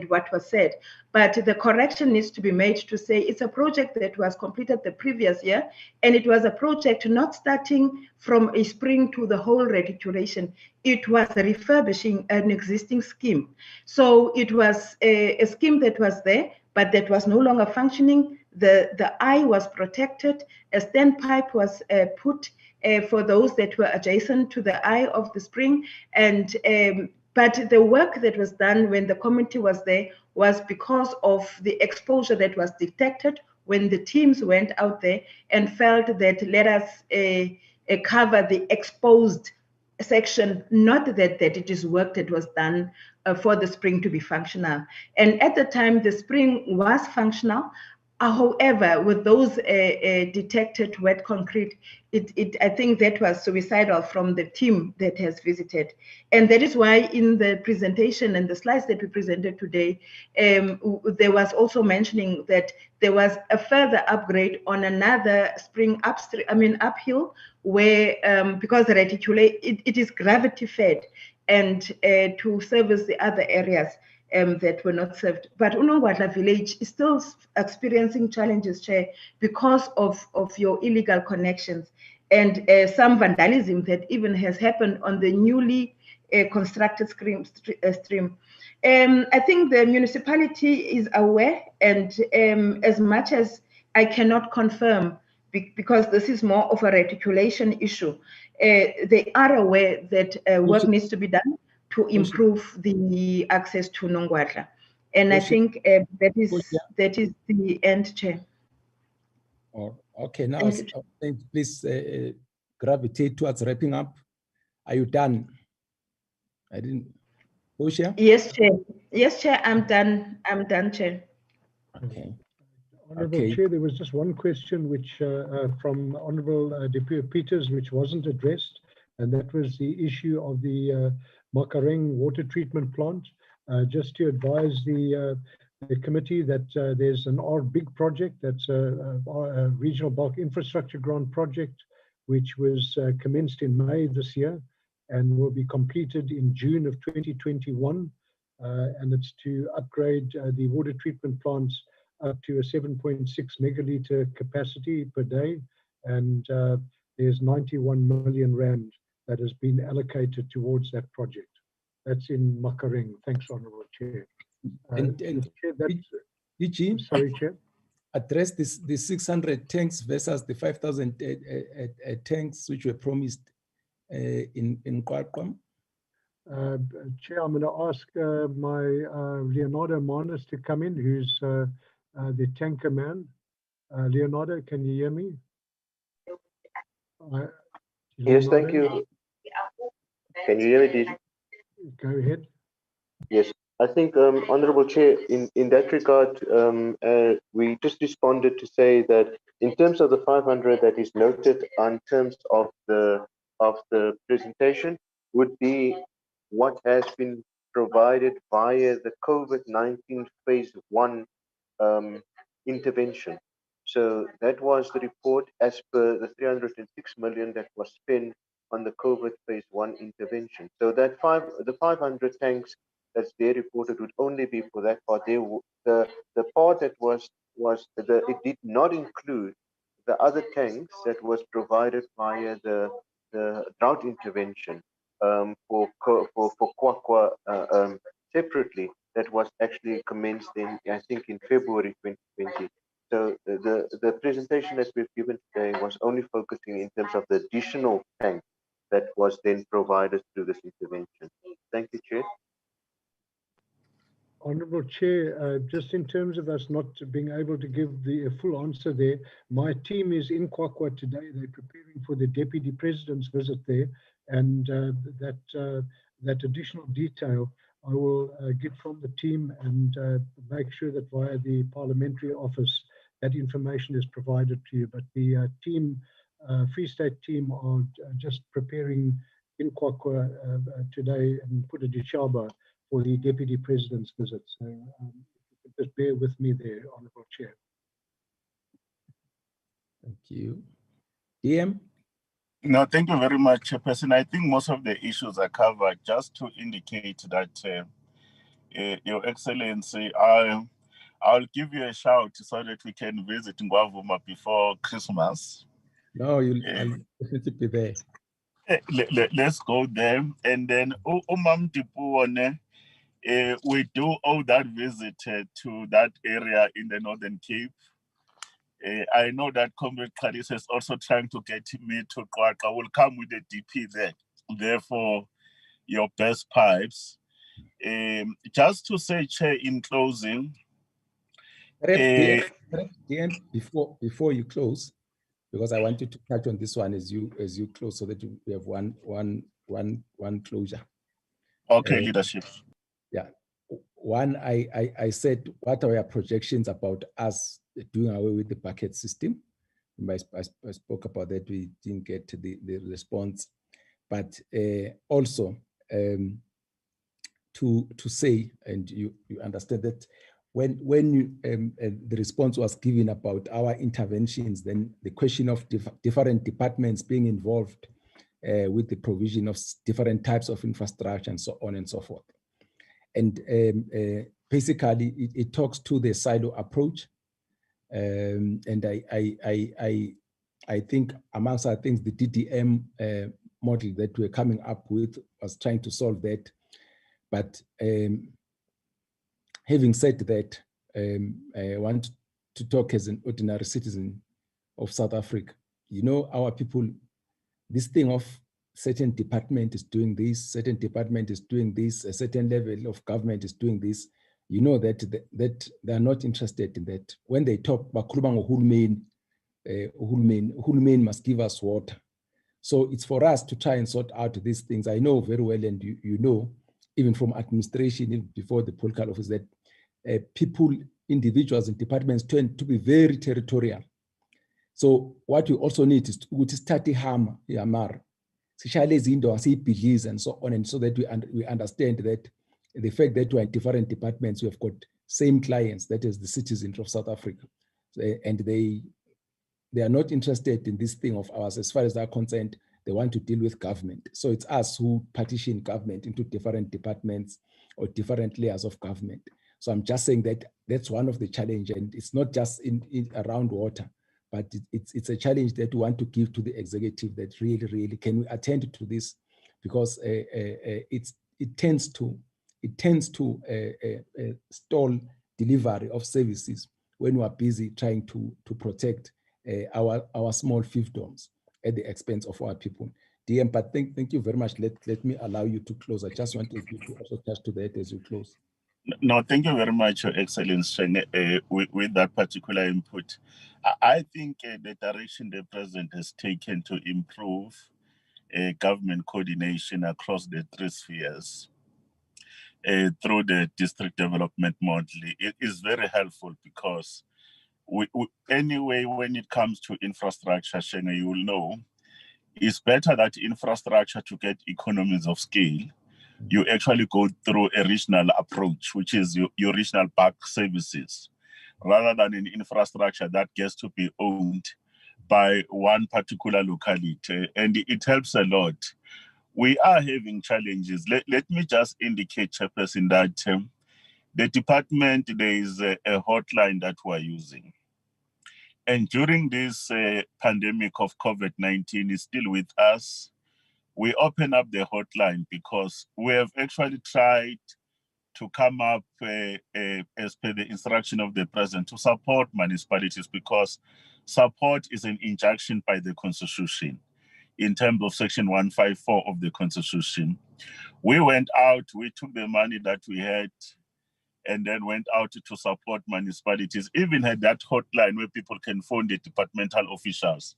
what was said, but the correction needs to be made to say it's a project that was completed the previous year, and it was a project not starting from a spring to the whole reticulation. It was refurbishing an existing scheme. So it was a scheme that was there, but that was no longer functioning. The eye was protected. A standpipe was put for those that were adjacent to the eye of the spring. And but the work that was done when the committee was there was because of the exposure that was detected when the teams went out there and felt that let us cover the exposed section, not that it is work that was done for the spring to be functional. And at the time, the spring was functional. However, with those detected wet concrete, I think that was suicidal from the team that has visited. And that is why in the presentation and the slides that we presented today, there was also mentioning that there was a further upgrade on another spring uphill, where because the reticulated, it is gravity fed, and to service the other areas that were not served. But Unongwadla village is still experiencing challenges, Chair, because of your illegal connections and some vandalism that even has happened on the newly constructed stream. I think the municipality is aware, and as much as I cannot confirm, because this is more of a reticulation issue, they are aware that work needs to be done to improve the access to Nongwadla. And I think that is the end, Chair. Oh, okay, now please gravitate towards wrapping up. Are you done? I didn't. Portia? Yes, Chair. Yes, Chair, I'm done. I'm done, Chair. Okay. Honourable Chair, there was just one question which from Honourable Deputy Peters, which wasn't addressed, and that was the issue of the Makareng water treatment plant. Just to advise the committee that there's an big project, that's a regional bulk infrastructure grant project, which was commenced in May this year and will be completed in June of 2021. And it's to upgrade the water treatment plants up to a 7.6 megaliter capacity per day, and there's 91 million rand that has been allocated towards that project. That's in Makareng. Thanks, Honourable Chair. And Chair, that's, DG, sorry, Chair. Address the 600 tanks versus the 5,000 tanks which were promised in Kwakwa. Chair, I'm going to ask my Leonardo Manus to come in, who's the tanker man. Leonardo, can you hear me? Yes, thank you. Can you hear me, DG? Go ahead. Yes, I think, Honourable Chair, in that regard, we just responded to say that in terms of the 500 that is noted on terms of the presentation would be what has been provided via the COVID-19 phase 1 intervention. So that was the report as per the 306 million that was spent on the COVID phase 1 intervention. So that the 500 tanks that's there reported would only be for that part. The part that it did not include the other tanks that was provided via the drought intervention for Kwakwa separately. That was actually commenced in, I think, in February 2020. So the presentation that we've given today was only focusing in terms of the additional tank that was then provided through this intervention. Thank you, Chair. Honourable Chair, just in terms of us not being able to give the full answer there, my team is in Kwakwa today. They're preparing for the Deputy President's visit there, and that additional detail I will get from the team and make sure that via the Parliamentary Office that information is provided to you. But the team, Free State team, are just preparing in Kwakwa today and put a Dishaba for the Deputy President's visit. So just bear with me there, Honourable Chair. Thank you. DM? No, thank you very much, Chairperson. I think most of the issues are covered. Just to indicate that, Your Excellency, I'll give you a shout so that we can visit Ngwavuma before Christmas. No, I'll definitely be there. Let's go there. And then, Umam Tipuone, we do owe that visit to that area in the Northern Cape. I know that Comrade Kadis is also trying to get me to Kwakwa. Will come with a DP there. Therefore, your best pipes. Just to say, Chair, in closing. DM, before you close, because I want you to touch on this one as you close, so that we have one closure. Okay, leadership. Yeah. One, I said, what are your projections about us doing away with the bucket system? I spoke about that. We didn't get the response, but also to say, and you understand that when the response was given about our interventions, then the question of different departments being involved with the provision of different types of infrastructure and so on and so forth. And basically, it talks to the silo approach. And I think, amongst other things, the DDM model that we're coming up with was trying to solve that. But having said that, I want to talk as an ordinary citizen of South Africa. You know, our people, this thing of certain department is doing this, certain department is doing this, a certain level of government is doing this. You know that they are not interested in that. When they talk about Hulmain must give us water. So it's for us to try and sort out these things. I know very well, and you know, even from administration, even before the political office, that people, individuals and departments tend to be very territorial. So what we also need is to start a harm, Yamar, and so on, and so that we understand that the fact that we are in different departments, we have got same clients, that is the citizens of South Africa, and they are not interested in this thing of ours. As far as they're concerned, they want to deal with government. So it's us who partition government into different departments or different layers of government. So I'm just saying that that's one of the challenges, and it's not just in around water, but it's a challenge that we want to give to the executive, that really can we attend to this, because it tends to stall delivery of services when we are busy trying to protect our small fiefdoms at the expense of our people. DM, but thank you very much. Let me allow you to close. I just wanted you to also touch to that as you close. No, thank you very much, Your Excellency, with that particular input. I think the direction the President has taken to improve government coordination across the three spheres through the district development model, it is very helpful, because anyway, when it comes to infrastructure, Shenge, you will know, it's better that infrastructure, to get economies of scale, you actually go through a regional approach, which is your regional park services, rather than an infrastructure that gets to be owned by one particular locality. And it helps a lot. We are having challenges. Let me just indicate, Chairperson, that the department, there is a hotline that we're using. And during this pandemic of COVID-19 is still with us, we open up the hotline because we have actually tried to come up as per the instruction of the President to support municipalities, because support is an injunction by the Constitution in terms of Section 154 of the Constitution. We went out, we took the money that we had, and then went out to support municipalities, even had that hotline where people can phone the departmental officials.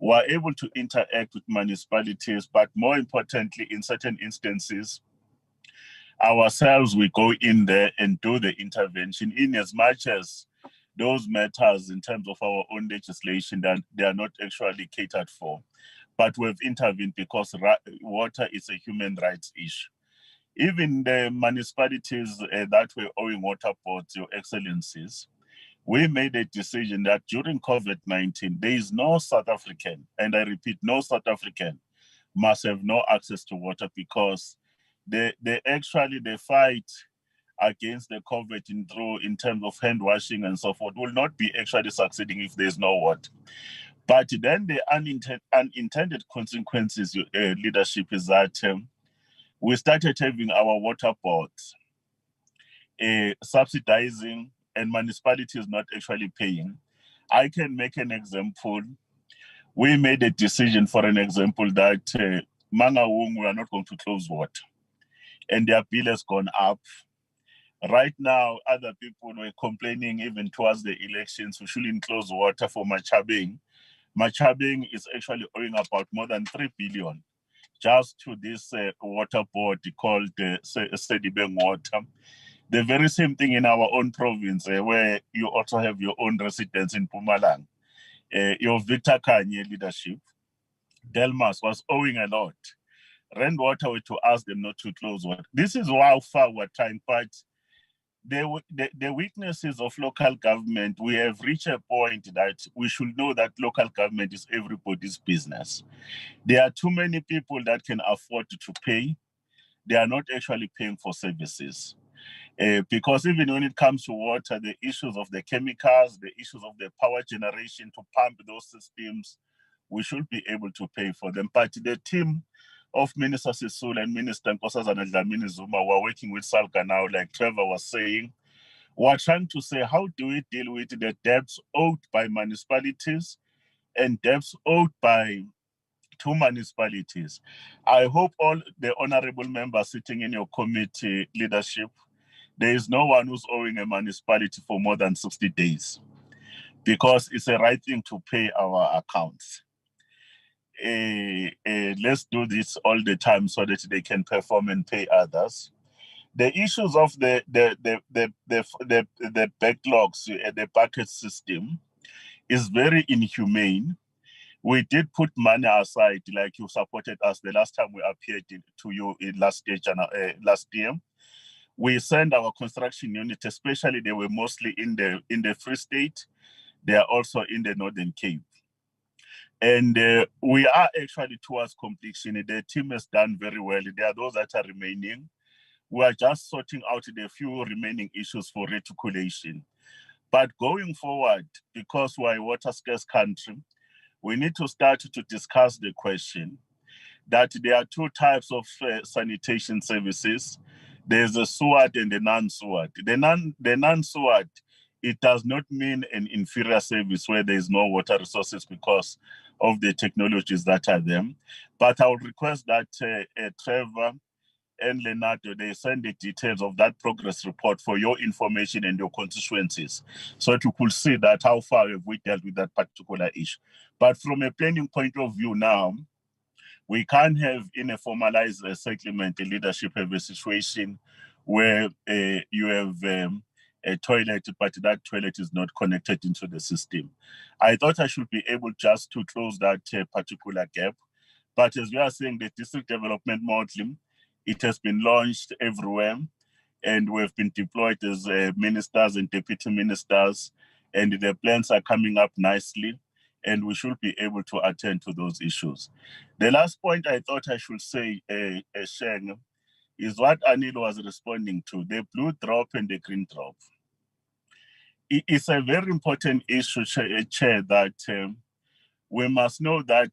We are able to interact with municipalities, but more importantly, in certain instances, ourselves, we go in there and do the intervention, in as much as those matters in terms of our own legislation that they are not actually catered for. But we've intervened because water is a human rights issue. Even the municipalities that were owing water boards, Your Excellencies, we made a decision that during COVID-19, there is no South African, and I repeat, no South African must have no access to water, because they fight against the COVID in terms of hand washing and so forth will not be actually succeeding if there's no water. But then the unintended consequences, leadership, is that we started having our water boards subsidizing and municipalities not actually paying. I can make an example. We made a decision, for an example, that Mangaung, we are not going to close water, and their bill has gone up. Right now, other people were complaining even towards the elections, we shouldn't close water for Machabeng. Machabeng is actually owing about more than 3 billion just to this water board called Sedibeng Water. The very same thing in our own province, where you also have your own residents in Mpumalanga. Your Victor Kanye leadership, Delmas, was owing a lot. Rand Water were to ask them not to close water. This is how far we're trying, but the weaknesses of local government, we have reached a point that we should know that local government is everybody's business. There are too many people that can afford to pay. They are not actually paying for services. Because even when it comes to water, the issues of the chemicals, the issues of the power generation to pump those systems, we should be able to pay for them. But the team of Minister Sisulu and Minister Nkosazana Dlamini Zuma were working with SALGA now, like Trevor was saying. We're trying to say, how do we deal with the debts owed by municipalities and debts owed by 2 municipalities? I hope all the honorable members sitting in your committee leadership, there is no one who's owing a municipality for more than 60 days, because it's the right thing to pay our accounts. Let's do this all the time so that they can perform and pay others. The issues of the backlogs, the bucket system, is very inhumane. We did put money aside, like you supported us the last time we appeared to you in last year. We sent our construction unit, especially they were mostly in the Free State. They are also in the Northern Cape. And we are actually towards completion. The team has done very well. There are those that are remaining. We are just sorting out the few remaining issues for reticulation. But going forward, because we're a water scarce country, we need to start to discuss the question that there are two types of sanitation services. There's a SWAT and a non-SWAT. The non-SWAT, it does not mean an inferior service where there is no water resources because of the technologies that are there. But I would request that Trevor and Leonardo, they send the details of that progress report for your information and your constituencies, so that you could see that how far have we dealt with that particular issue. But from a planning point of view now, we can't have in a formalized settlement a leadership have a situation where you have a toilet, but that toilet is not connected into the system. I thought I should be able just to close that particular gap. But as we are saying, the district development model, it has been launched everywhere, and we've been deployed as ministers and deputy ministers, and the plans are coming up nicely, and we should be able to attend to those issues. The last point I thought I should say, Sheng, is what Anil was responding to, the blue drop and the green drop. It's a very important issue, Chair, that we must know that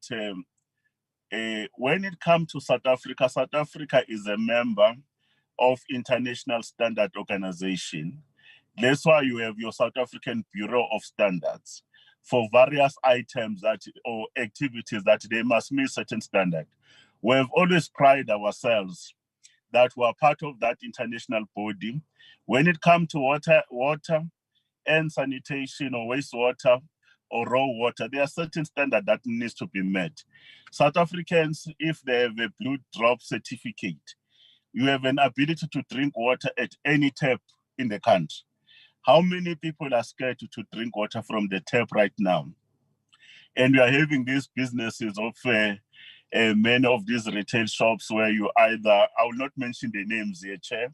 when it comes to South Africa is a member of International Standard Organization. That's why you have your South African Bureau of Standards for various items that or activities that they must meet certain standard. We have always prided ourselves that we are part of that international body. When it comes to water and sanitation or wastewater or raw water, there are certain standards that needs to be met. South Africans, if they have a blue drop certificate, you have an ability to drink water at any tap in the country. How many people are scared to drink water from the tap right now? And we are having these businesses of many of these retail shops where you either, I will not mention the names here, Chair,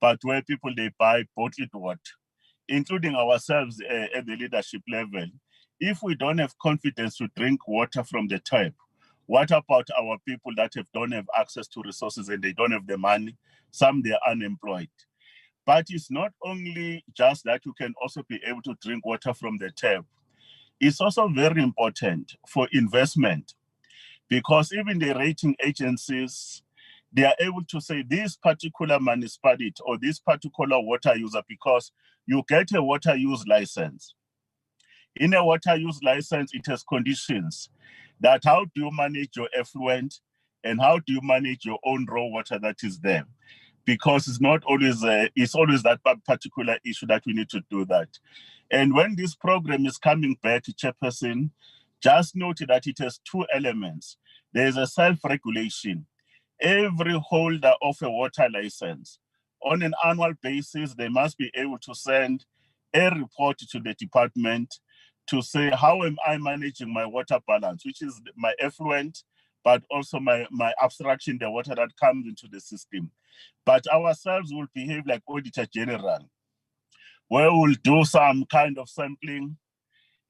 but where people, they buy bottled water, including ourselves at the leadership level. If we don't have confidence to drink water from the tap, what about our people that don't have access to resources and they don't have the money? Some, they are unemployed. But it's not only just that you can also be able to drink water from the tap. It's also very important for investment, because even the rating agencies, they are able to say this particular municipality or this particular water user, because you get a water use license. In a water use license, it has conditions that how do you manage your effluent and how do you manage your own raw water that is there? Because it's not always, it's always that particular issue that we need to do that. And when this program is coming back, Chairperson, just note that it has two elements. There's a self-regulation. Every holder of a water license, on an annual basis, they must be able to send a report to the department to say, how am I managing my water balance, which is my effluent, but also my abstraction, the water that comes into the system. But ourselves will behave like Auditor General, where we'll do some kind of sampling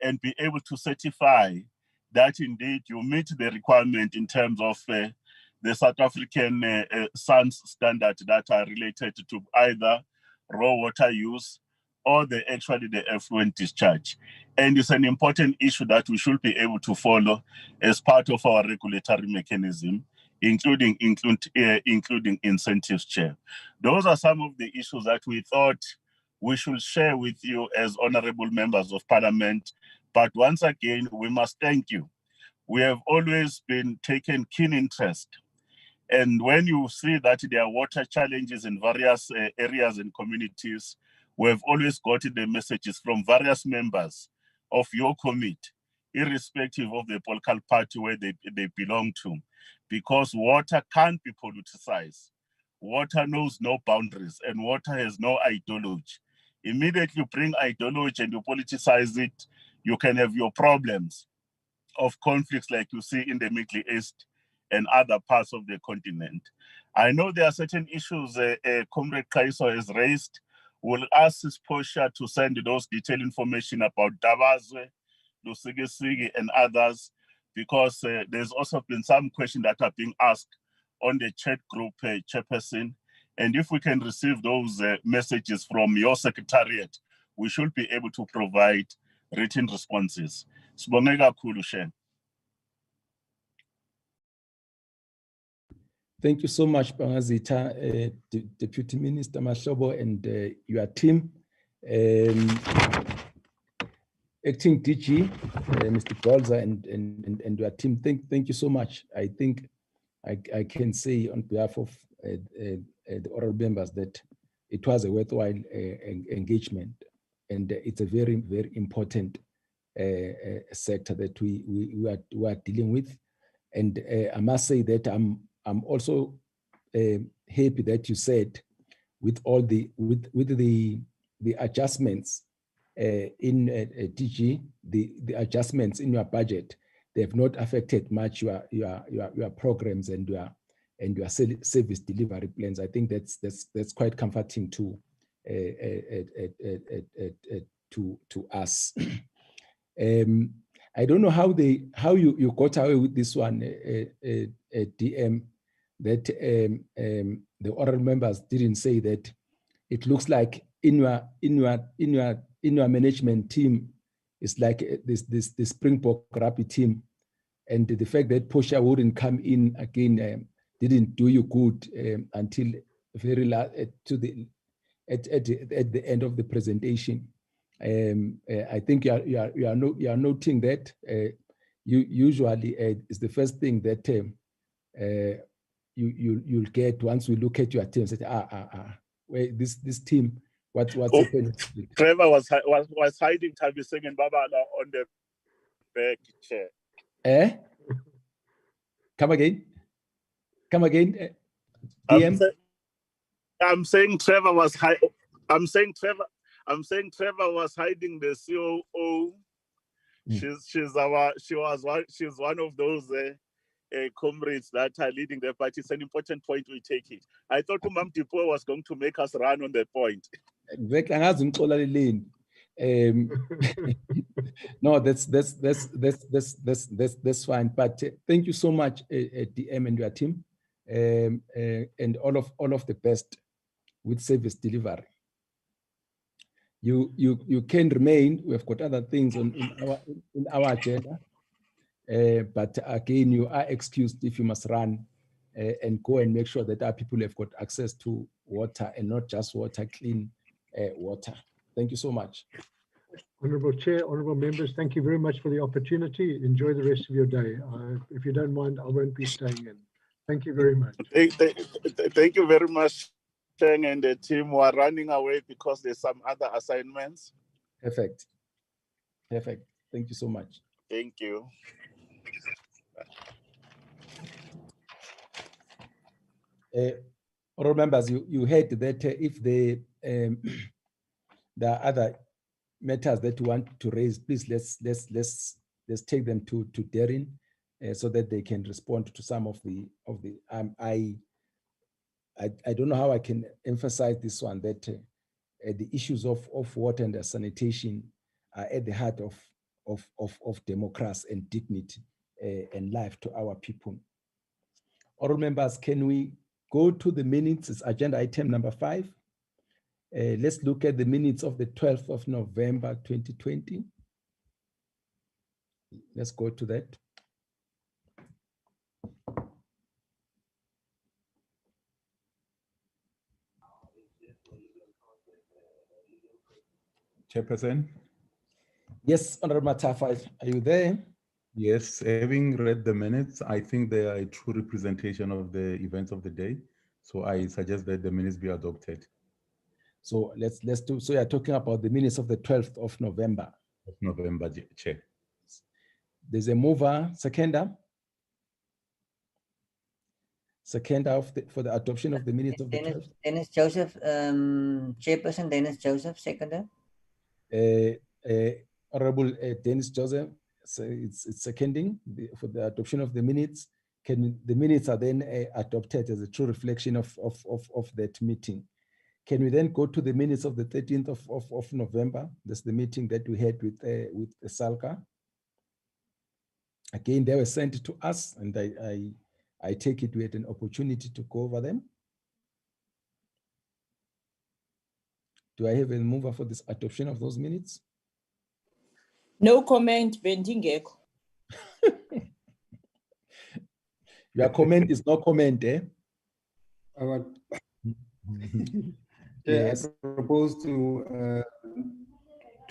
and be able to certify that indeed you meet the requirement in terms of the South African SANS standard that are related to either raw water use or the effluent discharge. And it's an important issue that we should be able to follow as part of our regulatory mechanism, including incentives, Chair. Those are some of the issues that we thought we should share with you as honorable members of parliament. But once again, we must thank you. We have always been taking keen interest. And when you see that there are water challenges in various areas and communities, we've always gotten the messages from various members of your committee, irrespective of the political party where they belong to, because water can't be politicized. Water knows no boundaries and water has no ideology. Immediately you bring ideology and you politicize it, you can have your problems of conflicts like you see in the Middle East and other parts of the continent. I know there are certain issues Comrade Kaiso has raised. We'll ask his Posha to send those detailed information about Davazwe, Lusigisigi, and others, because there's also been some questions that are being asked on the chat group, Chairperson. And if we can receive those messages from your secretariat, we should be able to provide written responses. Sibonge kakhulu, Chair. Thank you so much, Bangazita, Deputy Minister Mahlobo, and your team. Acting DG, Mr. Bolza, and your team, thank you so much. I think I can say on behalf of the oral members that it was a worthwhile engagement, and it's a very, very important sector that we are dealing with. And I must say that I'm also happy that you said with all the adjustments in DG, the adjustments in your budget, they have not affected much your programs and your service delivery plans. I think that's quite comforting to us. I don't know how you got away with this one, DM, that the oral members didn't say that. It looks like in your management team, it's like this Springbok rugby team, and the fact that Portia wouldn't come in again didn't do you good until very last at the end of the presentation. I think you are noting that you usually is the first thing that you'll get once we look at your team. Say, wait, this team, what's happening? Trevor was hiding Tabiseng and Babala on the back chair. Come again. DM. I'm saying Trevor was hiding. I'm saying Trevor was hiding the COO. She's one of those comrades that are leading the party. It's an important point. We take it. I thought Umam Tipo was going to make us run on the point. No, that's fine. But thank you so much, DM and your team, and all of the best with service delivery. You can remain. We've got other things in our agenda, but again, you are excused if you must run and go and make sure that our people have got access to water, and not just water, clean water. Thank you so much. Honourable Chair, honourable members, thank you very much for the opportunity. Enjoy the rest of your day. If you don't mind, I won't be staying in. Thank you very much. Thank you very much, Cheng and the team who are running away because there's some other assignments. Perfect. Thank you so much. Thank you. Honourable members, you heard that if there are other matters that you want to raise, please let's take them to Darren so that they can respond to some of the I don't know how I can emphasize this one, that the issues of water and sanitation are at the heart of democracy and dignity and life to our people. All members, can we go to the minutes? It's agenda item number 5. Let's look at the minutes of the 12th of November, 2020. Let's go to that. Chairperson? Yes, Honorable Matafa, are you there? Yes, having read the minutes, I think they are a true representation of the events of the day. So I suggest that the minutes be adopted. So let's do, so you're talking about the minutes of the 12th of November. Of November, Chair. There's a mover, seconder for the adoption of the minutes of the 12th. Dennis Joseph, Chairperson Dennis Joseph, seconder. Honorable Dennis Joseph, so it's seconding for the adoption of the minutes. The minutes are then adopted as a true reflection of that meeting. Can we then go to the minutes of the 13th of November? That's the meeting that we had with Salka. Again, they were sent to us, and I take it we had an opportunity to go over them. Do I have a mover for this adoption of those minutes? No comment, Bendingeko. Your comment is no comment, eh? Yes. I propose to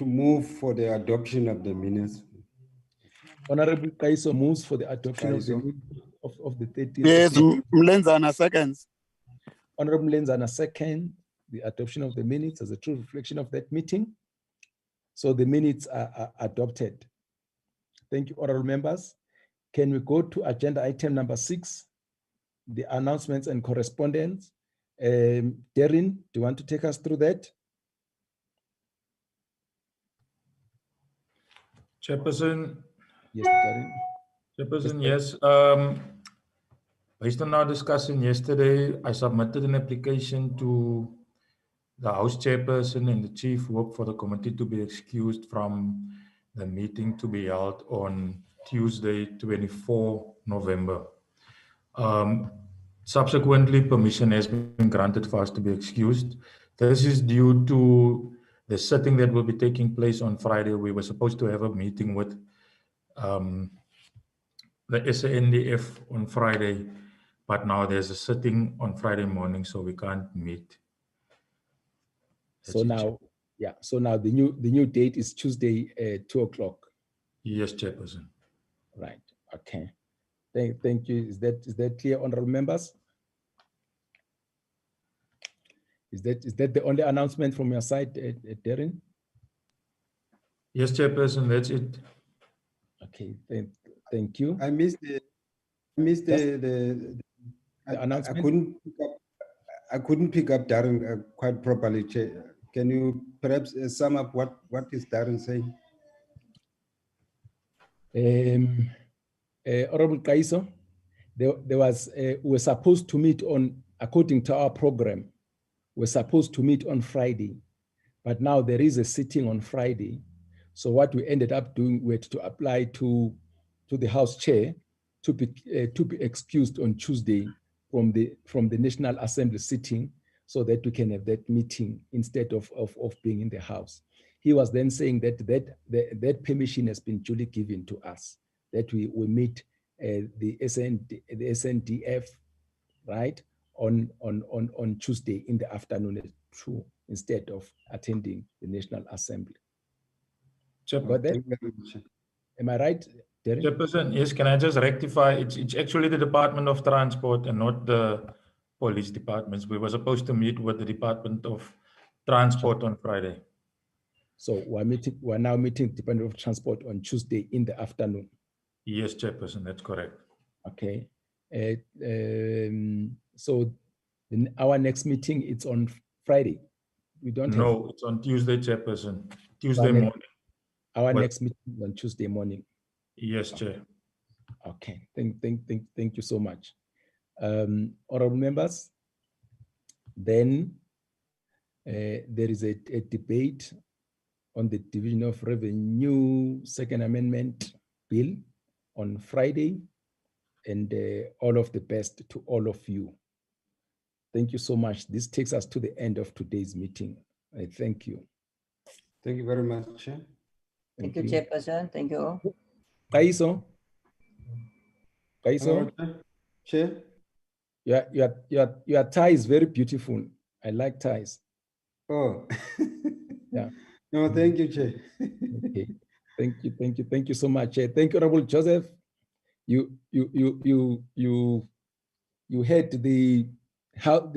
move for the adoption of the minutes. Honorable Kaiso moves for the adoption of the minutes of the 30th. Yes, Mlenzana seconds. Honorable Mlenzana second, the adoption of the minutes as a true reflection of that meeting. So the minutes are adopted. Thank you, honorable members. Can we go to agenda item number 6, the announcements and correspondence? Darren, do you want to take us through that? Chairperson. Yes, Darren. Chairperson, yes. Based on our discussion yesterday, I submitted an application to the House Chairperson and the Chief Whip for the committee to be excused from the meeting to be held on Tuesday, 24 November. Subsequently, permission has been granted for us to be excused. This is due to the sitting that will be taking place on Friday. We were supposed to have a meeting with the SANDF on Friday, but now there's a sitting on Friday morning, so we can't meet. So now, yeah. So now the new date is Tuesday, 2 o'clock. Yes, Chairperson. Right. Okay. Thank you. Is that clear, honorable members? Is that the only announcement from your side, Darren? Yes, Chairperson. That's it. Okay. Thank you. I missed the announcement. I couldn't pick up Darren quite properly, Chair. Can you perhaps sum up what is Darren saying? Honorable Kaiso, there was we're supposed to meet on, according to our program, we're supposed to meet on Friday, but now there is a sitting on Friday. So what we ended up doing, we had to apply to the House Chair to be excused on Tuesday from the National Assembly sitting, so that we can have that meeting instead of being in the House. He was then saying that permission has been duly given to us, that we meet the SNDF, right, on Tuesday in the afternoon at 2 instead of attending the National Assembly. Got that? Am I right, Darren? Chairperson, yes, can I just rectify? It's actually the Department of Transport and not the police departments. We were supposed to meet with the Department of Transport on Friday. So we're now meeting Department of Transport on Tuesday in the afternoon. Yes, Chairperson, that's correct. Okay. So our next meeting, it's on Friday. We don't No, it's on Tuesday, Chairperson. Tuesday morning. Our next meeting on Tuesday morning. Yes, Chair. Okay. Thank you so much. Honorable members, then there is a debate on the Division of Revenue Second Amendment Bill on Friday, and all of the best to all of you. Thank you so much. This takes us to the end of today's meeting. I thank you. Thank you very much, Chair. Thank you, Chairperson. Thank you all. Kaiso? Chair? Your tie is very beautiful. I like ties. Oh. Yeah. No, thank you, Chair. Okay. Thank you so much. Thank you, Honorable Joseph. You had the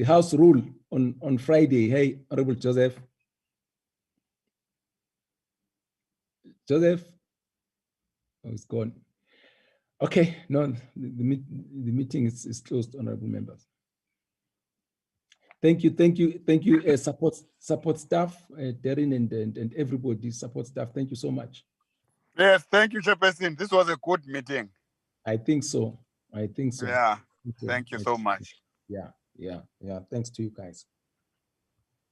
House rule on Friday. Hey, Honorable Joseph. Joseph? Oh, it's gone. Okay, no, the meeting is closed, honorable members. Thank you, support staff, Darren and everybody, support staff. Thank you so much. Yes, thank you, Chairperson. This was a good meeting. I think so. Yeah, thank you so much. Yeah. Thanks to you guys.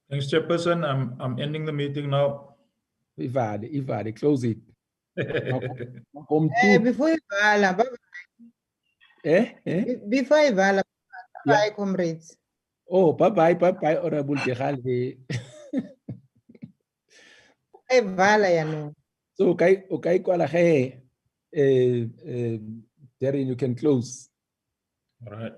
Thanks, Chairperson. I'm ending the meeting now. Ivade, close it. Before you vala, before you vala, bye, comrades. Oh, bye, Honorable Degale. evala yaanong. So okay kwala ge Darren, you can close. All right.